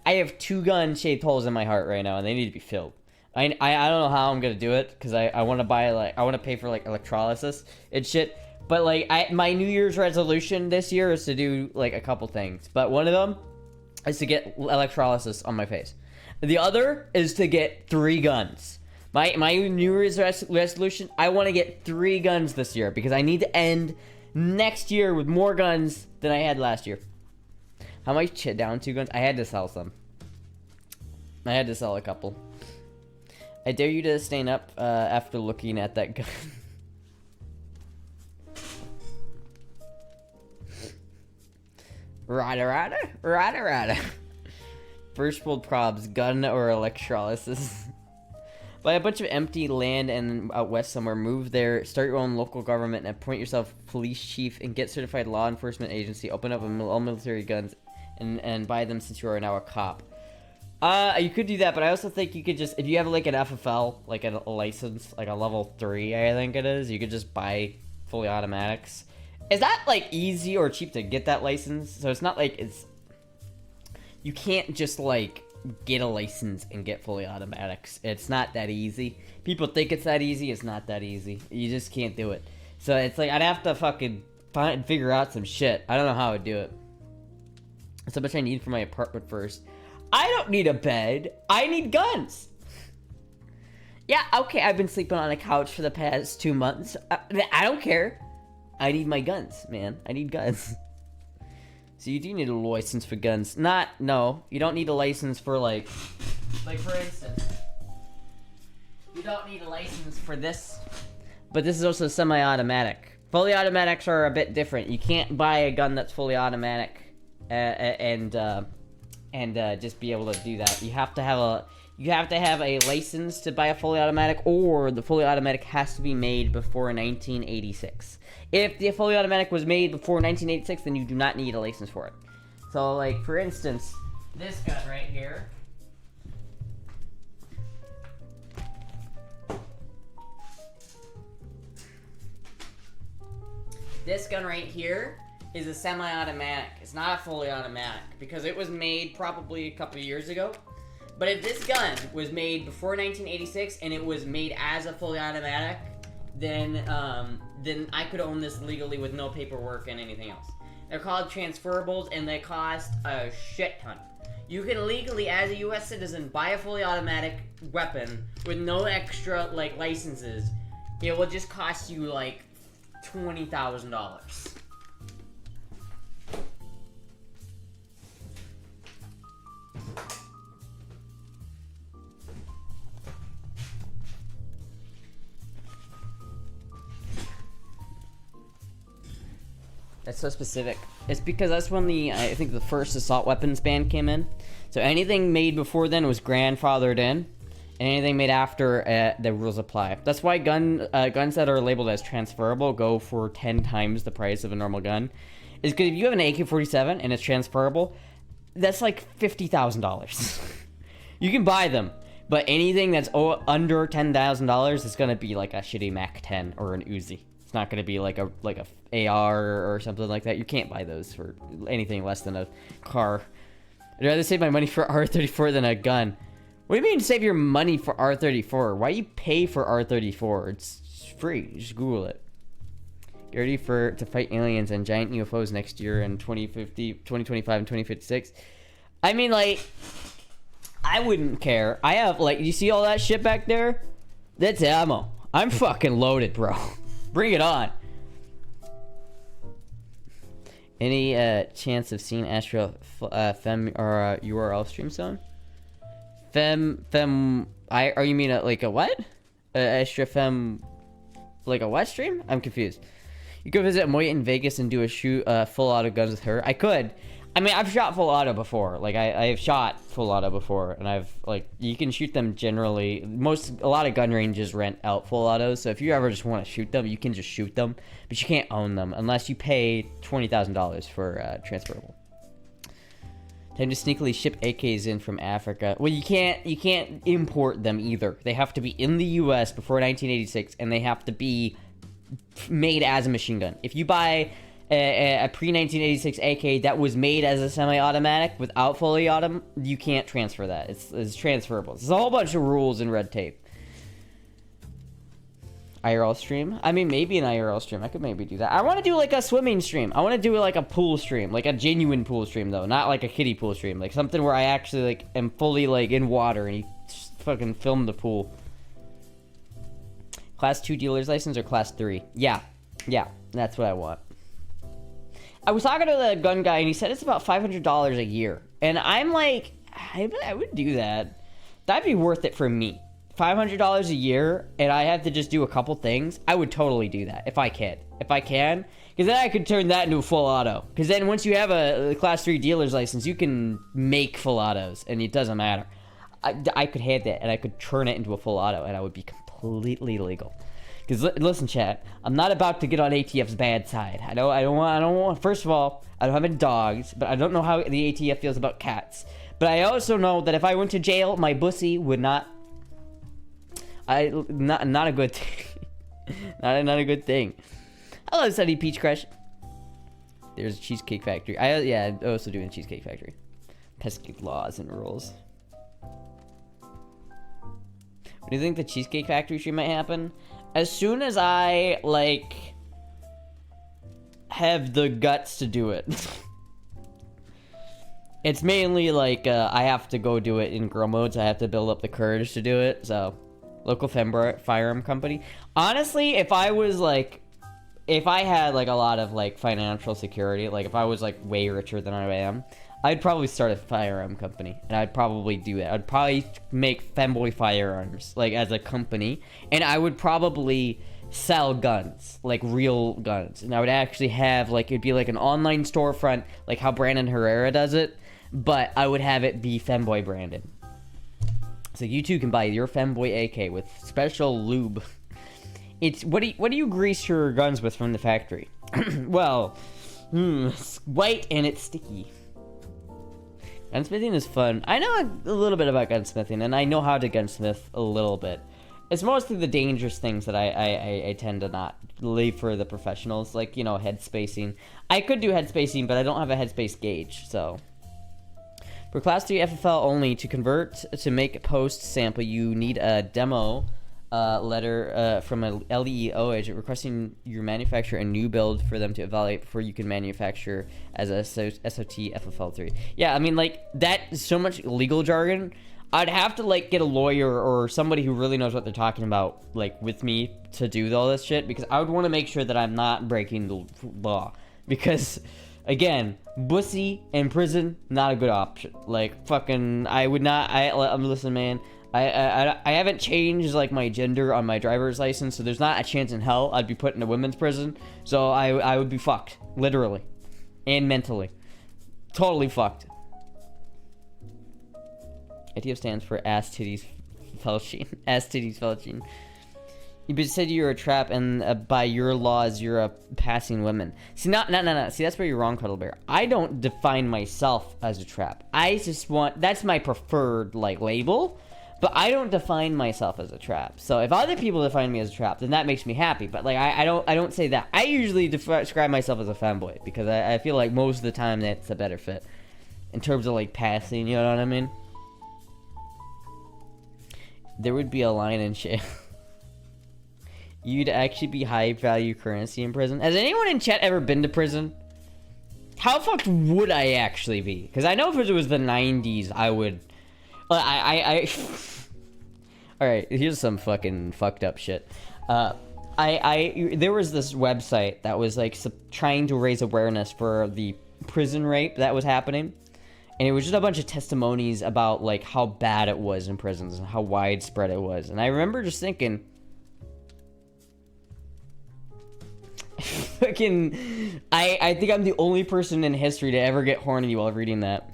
Speaker 1: have 2 gun-shaped holes in my heart right now, and they need to be filled. I don't know how I'm gonna do it, because I want to buy, like, I want to pay for, like, electrolysis and shit. But, like, my New Year's resolution this year is to do, like, a couple things. But one of them is to get electrolysis on my face. The other is to get 3 guns. My New Year's resolution, I want to get 3 guns this year, because I need to end next year with more guns than I had last year. How much down 2 guns? I had to sell some. I had to sell a couple. I dare you to stand up after looking at that gun. Rada. First world probs, gun or electrolysis. Buy a bunch of empty land and out west somewhere, move there, start your own local government, and appoint yourself police chief and get certified law enforcement agency. Open up all military guns and buy them since you are now a cop. You could do that, but I also think you could just, if you have like an FFL, like a license, like a level 3, I think it is, you could just buy fully automatics. Is that like easy or cheap to get that license? So it's not like you can't just like get a license and get fully automatics. It's not that easy. People think it's that easy. It's not that easy. You just can't do it. So it's like I'd have to fucking figure out some shit. I don't know how I'd do it. So much I need for my apartment first. I don't need a bed. I need guns. Yeah, okay, I've been sleeping on a couch for the past 2 months. I don't care. I need my guns, man. I need guns. So you do need a license for guns. No, you don't need a license for like for instance, you don't need a license for this, but this is also semi-automatic. Fully automatics are a bit different. You can't buy a gun that's fully automatic and just be able to do that. You have to have a license to buy a fully automatic, or the fully automatic has to be made before 1986. If the fully automatic was made before 1986, then you do not need a license for it. So, like, for instance, this gun right here. This gun right here is a semi-automatic. It's not a fully automatic because it was made probably a couple years ago. But if this gun was made before 1986 and it was made as a fully automatic, then I could own this legally with no paperwork and anything else. They're called transferables and they cost a shit ton. You can legally, as a U.S. citizen, buy a fully automatic weapon with no extra like licenses. It will just cost you like $20,000. That's so specific. It's because that's when I think the first assault weapons ban came in. So anything made before then was grandfathered in, and anything made after, the rules apply. That's why guns that are labeled as transferable go for 10 times the price of a normal gun. Is because if you have an AK-47 and it's transferable, that's like $50,000. You can buy them, but anything that's under $10,000 is gonna be like a shitty MAC-10 or an Uzi. It's not going to be like a AR or something like that. You can't buy those for anything less than a car. I'd rather save my money for R34 than a gun. What do you mean save your money for R34? Why you pay for R34? It's free. Just Google it. Get ready to fight aliens and giant UFOs next year in 2025 and 2056. I mean, like, I wouldn't care. I have, like, you see all that shit back there? That's ammo. I'm fucking loaded, bro. Bring it on. Any chance of seeing Astra Fem or URL stream zone? Are you mean like a what? Astra Fem, like a what stream? I'm confused. You could visit Moya in Vegas and do a shoot full auto guns with her. I could. I mean, I've shot full auto before. Like, I've shot full auto before, and I've, like, you can shoot them generally. A lot of gun ranges rent out full autos, so if you ever just want to shoot them, you can just shoot them, but you can't own them unless you pay $20,000 for transferable. Time to sneakily ship AKs in from Africa. Well, you can't import them either. They have to be in the U.S. before 1986, and they have to be made as a machine gun. If you buy a pre-1986 AK that was made as a semi-automatic without fully auto, you can't transfer that. It's transferable. There's a whole bunch of rules and red tape. IRL stream? I mean, maybe an IRL stream. I could maybe do that. I want to do like a swimming stream. I want to do like a pool stream, like a genuine pool stream though, not like a kiddie pool stream, like something where I actually like am fully like in water and you just fucking film the pool. Class 2 dealer's license or class 3? Yeah, that's what I want. I was talking to the gun guy, and he said it's about $500 a year. And I'm like, I would do that. That'd be worth it for me. $500 a year, and I have to just do a couple things. I would totally do that, if I can. Because then I could turn that into a full auto. Because then once you have a Class 3 dealer's license, you can make full autos, and it doesn't matter. I could have that, and I could turn it into a full auto, and I would be completely legal. Because listen, chat, I'm not about to get on ATF's bad side. I don't want. First of all, I don't have any dogs, but I don't know how the ATF feels about cats. But I also know that if I went to jail, my pussy would not... Not a good thing. not a good thing. Hello, Sunny Peach Crush. There's a Cheesecake Factory. I also do a Cheesecake Factory. Pesky laws and rules. When do you think the Cheesecake Factory stream might happen? As soon as I, like, have the guts to do it. It's mainly, like, I have to go do it in girl modes. I have to build up the courage to do it, so... Local firearm company. Honestly, if I was, like... If I had, like, a lot of, like, financial security, like, if I was, like, way richer than I am, I'd probably start a firearm company, and I'd probably do it. I'd probably make Femboy Firearms, like, as a company, and I would probably sell guns, like, real guns, and I would actually have, like, it'd be, like, an online storefront, like how Brandon Herrera does it, but I would have it be Femboy branded. So you too can buy your Femboy AK with special lube. It's what do you grease your guns with from the factory? Well, it's white and it's sticky. Gunsmithing is fun. I know a little bit about gunsmithing, and I know how to gunsmith a little bit. It's mostly the dangerous things that I tend to not leave for the professionals, like, you know, head spacing. I could do head spacing, but I don't have a headspace gauge, so... For Class 3 FFL only, to convert to make post sample, you need a demo letter from a LEO agent requesting your manufacturer a new build for them to evaluate before you can manufacture as a SOT FFL3. Yeah, I mean, like, that is so much legal jargon. I'd have to, like, get a lawyer or somebody who really knows what they're talking about, like, with me to do all this shit, because I would want to make sure that I'm not breaking the law. Because... Again, bussy in prison, not a good option. Like, fucking, I would not, listen, man, I haven't changed, like, my gender on my driver's license, so there's not a chance in hell I'd be put in a women's prison, so I would be fucked, literally, and mentally. Totally fucked. ATF stands for ass titties felching. Ass titties felching. You said you're a trap, and by your laws, you're a passing women. See, no. See, that's where you're wrong, Cuddle Bear. I don't define myself as a trap. I just want... That's my preferred, like, label. But I don't define myself as a trap. So if other people define me as a trap, then that makes me happy. But, like, I don't say that. I usually describe myself as a femboy. Because I feel like most of the time that's a better fit. In terms of, like, passing, you know what I mean? There would be a line in shit. You'd actually be high value currency in prison. Has anyone in chat ever been to prison? How fucked would I actually be? Because I know if it was the 90s, I would... Alright, here's some fucking fucked up shit. There was this website that was, like, trying to raise awareness for the prison rape that was happening. And it was just a bunch of testimonies about, like, how bad it was in prisons and how widespread it was. And I remember just thinking... Fucking... I think I'm the only person in history to ever get horny while reading that.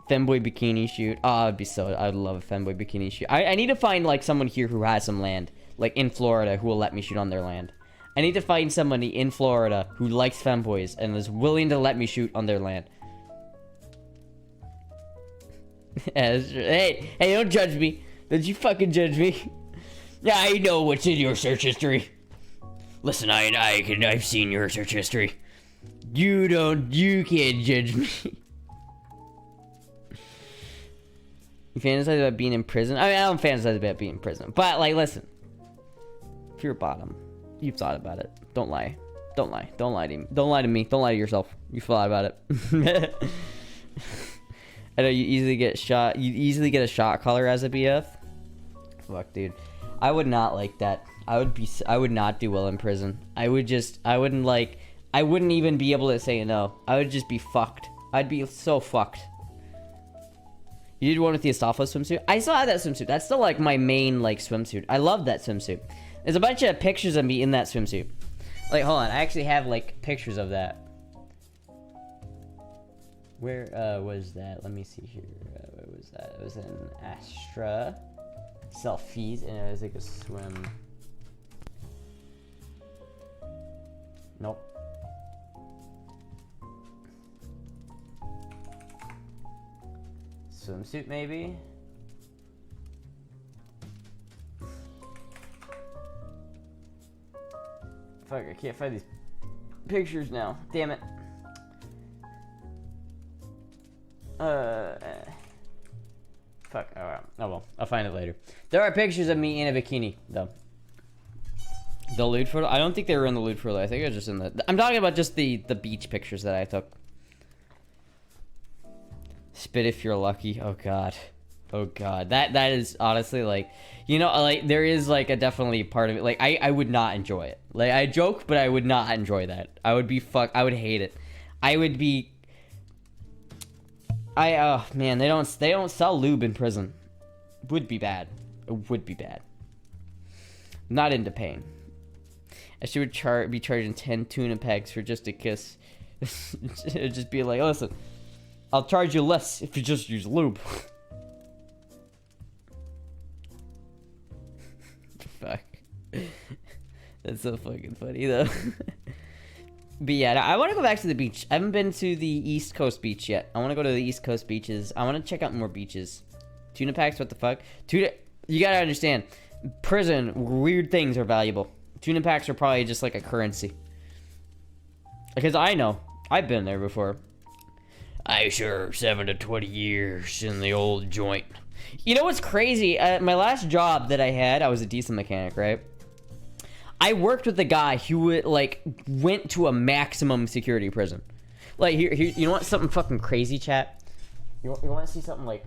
Speaker 1: Femboy bikini shoot. Oh, I'd love a femboy bikini shoot. I need to find, like, someone here who has some land. Like, in Florida, who will let me shoot on their land. I need to find somebody in Florida who likes femboys and is willing to let me shoot on their land. Hey, don't judge me. Don't you fucking judge me. Yeah, I know what's in your search history. Listen, I've seen your search history. You can't judge me. You fantasize about being in prison? I mean, I don't fantasize about being in prison. But, like, listen. If you're a bottom, you've thought about it. Don't lie. Don't lie. Don't lie to me. Don't lie to me. Don't lie to yourself. You thought about it. I know you easily get shot. You easily get a shot caller as a BF. Fuck, dude. I would not like that. I would not do well in prison. I wouldn't even be able to say no. I would just be fucked. I'd be so fucked. You did one with the Astolfo swimsuit? I still have that swimsuit. That's still, like, my main, like, swimsuit. I love that swimsuit. There's a bunch of pictures of me in that swimsuit. Like, hold on. I actually have, like, pictures of that. Where, was that? Let me see here. Where was that? It was in Astra. Selfies, and it was, like, a swim. Nope. swimsuit, maybe? Fuck, I can't find these pictures now. Damn it. Fuck. Oh well. I'll find it later. There are pictures of me in a bikini, though. The lewd photo? I don't think they were in the lewd photo. I think it was just in the... I'm talking about just the beach pictures that I took. Spit if you're lucky. Oh, God. Oh, God. That is honestly, like... You know, like, there is, like, a definitely part of it. Like, I would not enjoy it. Like, I joke, but I would not enjoy that. I would be I would hate it. I would be... oh, man. They don't sell lube in prison. Would be bad. It would be bad. Not into pain. She would be charging 10 tuna pegs for just a kiss. It'd just be like, listen, I'll charge you less if you just use lube. Fuck. That's so fucking funny, though. But yeah, I want to go back to the beach. I haven't been to the East Coast beach yet. I want to go to the East Coast beaches. I want to check out more beaches. Tuna packs, what the fuck? You gotta understand. Prison, weird things are valuable. Tuna packs are probably just like a currency. Because I know. I've been there before. I served 7 to 20 years in the old joint. You know what's crazy? My last job that I had, I was a diesel mechanic, right? I worked with a guy who would, like, went to a maximum security prison. Like, here, you want something fucking crazy, chat? You want to see something, like,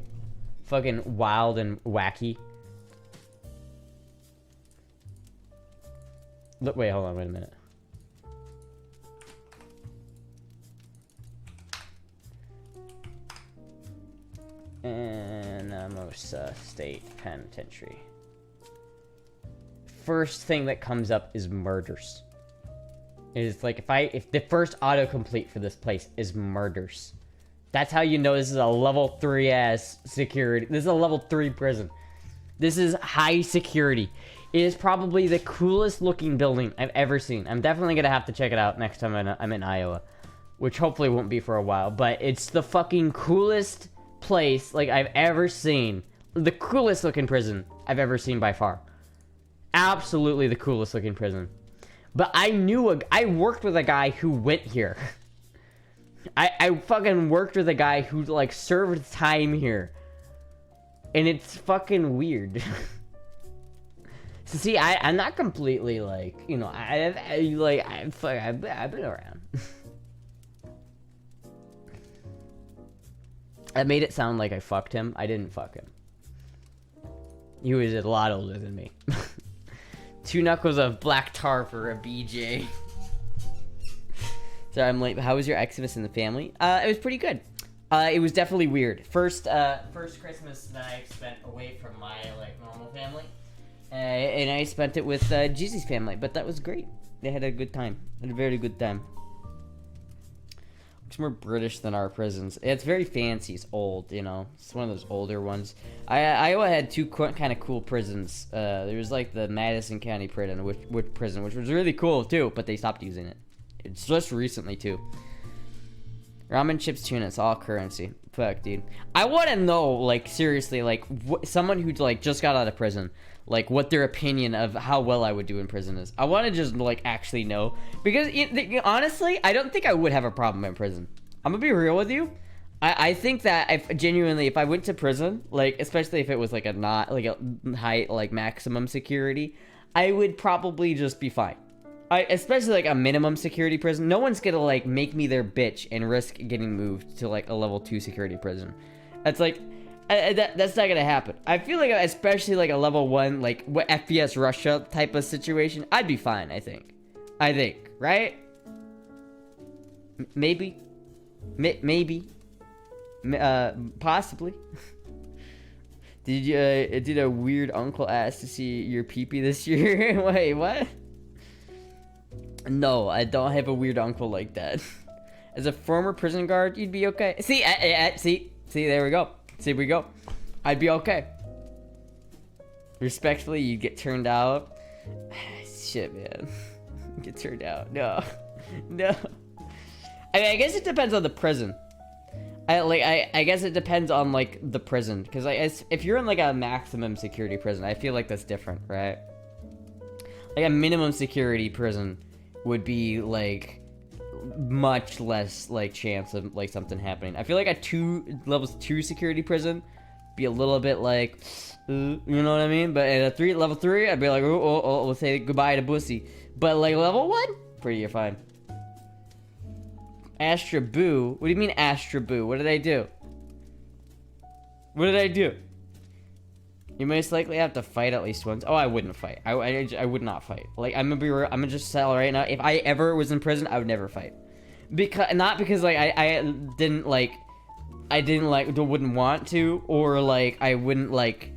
Speaker 1: fucking wild and wacky? Look, wait, hold on, wait a minute. Anamosa State Penitentiary. First thing that comes up is murders. It's like if the first autocomplete for this place is murders. That's how you know this is a level 3 ass security. This is a level 3 prison. This is high security. It is probably the coolest looking building I've ever seen. I'm definitely gonna have to check it out next time I'm in Iowa, which hopefully won't be for a while, but it's the fucking coolest place like I've ever seen. The coolest looking prison I've ever seen by far. Absolutely the coolest looking prison. But I worked with a guy who went here. I fucking worked with a guy who like served time here. And it's fucking weird. So see, I'm not completely like, you know, I've been around. I made it sound like I fucked him. I didn't fuck him. He was a lot older than me. 2 knuckles of black tar for a BJ. Sorry, I'm late. But how was your Xmas in the family? It was pretty good. It was definitely weird. First Christmas that I spent away from my like normal family, and I spent it with Jeezy's family. But that was great. They had a good time. Had a very good time. It's more British than our prisons. It's very fancy. It's old, you know. It's one of those older ones. Iowa had 2 kind of cool prisons. There was like the Madison County prison, which was really cool too, but they stopped using it. It's just recently too. Ramen, chips, tuna, it's all currency. Fuck, dude. I want to know, like, seriously, like, someone who like just got out of prison, like, what their opinion of how well I would do in prison is. I want to just, like, actually know. Because, honestly, I don't think I would have a problem in prison. I'm gonna be real with you. I think that if I went to prison, like, especially if it was, like, a high, like, maximum security, I would probably just be fine. Especially, like, a minimum security prison. No one's gonna, like, make me their bitch and risk getting moved to, like, a level 2 security prison. That's, like... that's not gonna happen. I feel like, especially like a level 1, like what FPS Russia type of situation, I'd be fine. I think, right? Maybe, possibly. Did a weird uncle ask to see your peepee this year? Wait, what? No, I don't have a weird uncle like that. As a former prison guard, you'd be okay. See, there we go. See, we go. I'd be okay. Respectfully, you'd get turned out. Shit, man. Get turned out. No. I mean, I guess it depends on the prison. I guess it depends on like the prison, because if you're in like a maximum security prison, I feel like that's different, right? Like a minimum security prison would be like much less like chance of like something happening. I feel like a level 2 security prison be a little bit like, you know what I mean? But at a level 3, I'd be like, oh, we'll say goodbye to Bussy. But like level 1, you're fine. Astra Boo? What do you mean Astra Boo? What did I do? What did I do? You most likely have to fight at least once. Oh, I wouldn't fight. I would not fight. Like, I'm gonna just tell right now. If I ever was in prison, I would never fight. Not because like I wouldn't want to, or like I wouldn't like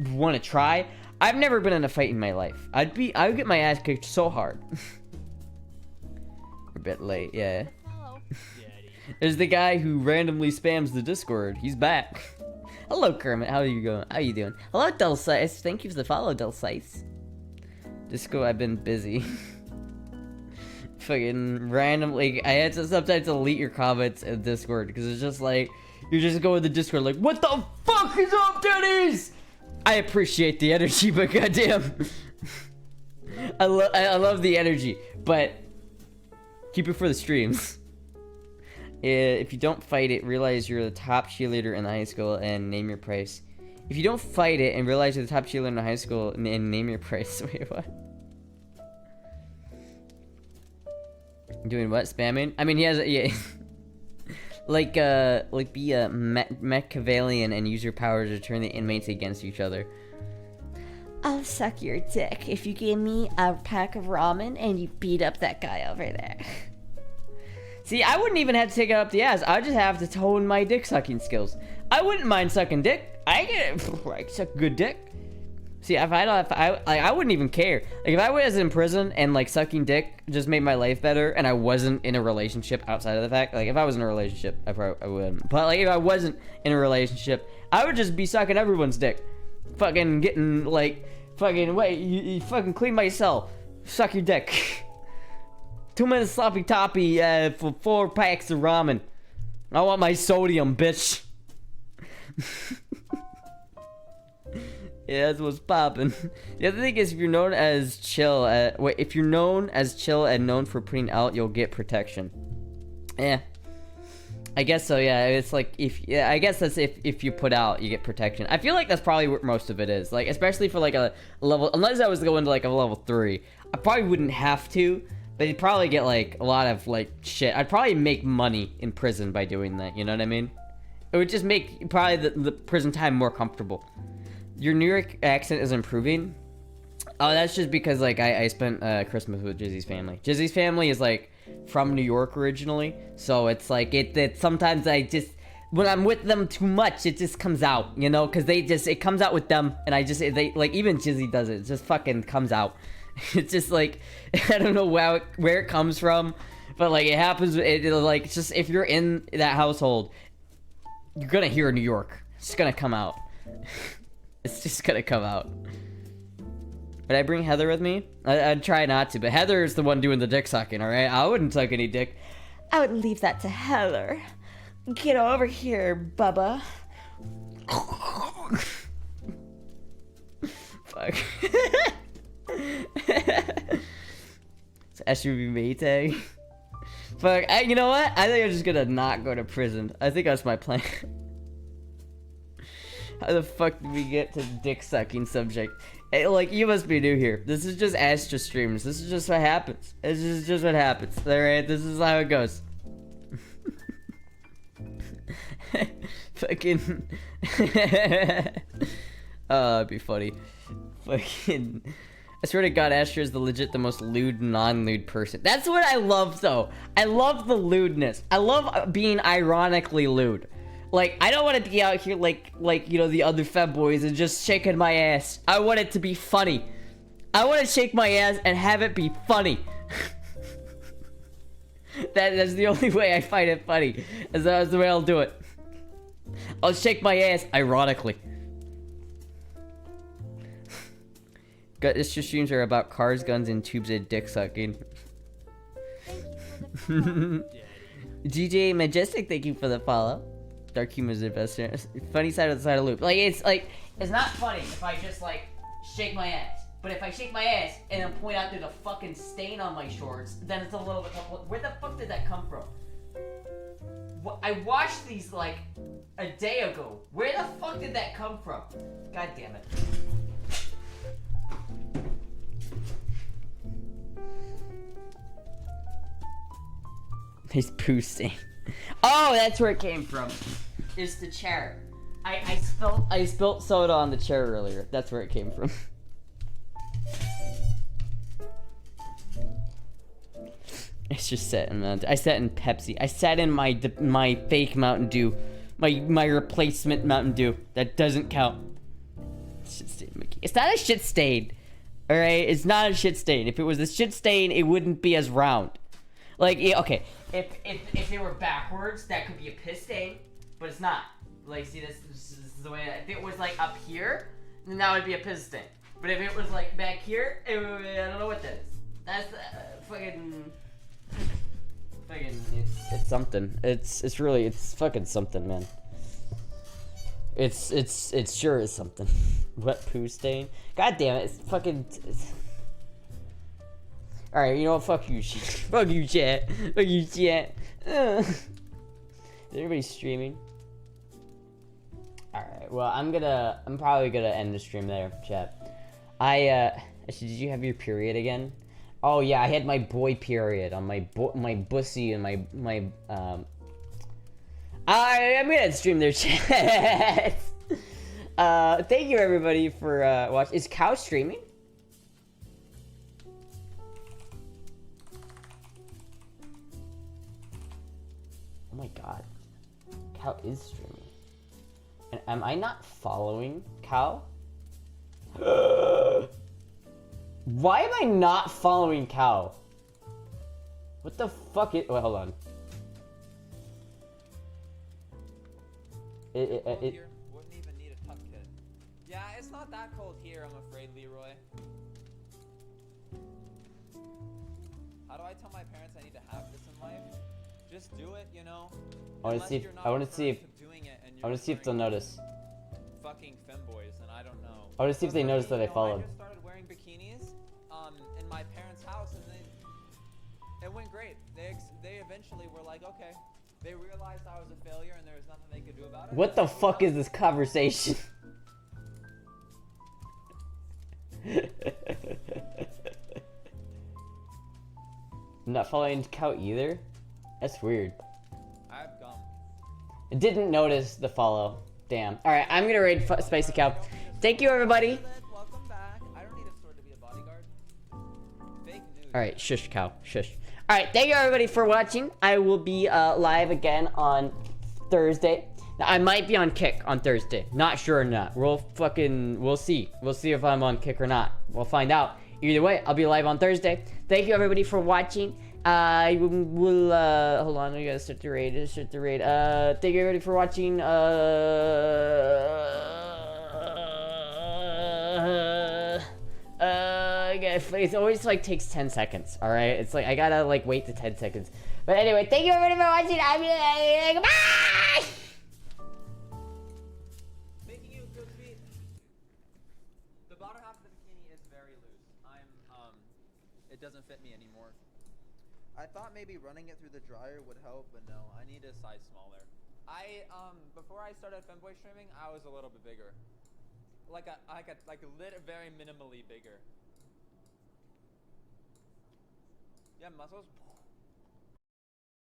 Speaker 1: want to try. I've never been in a fight in my life. I would get my ass kicked so hard. We're a bit late, yeah. There's the guy who randomly spams the Discord. He's back. Hello, Kermit. How are you going? How you doing? Hello, Delsice. Thank you for the follow, Delsice. Disco, I've been busy. Fucking randomly, I had to sometimes delete your comments in Discord because it's just like you just go in the Discord like, what the fuck is up, Denny's? I appreciate the energy, but goddamn, I love the energy, but keep it for the streams. If you don't fight it, realize you're the top cheerleader in the high school and name your price. If you don't fight it and realize you're the top cheerleader in the high school and name your price. Wait, what? Doing what? Spamming? I mean, he has yeah. like be a Machiavellian and use your powers to turn the inmates against each other.
Speaker 2: I'll suck your dick if you give me a pack of ramen and you beat up that guy over there.
Speaker 1: See, I wouldn't even have to take it up the ass. I just have to hone my dick sucking skills. I wouldn't mind sucking dick. I suck good dick. See, if I wouldn't even care. Like if I was in prison and like sucking dick just made my life better, and I wasn't in a relationship outside of the fact. Like if I was in a relationship, I wouldn't. But like if I wasn't in a relationship, I would just be sucking everyone's dick. Fucking getting like wait, you fucking clean my cell. Suck your dick. 2 minutes sloppy toppy for 4 packs of ramen. I want my sodium, bitch. Yeah, that's what's poppin'. The other thing is, if you're known as chill, if you're known as chill and known for putting out, you'll get protection. Yeah, I guess so. Yeah, it's like I guess that's if you put out, you get protection. I feel like that's probably what most of it is. Like, especially for like a level, unless I was going to like a level 3, I probably wouldn't have to. But you'd probably get like a lot of like shit. I'd probably make money in prison by doing that. You know what I mean? It would just make probably the prison time more comfortable. Your New York accent is improving. Oh, that's just because like I spent Christmas with Jizzy's family. Jizzy's family is like from New York originally, so it's like it sometimes when I'm with them too much, it just comes out, you know, because it comes out with them, and they like even Jizzy does it. It just fucking comes out. It's just like I don't know where it comes from, but like it happens. Like it's just if you're in that household, you're gonna hear New York. It's gonna come out. It's just gonna come out. Would I bring Heather with me? I'd try not to, but Heather is the one doing the dick sucking. All right, I wouldn't suck any dick.
Speaker 2: I would leave that to Heather. Get over here, Bubba.
Speaker 1: Fuck. It's SUV Maytag. Fuck, you know what? I think I'm just gonna not go to prison. I think that's my plan. How the fuck did we get to dick sucking subject? Hey, like, you must be new here. This is just Astra streams. This is just what happens. This is just what happens. Alright, this is how it goes. Fucking. Oh, that'd be funny. Fucking. I swear to God, Astra is the most lewd, non-lewd person. That's what I love, though. I love the lewdness. I love being ironically lewd. Like, I don't want to be out here like, you know, the other femboys and just shaking my ass. I want it to be funny. I want to shake my ass and have it be funny. That's the only way I find it funny. That's the way I'll do it. I'll shake my ass ironically. Astra streams are about cars, guns, and tubes and dick sucking. DJ Majestic, thank you for the follow. Dark humor's the best. Funny side of the side of loop. It's not funny if I just shake my ass. But if I shake my ass and then point out there's a fucking stain on my shorts, then it's a little bit. Where the fuck did that come from? I watched these a day ago. Where the fuck did that come from? God damn it. Nice poo stain. Oh, that's where it came from. It's the chair. I spilt soda on the chair earlier. That's where it came from. It's just set in Mountain Dew. I sat in Pepsi. I sat in my fake Mountain Dew. My replacement Mountain Dew. That doesn't count. Shit stain, Mickey. It's not a shit stain. Alright? It's not a shit stain. If it was a shit stain, it wouldn't be as round. Okay. If they were backwards, that could be a piss stain. But it's not. See, this is the way if it was up here, then that would be a piss stain. But if it was back here, it would be, I don't know what that is. That's fucking it's something. It's really fucking something, man. It sure is something. Wet poo stain. God damn it! It's fucking. All right, you know what? Fuck you, fuck you, chat. Fuck you, chat. Is everybody streaming? All right. Well, I'm probably gonna end the stream there, chat. Did you have your period again? Oh yeah, I had my boy period on my bussy and my I'm gonna stream their chat. Thank you everybody for watching. Is Cow streaming? Oh my god, Cow is streaming. And am I not following Cow? Why am I not following Cow? What the fuck is... Wait, hold on.
Speaker 3: Here, wouldn't even need a tuck kit. Yeah, it's not that cold here, I'm afraid, Leroy. How do I tell my parents I need to have this in life? Just do it, you know?
Speaker 1: I want to see if they'll notice.
Speaker 3: Fucking femboys, and I don't know.
Speaker 1: I want to see if they notice that I followed.
Speaker 3: I just started wearing bikinis in my parents' house, and it went great. They eventually were like, okay. They realized I was a failure, and there was nothing they could do about it.
Speaker 1: What the fuck is this conversation? I'm not following Cow either? That's weird.
Speaker 3: I have gum.
Speaker 1: I didn't notice the follow. Damn. Alright, I'm gonna raid Spicy Cow. Thank you, everybody.
Speaker 3: Welcome back. I don't need a sword to be a bodyguard. Fake news.
Speaker 1: Alright, shush, Cow. Shush. Alright, thank you, everybody, for watching. I will be live again on Thursday. Now, I might be on Kick on Thursday. Not sure or not. We'll see. We'll see if I'm on Kick or not. We'll find out. Either way, I'll be live on Thursday. Thank you, everybody, for watching. I will, hold on, we gotta start the raid. Thank you, everybody, for watching. It always takes 10 seconds, alright? It's I gotta wait the 10 seconds. But anyway, thank you, everybody, for watching. I'm gonna bye!
Speaker 3: Making you good feet. The bottom half of the bikini is very loose. It doesn't fit me anymore. I thought maybe running it through the dryer would help, but no, I need a size smaller. Before I started femboy streaming, I was a little bit bigger. Very minimally bigger. Yeah, muscles.